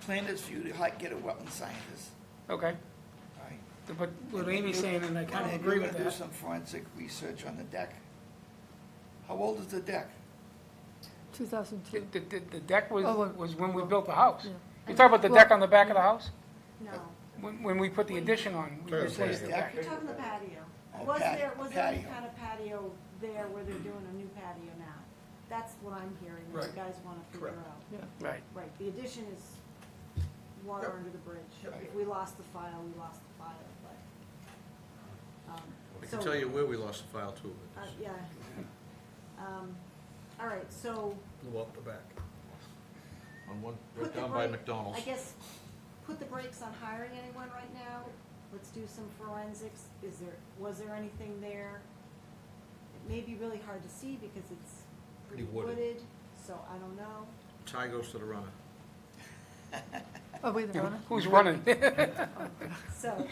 plan is for you to get a wetland scientist, Okay, all right? but what Amy's saying, and I kind of And agree you're with gonna do that. some forensic research on the deck. How old is the deck? 2002. The deck was Oh, when we built the house. Yeah. You talk about the deck on the back of the house? No. When we put the addition on, we replaced the deck. You're talking the patio. Oh, Was there any patio. kind of patio there where they're doing a new patio now? That's what I'm hearing, that you Right. guys want to figure Correct. out. Yeah. Right. Right, the addition is water Yep. under the bridge. Yep. If we lost the file, we lost the file, but. I can so- tell you where we lost the file too. but it's- Yeah. All right, so Go up the back. On one, put right the down by brake, McDonald's. I guess, put the brakes on hiring anyone right now. Let's do some forensics. Was there anything there? It may be really hard to see because it's pretty Pretty wooded. wooded, so I don't know. Tie goes to the runner. Oh, wait, the runner? Who's running? So,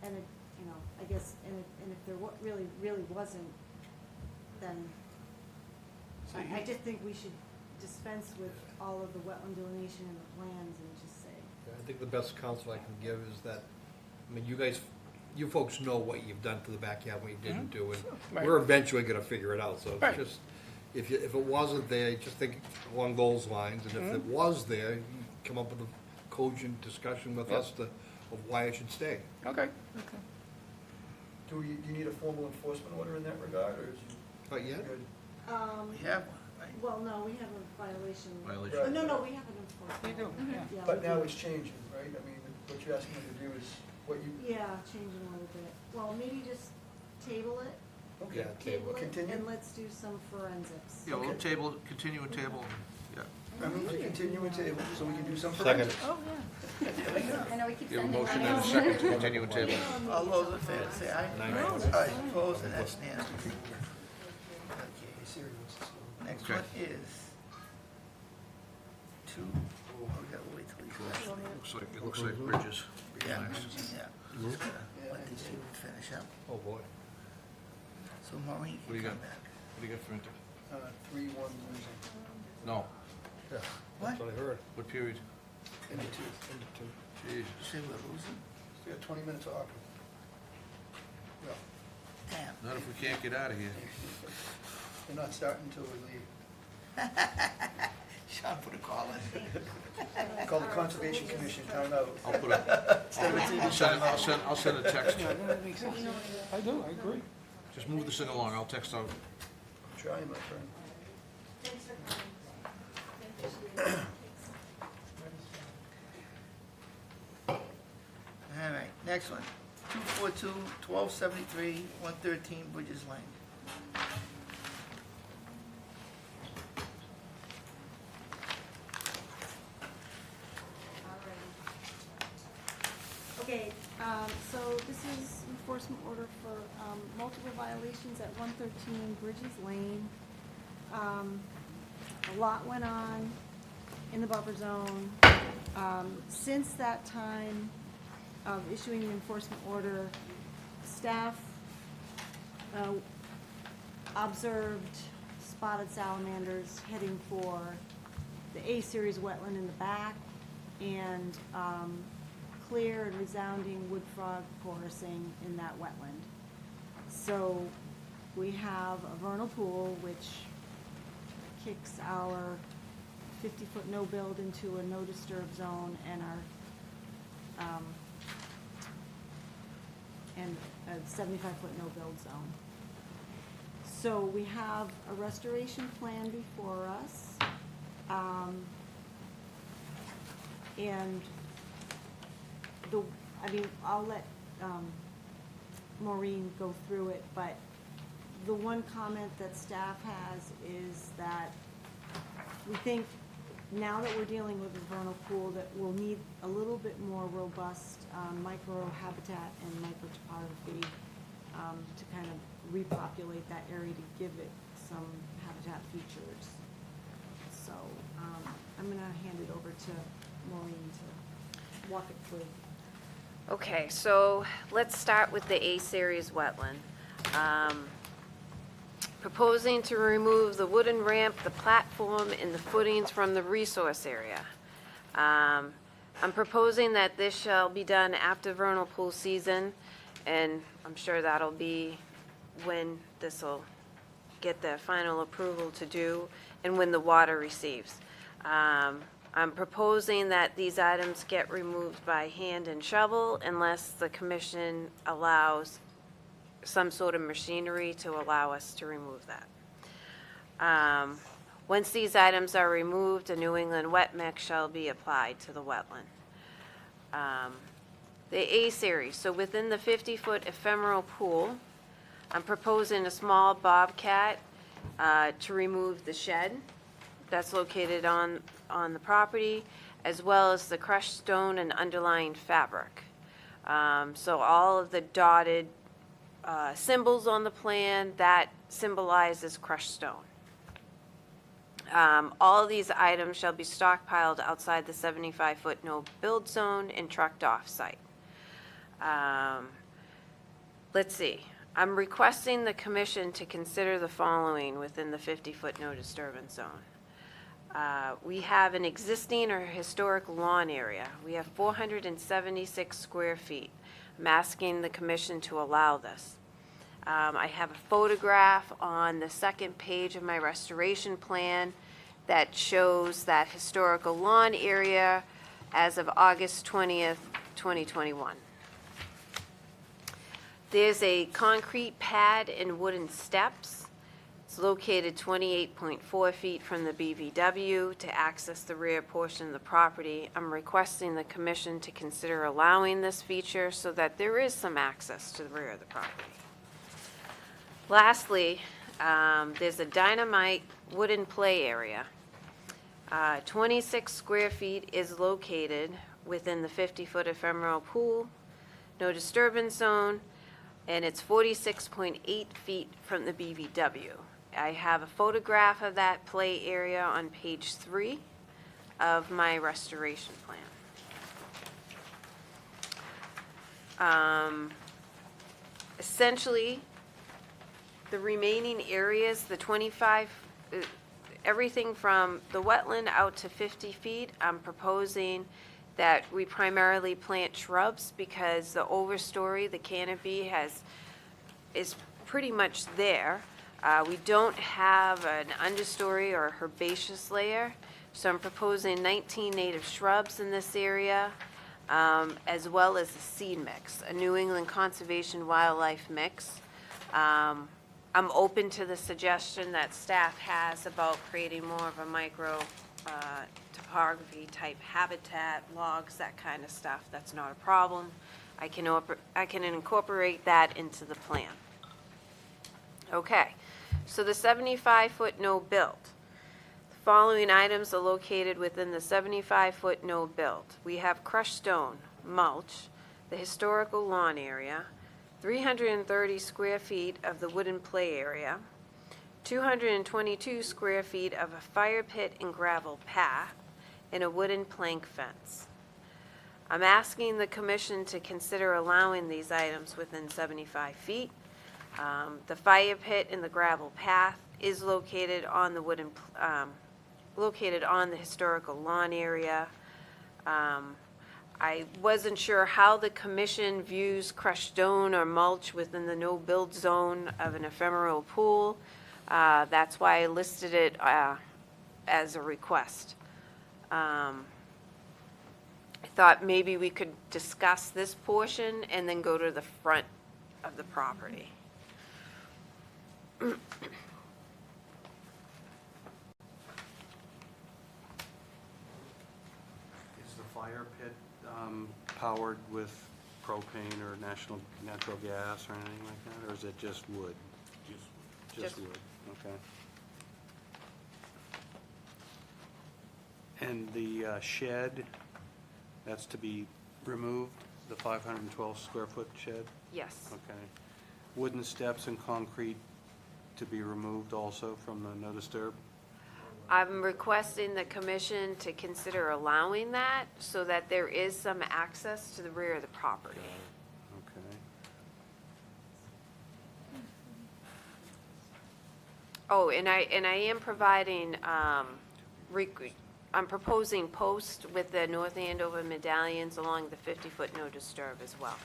and it, I guess, and if there really wasn't, then So I just think we should dispense with all of the wetland delineation and the plans and just say, I think the best counsel I can give is that, you folks know what you've done to the backyard, what you didn't do, and Right. we're eventually gonna figure it out, so Right. just, if it wasn't there, just think along those lines, and if it was there, you come up with a cogent discussion with us of why it should stay. Okay. Do you need a formal enforcement order in that regard, or is it Not yet? good? We have one, right? well, no, we have a violation. Violation. Oh, no, we have an enforcement. You do, yeah. Yeah, But we now do. it's changing, right? I mean, what you're asking them to do is what you, Yeah, changing a little bit. Well, maybe just table it. okay, Yeah, table Table it, Continue? and let's do some forensics. Yeah, we'll Okay. table, continue a table, yeah. I move to continue and table, so we can do some Second. forensics. Oh, yeah. I know we keep You have a sending motion and a letters. second to continue a table. All those in favor, say aye. Aye, opposed, and that's unanimous. Okay, Siri wants to slow. next Okay. one is two, oh, we gotta wait till he's It looks like Bridges. Yeah, Next. yeah. We're just gonna let these people finish up. Oh, boy. So Maureen What do can you come got? back. What do you got for inter? 3-1 losing. No, Yeah, What? that's what I heard. what period? Into two. Jeez. You say we're losing? We got 20 minutes off. Yeah, Damn. Not if we can't get out of here. we're not starting until we leave. Sean put a call in. Call the Conservation Commission, time out. I'll put a, I'll send a text. Yeah, that makes sense. I do, I agree. Just move this thing along, I'll text out. Try, my friend. Thanks for coming. All right, next one. 242, 1273, 113 Bridges Lane. Okay, so this is enforcement order for multiple violations at 113 Bridges Lane. A lot went on in the buffer zone. Since that time of issuing the enforcement order, staff observed spotted salamanders heading for the A-series wetland in the back, and clear and resounding wood frog chorusing in that wetland. So we have a vernal pool which kicks our 50-foot no-build into a no-disturb zone, and our and a 75-foot no-build zone. So we have a restoration plan before us. And I'll let Maureen go through it, but the one comment that staff has is that we think now that we're dealing with a vernal pool, that we'll need a little bit more robust microhabitat and microtopography to kind of repopulate that area to give it some habitat features. So I'm gonna hand it over to Maureen to walk it through. Okay, so let's start with the A-series wetland. Proposing to remove the wooden ramp, the platform, and the footings from the resource area. I'm proposing that this shall be done after vernal pool season, and I'm sure that'll be when this will get the final approval to do and when the water receives. I'm proposing that these items get removed by hand and shovel unless the commission allows some sort of machinery to allow us to remove that. Once these items are removed, a New England wet mix shall be applied to the wetland. The A-series, so within the 50-foot ephemeral pool, I'm proposing a small bobcat to remove the shed that's located on the property, as well as the crushed stone and underlying fabric. So all of the dotted symbols on the plan, that symbolizes crushed stone. All of these items shall be stockpiled outside the 75-foot no-build zone and trucked off-site. Let's see. I'm requesting the commission to consider the following within the 50-foot no disturbance zone. We have an existing or historic lawn area. We have 476 square feet. I'm asking the commission to allow this. I have a photograph on the second page of my restoration plan that shows that historical lawn area as of August 20th, 2021. There's a concrete pad and wooden steps. It's located 28.4 feet from the BVW. To access the rear portion of the property, I'm requesting the commission to consider allowing this feature so that there is some access to the rear of the property. Lastly, there's a dynamite wooden play area. 26 square feet is located within the 50-foot ephemeral pool, no disturbance zone, and it's 46.8 feet from the BVW. I have a photograph of that play area on page 3 of my restoration plan. Essentially, the remaining areas, the 25, everything from the wetland out to 50 feet, I'm proposing that we primarily plant shrubs because the overstory, the canopy is pretty much there. We don't have an understory or a herbaceous layer, so I'm proposing 19 native shrubs in this area, as well as a seed mix, a New England Conservation Wildlife mix. I'm open to the suggestion that staff has about creating more of a micro topography type habitat, logs, that kind of stuff. That's not a problem. I can incorporate that into the plan. Okay, so the 75-foot no build. The following items are located within the 75-foot no build. We have crushed stone, mulch, the historical lawn area, 330 square feet of the wooden play area, 222 square feet of a fire pit and gravel path, and a wooden plank fence. I'm asking the commission to consider allowing these items within 75 feet. The fire pit and the gravel path is located on the located on the historical lawn area. I wasn't sure how the commission views crushed stone or mulch within the no-build zone of an ephemeral pool. That's why I listed it as a request. I thought maybe we could discuss this portion and then go to the front of the property. Is the fire pit powered with propane or natural gas or anything like that, or is it just wood? Just wood, okay. And the shed, that's to be removed, the 512 square foot shed? Yes. Okay. Wooden steps and concrete to be removed also from the no disturb? I'm requesting the commission to consider allowing that so that there is some access to the rear of the property. Okay. Oh, and I am providing, I'm proposing posts with the North Andover medallions along the 50-foot no disturb as well.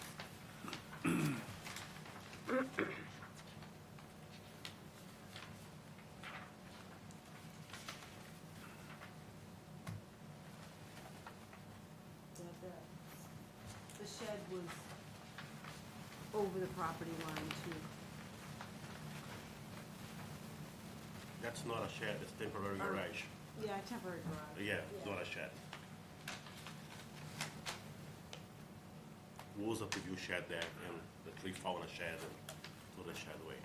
The shed was over the property line too. That's not a shed, it's temporary garage. Yeah, temporary garage. Yeah, it's not a shed. Walls of the view shed there, and the tree fall in the shed and throw the shed away.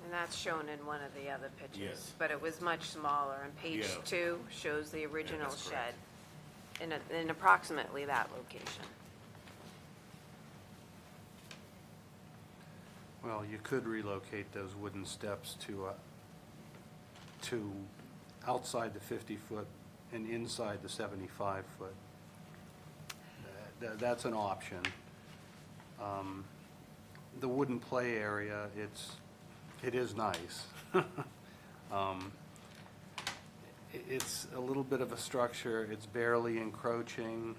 And that's shown in one of the other pictures. Yes. But it was much smaller, and page Yeah. 2 shows the original that's shed correct. in approximately that location. Well, you could relocate those wooden steps to outside the 50-foot and inside the 75-foot. That's an option. The wooden play area, it is nice. It's a little bit of a structure, it's barely encroaching.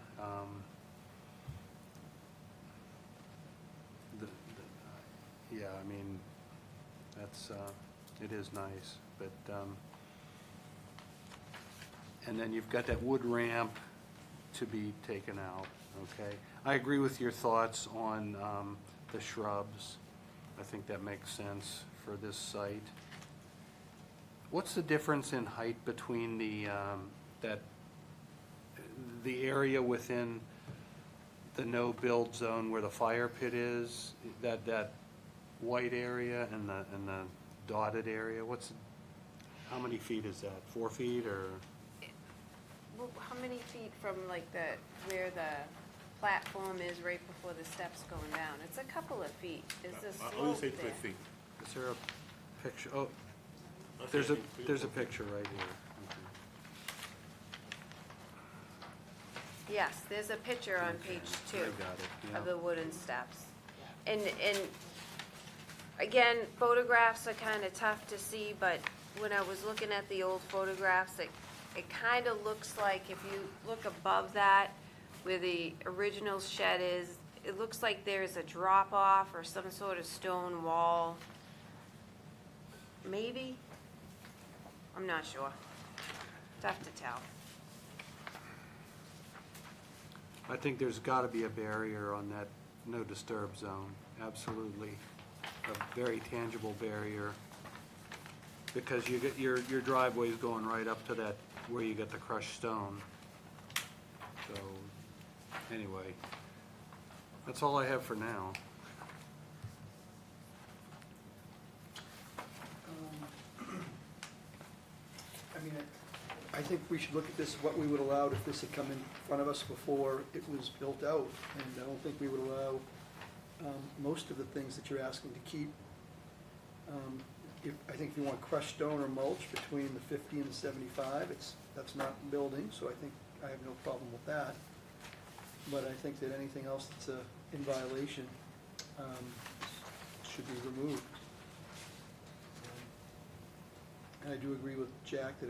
Yeah, I mean, that's, it is nice, but, and then you've got that wood ramp to be taken out, okay? I agree with your thoughts on the shrubs. I think that makes sense for this site. What's the difference in height between the area within the no-build zone where the fire pit is, that white area and the dotted area? How many feet is that? 4 feet or? Well, how many feet from like where the platform is right before the steps going down? It's a couple of feet. Is the I would slope say there? 3 feet. Is there a picture? Oh, I there's think there's a picture right here. Yes, there's a picture on page 2 I got it, yeah. of the wooden steps. And again, photographs are kind of tough to see, but when I was looking at the old photographs, it kind of looks like if you look above that, where the original shed is, it looks like there's a drop-off or some sort of stone wall. Maybe? I'm not sure. Tough to tell. I think there's got to be a barrier on that no disturb zone, absolutely. A very tangible barrier. Because you get your driveway's going right up to that, where you get the crushed stone. So, anyway, that's all I have for now. I mean, I think we should look at this, what we would allow if this had come in front of us before it was built out. And I don't think we would allow most of the things that you're asking to keep. I think if you want crushed stone or mulch between the 50 and the 75, that's not building, so I think I have no problem with that. But I think that anything else that's in violation should be removed. And I do agree with Jack that,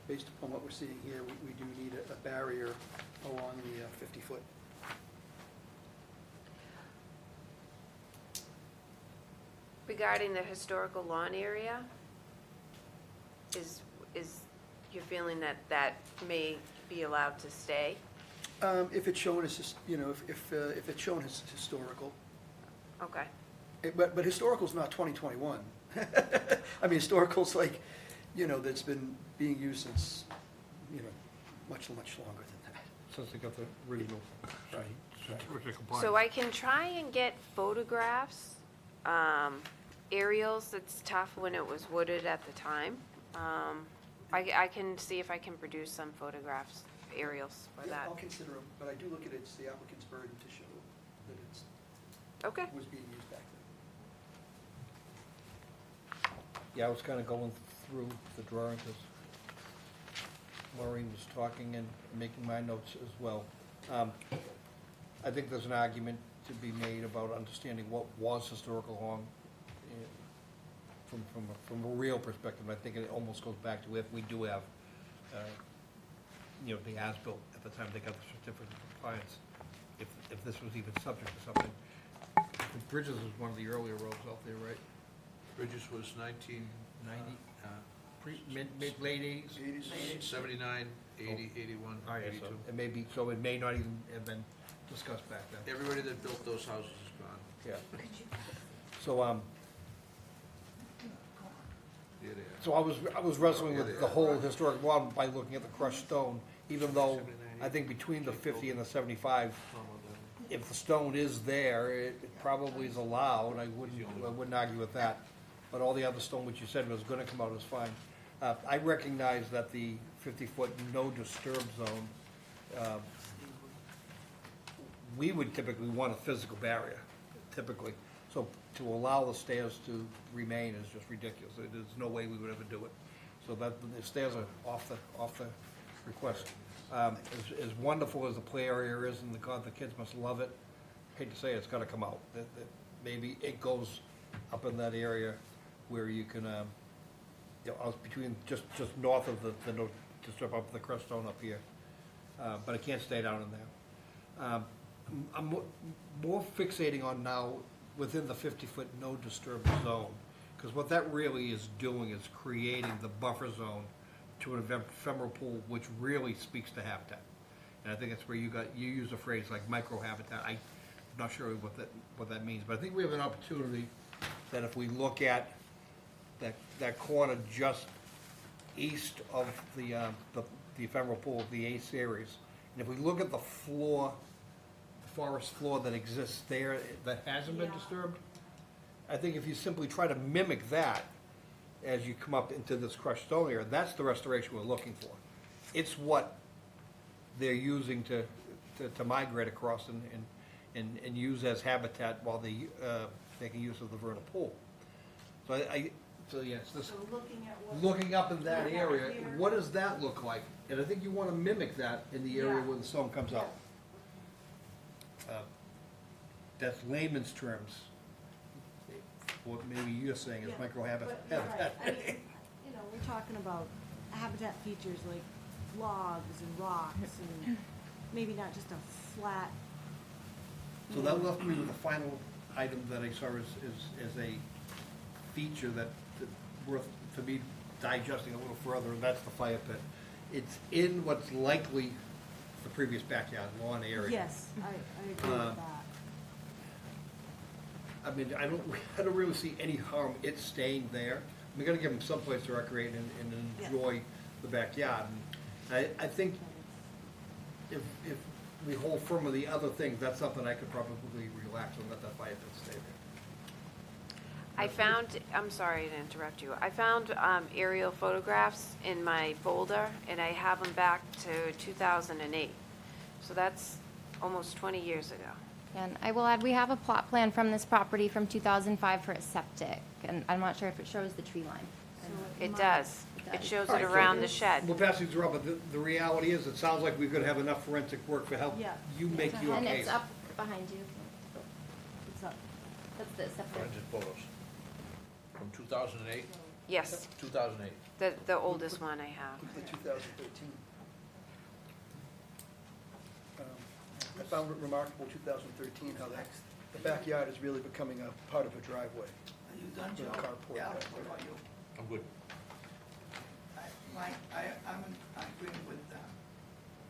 based upon what we're seeing here, we do need a barrier along the 50-foot. Regarding the historical lawn area, is you're feeling that may be allowed to stay? If it's shown as, if it's shown as historical. Okay. But historical's not 2021. I mean, historical's like, that's been being used since, much longer than that. Since they got the original. Right. Original compliance. So I can try and get photographs, aerials. It's tough when it was wooded at the time. I can see if I can produce some photographs, aerials for Yeah, that. I'll consider them, but I do look at it's the applicant's burden to show that it's, Okay. was being used back then. Yeah, I was kind of going through the drawings as Maureen was talking and making my notes as well. I think there's an argument to be made about understanding what was historical along, from a real perspective. I think it almost goes back to if we do have, the as-built at the time they got the certificate of compliance, if this was even subject to something. Bridges was one of the earlier roads out there, right? Bridges was 1990, Late 80s? 79, 80, 81, Oh, yeah, 82. so it may be, so it may not even have been discussed back then. Everybody that built those houses is gone. Yeah. So, Yeah, they are. so I was wrestling with the whole historic law by looking at the crushed stone, even though I think between the 50 and the 75, if the stone is there, it probably is allowed. I wouldn't argue with that. But all the other stone, which you said was gonna come out, is fine. I recognize that the 50-foot no disturb zone, we would typically want a physical barrier, typically. So to allow the stairs to remain is just ridiculous. There's no way we would ever do it. So that, the stairs are off the request. As wonderful as the play area is, and the kids must love it, hate to say it, it's gotta come out. That maybe it goes up in that area where you can, between, just north of the no, just up the crust stone up here. But it can't stay down in there. I'm more fixating on now within the 50-foot no disturb zone, because what that really is doing is creating the buffer zone to an ephemeral pool, which really speaks to habitat. And I think that's where you use a phrase like microhabitat. not sure what that means, but I think we have an opportunity that if we look at that corner just east of the ephemeral pool, the A series, and if we look at the floor, forest floor that exists there that hasn't been disturbed, I think if you simply try to mimic that as you come up into this crushed stone area, that's the restoration we're looking for. It's what they're using to migrate across and use as habitat while they making use of the vernal pool. So yes, this, looking up in that area, what does that look like? And I think you want to mimic that in the area where the stone comes out. That's layman's terms. What maybe you're saying is Yeah, microhabitat. but you're right. I mean, you know, we're talking about habitat features like logs and rocks and maybe not just a flat. So that left me with the final item that I saw as a feature that's worth for me digesting a little further, and that's the fire pit. It's in what's likely the previous backyard lawn area. Yes, I agree with that. I mean, I don't really see any harm it staying there. We're gonna give them someplace to recreate and enjoy the backyard. And I think if we hold firm with the other things, that's something I could probably relax and let that fire pit stay there. I found, I'm sorry to interrupt you, I found aerial photographs in my folder, and I have them back to 2008. So that's almost 20 years ago. And I will add, we have a plot plan from this property from 2005 for a septic, and I'm not sure if it shows the tree line. It does. It does. shows All it right, so around the shed. We'll pass these around, but the reality is, it sounds like we could have enough forensic work to help Yeah. you make your And case. it's up behind you. It's up. That's the septic. Forensic photos. From 2008? Yes, 2008. the oldest one I have. The 2013. I found it remarkable, 2013, how the backyard is really becoming a part of a driveway. Are you done, Joe? With a carport. Yeah, what about you? I'm good. Mike, I'm agreeing with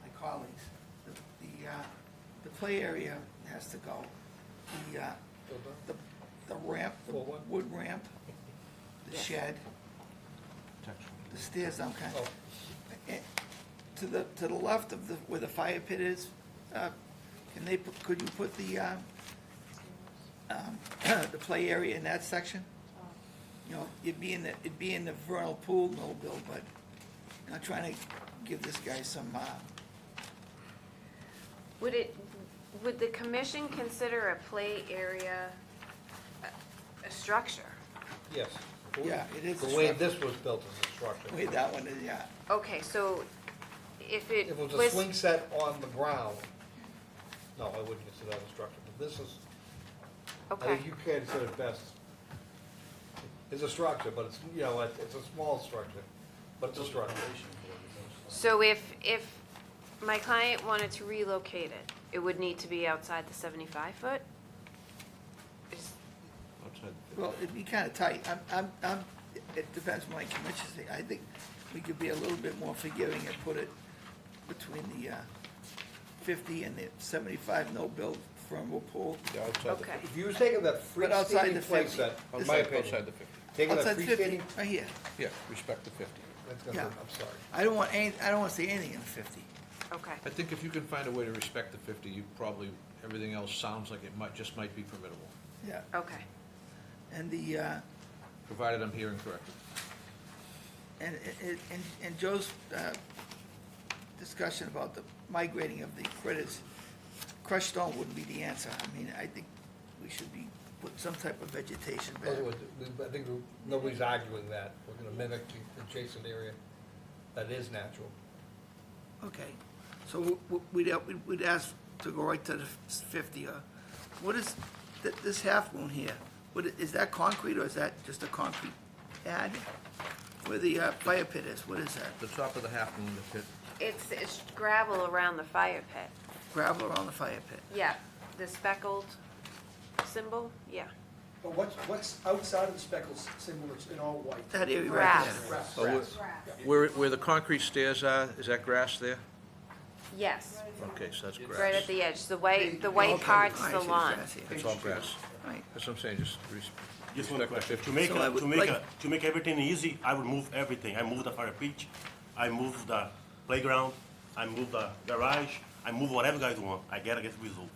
my colleagues. The play area has to go. The ramp, the wood ramp, the shed, the stairs, okay. To the left of where the fire pit is, could you put the play area in that section? You know, it'd be in the vernal pool, no, Bill, but I'm trying to give this guy some, Would the commission consider a play area a structure? Yes. yeah, it is. a The way structure. this was built is a structure. The way that one is, yeah. Okay, so if it If it was a was, swing set on the ground, no, I wouldn't consider that a structure, but this is, I okay, think you can consider it best. It's a structure, but it's, you know, it's a small structure, but it's a structure. so if my client wanted to relocate it, it would need to be outside the 75-foot? Outside. Well, it'd be kind of tight. It depends on my commission thing. I think we could be a little bit more forgiving and put it between the 50 and the 75 no-build vernal pool. Yeah, outside the Okay. If you was taking that But outside the freestanding play 50. set, in This my is opinion, Outside the 50. taking that Outside 50, freestanding, right here. Yeah, respect the 50. that's gonna, Yeah. I'm sorry. I don't want to see anything in the 50. Okay, I think if you can find a way to respect the 50, you probably, everything else sounds like it might be permittable, Yeah. okay. And the, provided I'm hearing correctly. and Joe's discussion about the migrating of the critters, crushed stone wouldn't be the answer. I mean, I think we should be, put some type of vegetation back. I think nobody's arguing that. We're gonna mimic the adjacent area that is natural. Okay, so we'd ask to go right to the 50. What is this half moon here? Is that concrete or is that just a concrete pad? Where the fire pit is, what is that? The top of the half moon, the pit, It's gravel around the fire pit. Gravel around the fire pit? Yeah, the speckled symbol, yeah. But what's outside of the speckles symbol that's in all white? That area right Grass. there. Grass. Oh, where the concrete stairs are, is that grass there? Yes, Okay, so that's grass. right at the edge. The white part's the Grass is lawn. grass here. It's all grass. Right. That's what I'm saying, just Just one respect the question. 50. To make, So I would like- to make everything easy, I will move everything. I move the fire pitch, I move the playground, I move the garage, I move whatever you guys want. I gotta get resolved.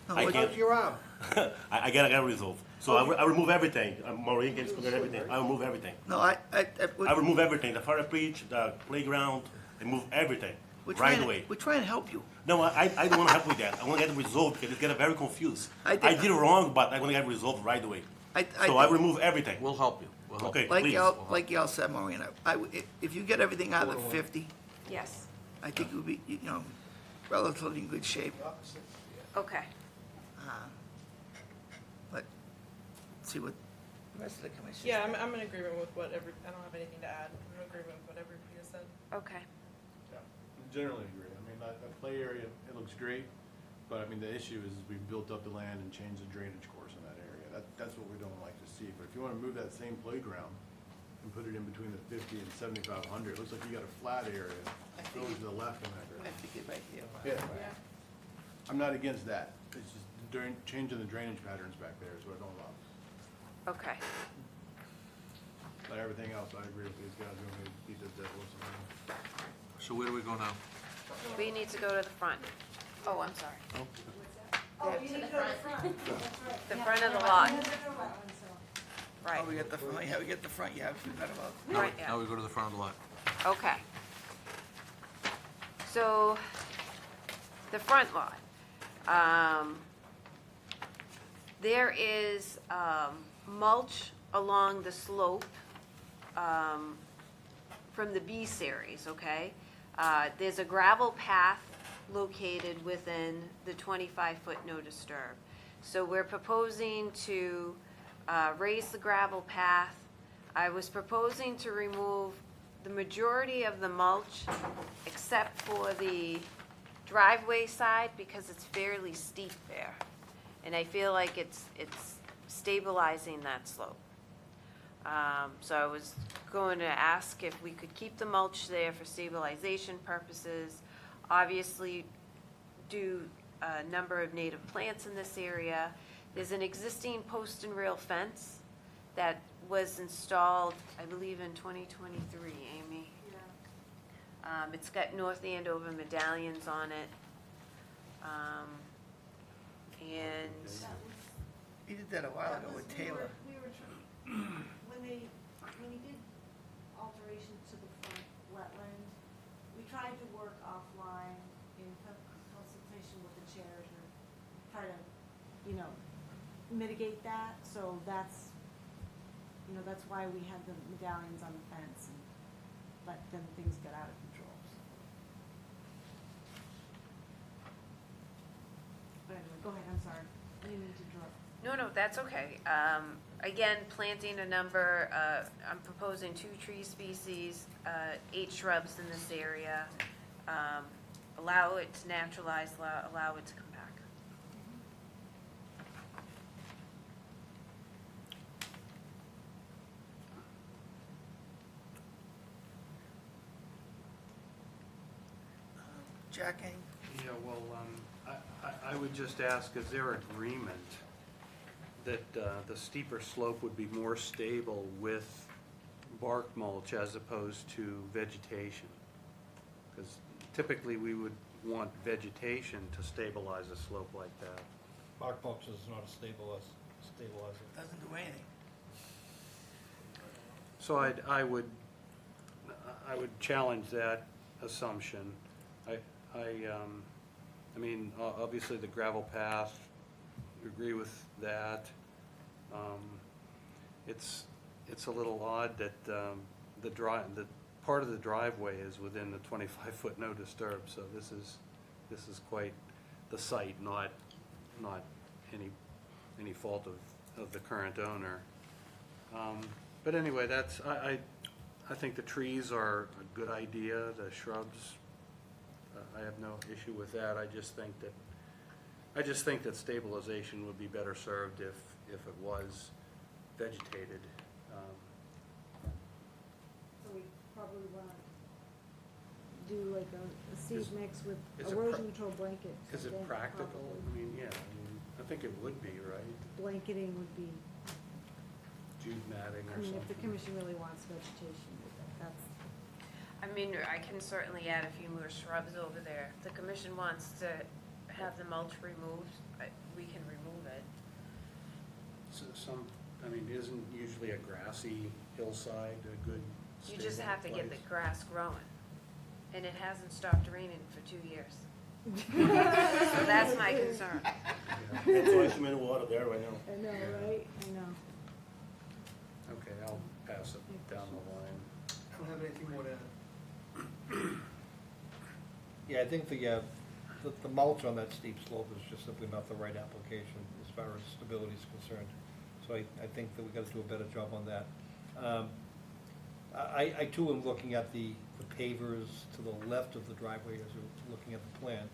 No, I what- can't, Your arm. I gotta get resolved. So I will remove everything. Maureen can explain everything. I will move everything. No, I will remove everything. The fire pitch, the playground, I move everything right away. We're trying to help you. No, I don't want to help with that. I want to get it resolved because it's getting very confused. I I think- did wrong, but I want to get it resolved right away. So I think- remove everything. We'll help you. We'll help you. Okay, Like please. y'all said, Maureen, if you get everything out of the 50, Yes, I think you'll be, relatively in good shape. okay. But see what the rest of the commission. Yeah, I'm in agreement with I don't have anything to add. I'm in agreement with what everybody has said. Okay. Yeah, generally agree. I mean, that play area, it looks great, but I mean, the issue is we built up the land and changed the drainage course in that area. That's what we don't like to see. But if you want to move that same playground and put it in between the 50 and 7,500, it looks like you got a flat area goes to the left in that I direction. think it right here. Yeah. I'm not against that. It's just changing the drainage patterns back there is what I don't love. Okay. But everything else, I agree with these guys. We want to beat this dead horse around. So where do we go now? We need to go to the front. Oh, I'm sorry. Oh, you need to go to the front. The front of the lot. Right, Oh, we get the front, yeah, we get the front, yeah, we forgot about. right, yeah. Now we go to the front of the lot. Okay. So, the front lot. There is mulch along the slope from the B series, okay? There's a gravel path located within the 25-foot no disturb. So we're proposing to raise the gravel path. I was proposing to remove the majority of the mulch except for the driveway side because it's fairly steep there. And I feel like it's stabilizing that slope. So I was going to ask if we could keep the mulch there for stabilization purposes. Obviously, do a number of native plants in this area. There's an existing post and rail fence that was installed, I believe, in 2023, Amy. It's got North Andover medallions on it. And He did that a while ago with Taylor. When he did alterations to the front wetland, we tried to work offline in consultation with the chair to try to, mitigate that. So that's why we had the medallions on the fence, but then things got out of control. But anyway, go ahead, I'm sorry. I didn't mean to interrupt. No, that's okay. Again, planting a number, I'm proposing 2 tree species, 8 shrubs in this area. Allow it to naturalize, allow it to come back. Jack, any? Yeah, well, I would just ask, is there agreement that the steeper slope would be more stable with bark mulch as opposed to vegetation? Because typically, we would want vegetation to stabilize a slope like that. Bark mulch is not a stabilizer. Doesn't do anything. So I would challenge that assumption. I mean, obviously the gravel path, agree with that. It's a little odd that the part of the driveway is within the 25-foot no disturb. So this is quite the site, not any fault of the current owner. But anyway, I think the trees are a good idea. The shrubs, I have no issue with that. I just think that stabilization would be better served if it was vegetated. So we probably want to do like a seed Is- mix with is it erosion pra- control blankets. Is it then practical? probably I mean, yeah, I think it would be, right? Blanketing would be, Jute matting I or mean, if the something. commission really wants vegetation, that's, I mean, I can certainly add a few more shrubs over there. If the commission wants to have the mulch removed, we can remove it. I mean, isn't usually a grassy hillside a good You just stable have to get the place? grass growing. And it hasn't stopped raining for 2 years. So that's my concern. That's why too many water there right now. I know, right? I know. Okay, I'll pass it down the line. I don't have anything more to add. Yeah, I think the mulch on that steep slope is just simply not the right application as far as stability is concerned. So I think that we gotta do a better job on that. I too am looking at the pavers to the left of the driveway as we're looking at the plan.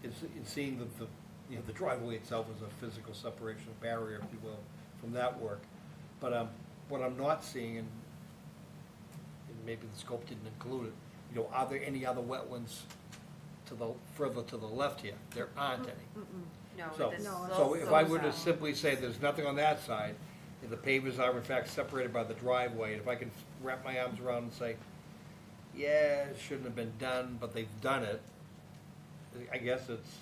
In seeing that the driveway itself is a physical separation barrier, if you will, from that work. But what I'm not seeing, and maybe the scope didn't include it, are there any other wetlands further to the left here? There aren't any. No, So, this so if I were to simply say there's nothing on that side, and the pavers are in fact separated by the driveway, and if I can wrap my arms around and say, yeah, it shouldn't have been done, but they've done it, I guess it's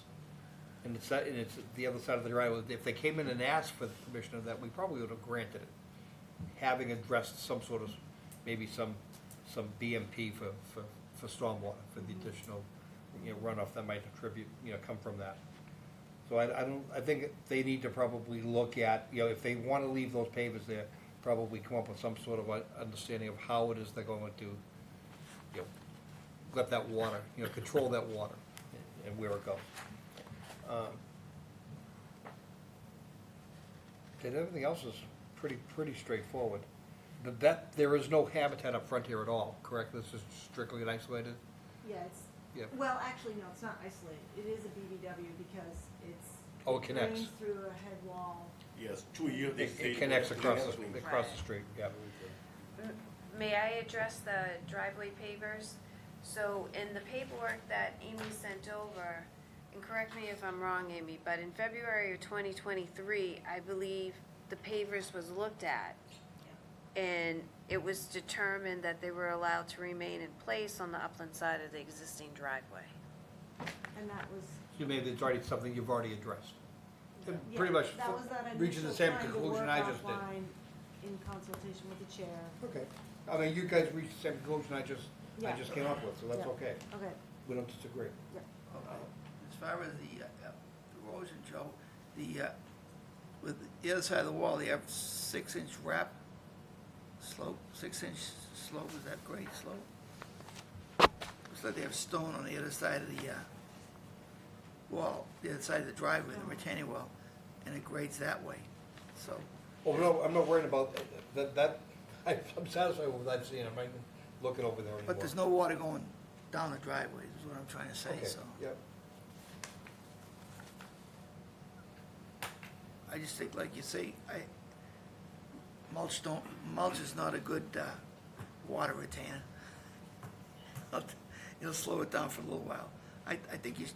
the other side of the driveway. If they came in and asked for the permission of that, we probably would have granted it, having addressed some sort of, maybe some BMP for stormwater, for the additional, runoff that might come from that. So I think they need to probably look at, if they want to leave those pavers there, probably come up with some sort of understanding of how it is they're going to, let that water, control that water and where it goes. And everything else is pretty straightforward. There is no habitat up front here at all, correct? This is strictly an isolated? yeah, it's, Yeah. well, actually, no, it's not isolated. It is a BBW because it's. Oh, it connects. Drains through a head wall. Yes, 2 years they stay. It connects across Right. the street, yeah. May I address the driveway pavers? So in the paperwork that Amy sent over, and correct me if I'm wrong, Amy, but in February of 2023, I believe the pavers was looked at. And it was determined that they were allowed to remain in place on the upland side of the existing driveway. And that was. So maybe it's already something you've already addressed. Yeah, Pretty much that was that reaching the initial same trying to conclusion work I just did. offline In consultation with the chair. Okay. I mean, you guys reached the same conclusion I just Yeah. came up with, so that's Yeah. okay. Okay. We don't disagree. As far as the erosion, Joe, with the other side of the wall, they have 6-inch wrap slope, 6-inch slope, is that grade slope? Looks like they have stone on the other side of the wall, the other side of the driveway, the retaining wall, and it grades that way, so. Oh, no, I'm not worried about that, I'm satisfied with what I've seen, I'm not even looking over there anymore. But there's no water going down the driveway, is what I'm trying to say, Okay, so. yep. I just think, like you say, mulch is not a good water retainer. It'll slow it down for a little while. I think you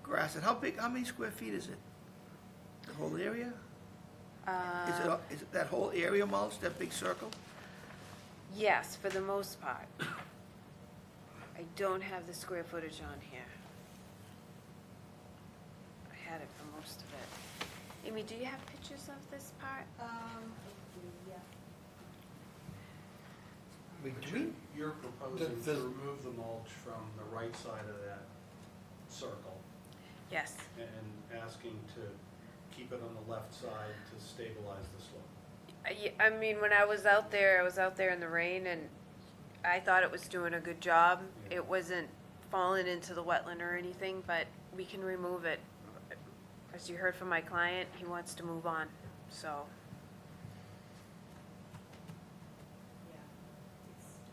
grass it. How many square feet is it? The whole area? Is it that whole area mulch, that big circle? Yes, for the most part. I don't have the square footage on here. I had it for most of it. Amy, do you have pictures of this part? Yeah. You're proposing to remove the mulch from the right side of that circle Yes. and asking to keep it on the left side to stabilize the slope. I mean, when I was out there in the rain, and I thought it was doing a good job. It wasn't falling into the wetland or anything, but we can remove it. As you heard from my client, he wants to move on, so.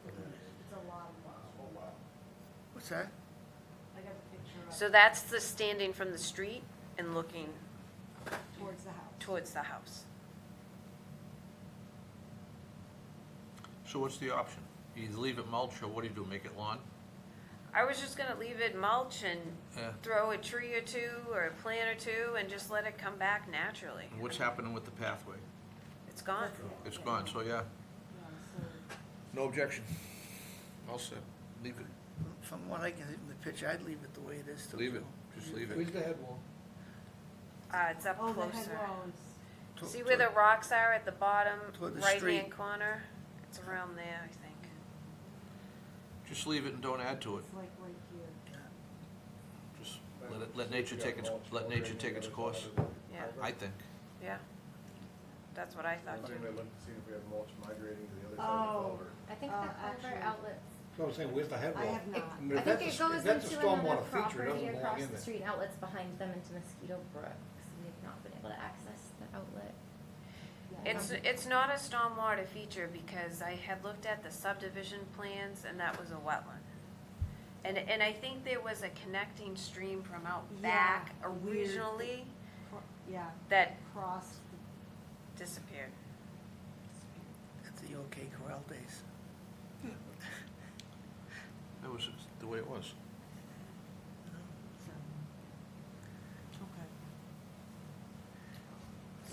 It's a lot of mulch. What's that? I got a picture of So that's the standing from the street and looking towards the house. towards the house. So what's the option? You either leave it mulch, or what do you do, make it lawn? I was just gonna leave it mulch and Yeah. throw a tree or two or a plant or two and just let it come back naturally. And what's happening with the pathway? It's gone. It's gone, so yeah. No objection. All set. Leave it. From what I can see from the picture, I'd leave it the way it is too. Leave it. Just leave Where's it. the head wall? It's up Oh, the head closer. wall is, See where the rocks are at the bottom Toward the right-hand street. corner? It's around there, I think. Just leave it and don't add to it. it's like right here. Just let nature take its course, Yeah, I think. yeah. That's what I thought Does too. anybody look to see if we have mulch migrating to the other side of the Oh, culvert? I think the culvert actually- outlets, So I'm saying, where's the head I wall? have not. mean, I if think that's it a- goes if that's a into stormwater another feature, it doesn't property belong across in the there. street, and outlets behind them into Mosquito Brook, so we've not been able to access the outlet. It's not a stormwater feature because I had looked at the subdivision plans and that was a wetland. And I think there was a connecting stream from out back Yeah, weird. originally Yeah, that cross, disappeared. It's the OK Corral days. That was the way it was. okay.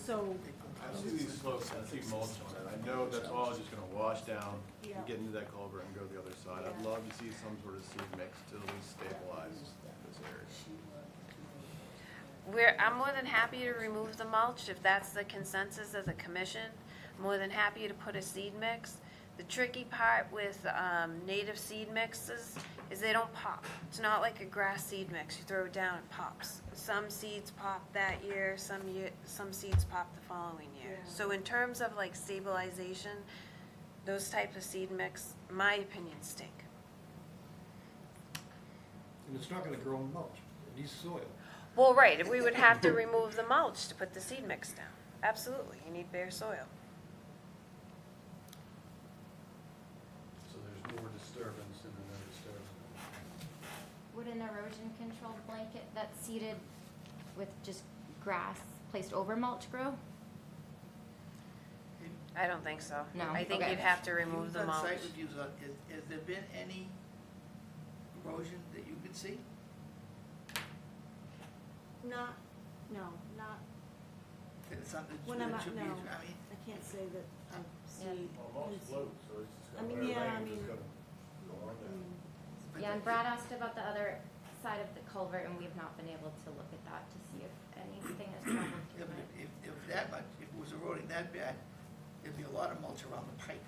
So, I see these slopes, I see mulch on it. I know that's all just gonna wash down Yeah. and get into that culvert and go the other side. I'd love to see some sort of seed mix to at least stabilize this area. I'm more than happy to remove the mulch if that's the consensus of the commission. More than happy to put a seed mix. The tricky part with native seed mixes is they don't pop. It's not like a grass seed mix. You throw it down, it pops. Some seeds pop that year, some seeds pop the following year. Yeah. So in terms of like stabilization, those types of seed mix, my opinion, stink. And it's not gonna grow in mulch, it needs soil. Well, right, we would have to remove the mulch to put the seed mix down. Absolutely, you need bare soil. So there's more disturbance than no disturbance. Would an erosion control blanket that's seeded with just grass placed over mulch grow? I don't think so. No, I think okay. you'd have to remove the You've done mulch. site reviews, has there been any erosion that you could see? not, no, not, That it's something when that I'm, should be, no, I mean, I can't say that I've seen. Well, mulch floats, so it's just I gonna, mean, whatever yeah, I rains, it's mean- gonna go on down. Yeah, and Brad asked about the other side of the culvert, and we've not been able to look at that to see if anything has traveled yeah, through but it. if that much, if it was eroding that bad, there'd be a lot of mulch around the pipe.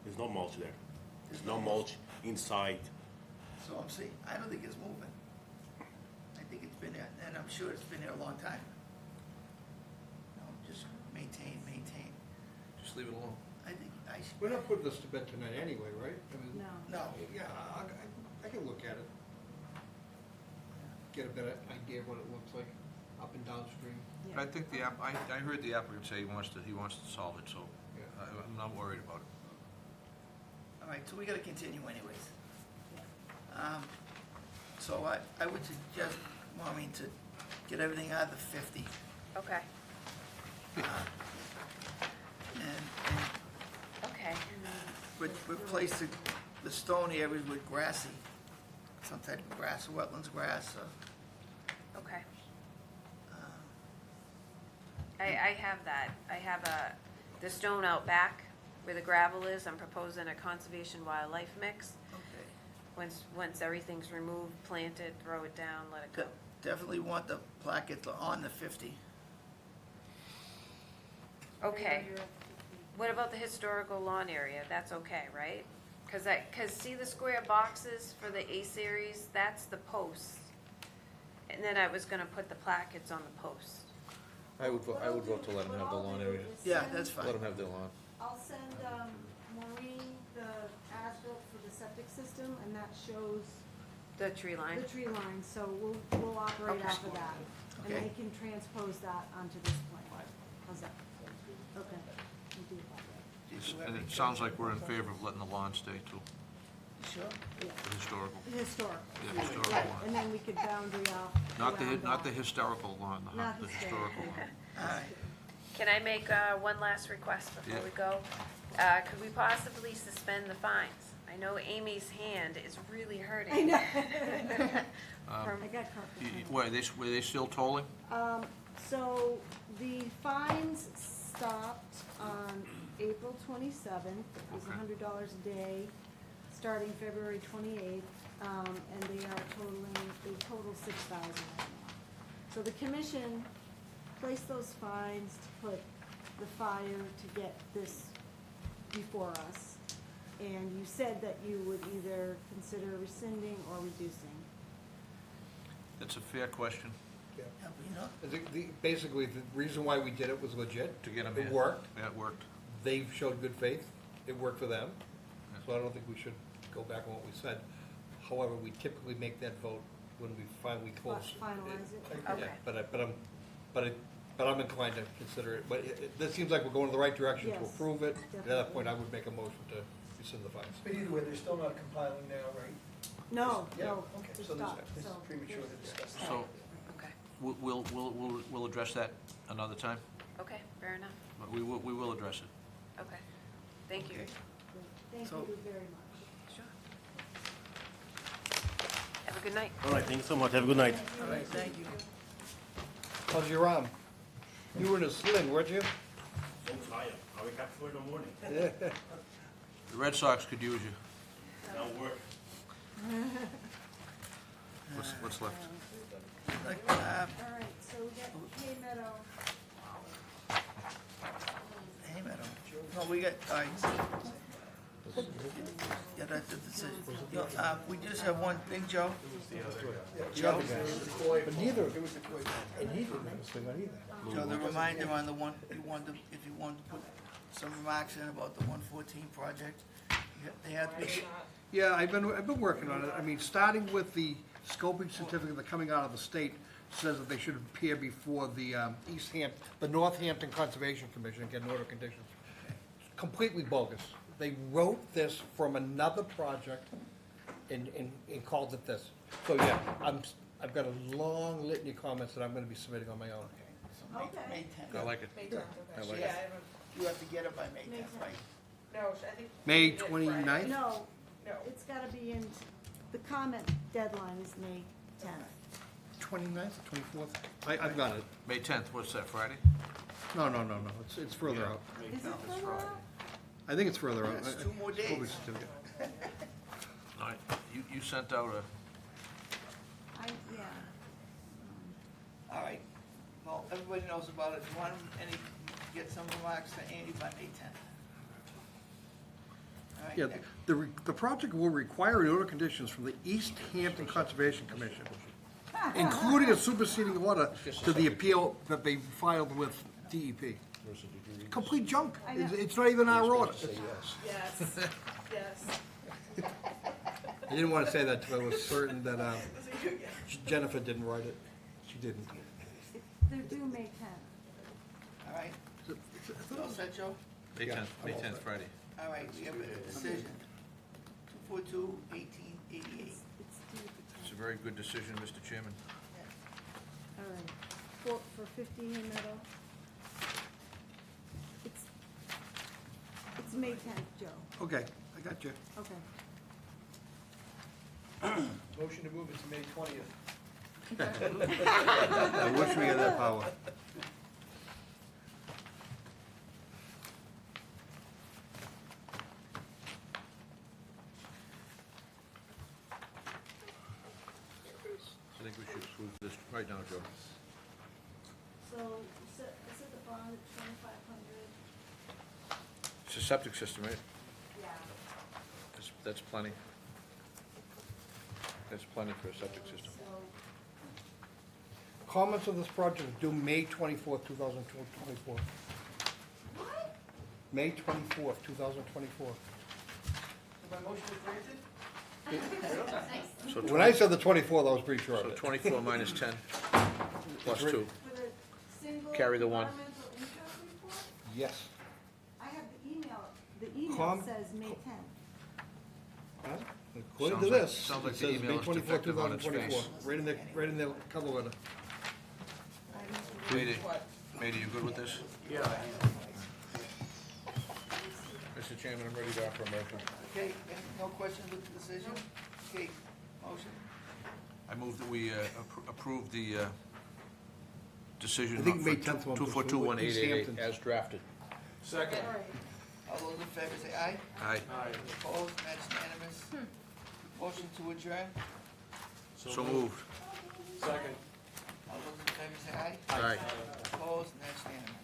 There's no mulch there. There's no mulch inside. So I'm saying, I don't think it's moving. I think it's been there, and I'm sure it's been there a long time. No, just maintain. Just leave it alone. I think I should. We're not putting this to bed tonight anyway, right? I mean, No. No, yeah, I can look at it. Get a better idea of what it looks like up and downstream. I think I heard the applicant say he wants to solve it, so Yeah. I'm not worried about it. all right, so we gotta continue anyways. So I would suggest, Maureen, to get everything out of the 50. Okay, And okay. replace the stone areas with grassy, some type of grass, wetlands grass, Okay. I have that. I have the stone out back where the gravel is. I'm proposing a conservation wildlife mix. okay. Once everything's removed, plant it, throw it down, let it go. Definitely want the placket on the 50. Okay. What about the historical lawn area? That's okay, right? Cause see the square boxes for the A series, that's the posts. And then I was gonna put the plackets on the posts. I would vote to let him have the lawn area. Yeah, that's fine. Let him have the lawn. I'll send Maureen the as-built for the septic system, and that shows The tree line. the tree line, so we'll operate Okay. off of that. And Okay. they can transpose that onto this plan. How's that? Okay. We'll do that. And it sounds like we're in favor of letting the lawn stay too, Sure? Yeah. the historical. Historic. Yeah, historical Right, lawn. and then we could boundary off. Not the around that. historical lawn, Not the hysterical. historical lawn. All right. Can I make one last request before Yeah. we go? Could we possibly suspend the fines? I know Amy's hand is really hurting. I know. From- I got carpet. Were they still tolling? So the fines stopped on April 27th. It was Okay. $100 a day, starting February 28th, and they total 6,000 right now. So the commission placed those fines to put the fire to get this before us. And you said that you would either consider rescinding or reducing. That's a fair question. Yeah. Yeah, but you know, Basically, the reason why we did it was legit. To get 'em It in. worked. Yeah, it worked. They showed good faith. It worked for them. So I don't think we should go back on what we said. However, we typically make that vote when we finally close. Finalize it? Yeah, Okay. but I'm inclined to consider it. But this seems like we're going in the right direction to Yes, approve it. At that definitely. point, I would make a motion to rescind the fines. But either way, they're still not compiling now, right? No, Yeah, no, okay, they so stopped, this is so. premature to discuss. So Okay, we'll address that another time. okay, fair enough. But we will address it. Okay, thank you. Thank So- you very much. Sure. Have a good night. All right, thank you so much. Have a good night. all right, thank you. How's your arm? You were in a sling, weren't you? So tired. I wake up 4 in the morning. The Red Sox could use you. Now work. What's left? Like, All right, so we got Hay Meadow. hey, madam. No, we got, all right. Yeah, that's the decision. No, we just have one thing, Joe. Joe, But neither, and he didn't have a swing on either. Joe, the reminder on the one, if you wanted to put some remarks in about the 114 project, they have to be, Yeah, I've been working on it. I mean, starting with the scoping certificate that's coming out of the state says that they should appear before the the North Hampton Conservation Commission and get an order of conditions. Completely bogus. They wrote this from another project and called it this. So, yeah, I've got a long litany of comments that I'm gonna be submitting on my own. so May 10th. I like it. May 10th, I okay. like Yeah, it. I haven't, You have to get it by May 10th, right? no, I think. May we did Friday. 29th? No, No. it's gotta be in, the comment deadline is May 10th. 29th, 24th? I've got it. May 10th, what's that, Friday? No, it's further out. Is it further out? I think it's further out. It's 2 more days. Scoping certificate. All right, you sent out a, Yeah. All right. Well, everybody knows about it. You want get some remarks to Andy by May 10th. All right, Yeah, next. the project will require an order of conditions from the East Hampton Conservation Commission, including a superseding order to the appeal that they filed with DEP. Complete junk. It's not even our order. Yes, yes. I didn't want to say that till I was certain that Jennifer didn't write it. She didn't. They're due May 10th. All right. All set, Joe? May 10th, Friday. All right, we have a decision. 242-1888. It's due the It's a 10th. very good decision, Mr. Chairman. All right. For 50 Hay Meadow. It's May 10th, Joe. Okay, I got you. Okay. Motion to move it to May 20th. I wish we had that power. I think we should approve this right now, Joe. So, is it the bond at 2,500? It's a septic system, right? Yeah. That's plenty. That's plenty for a septic system. So, Comments on this project are due May 24th, 2024. what? May 24th, 2024. My motion is granted? So When I said the 24th, I was pretty sure So of it. 24 minus 10, plus 2. For the single Carry the one. environmental impact report? Yes. I have the email. The email Com- says May 10th. Huh? According to Sounds like- this, sounds like it the says email May is 24th, defective on its 2024. face. Right in the cover letter. Mady, you good with this? Yeah. Mr. Mr. Chairman, I'm ready to offer a motion. Okay, no questions with the decision? Okay, motion? I move that we approve the decision I think for May 10th one, 242-1888 East Hampton. as drafted. Second. All those in favor say aye. Aye. Opposed, that's unanimous. Motion to adjourn. So moved. Second. All those in favor say aye. Aye. Opposed, and that's unanimous.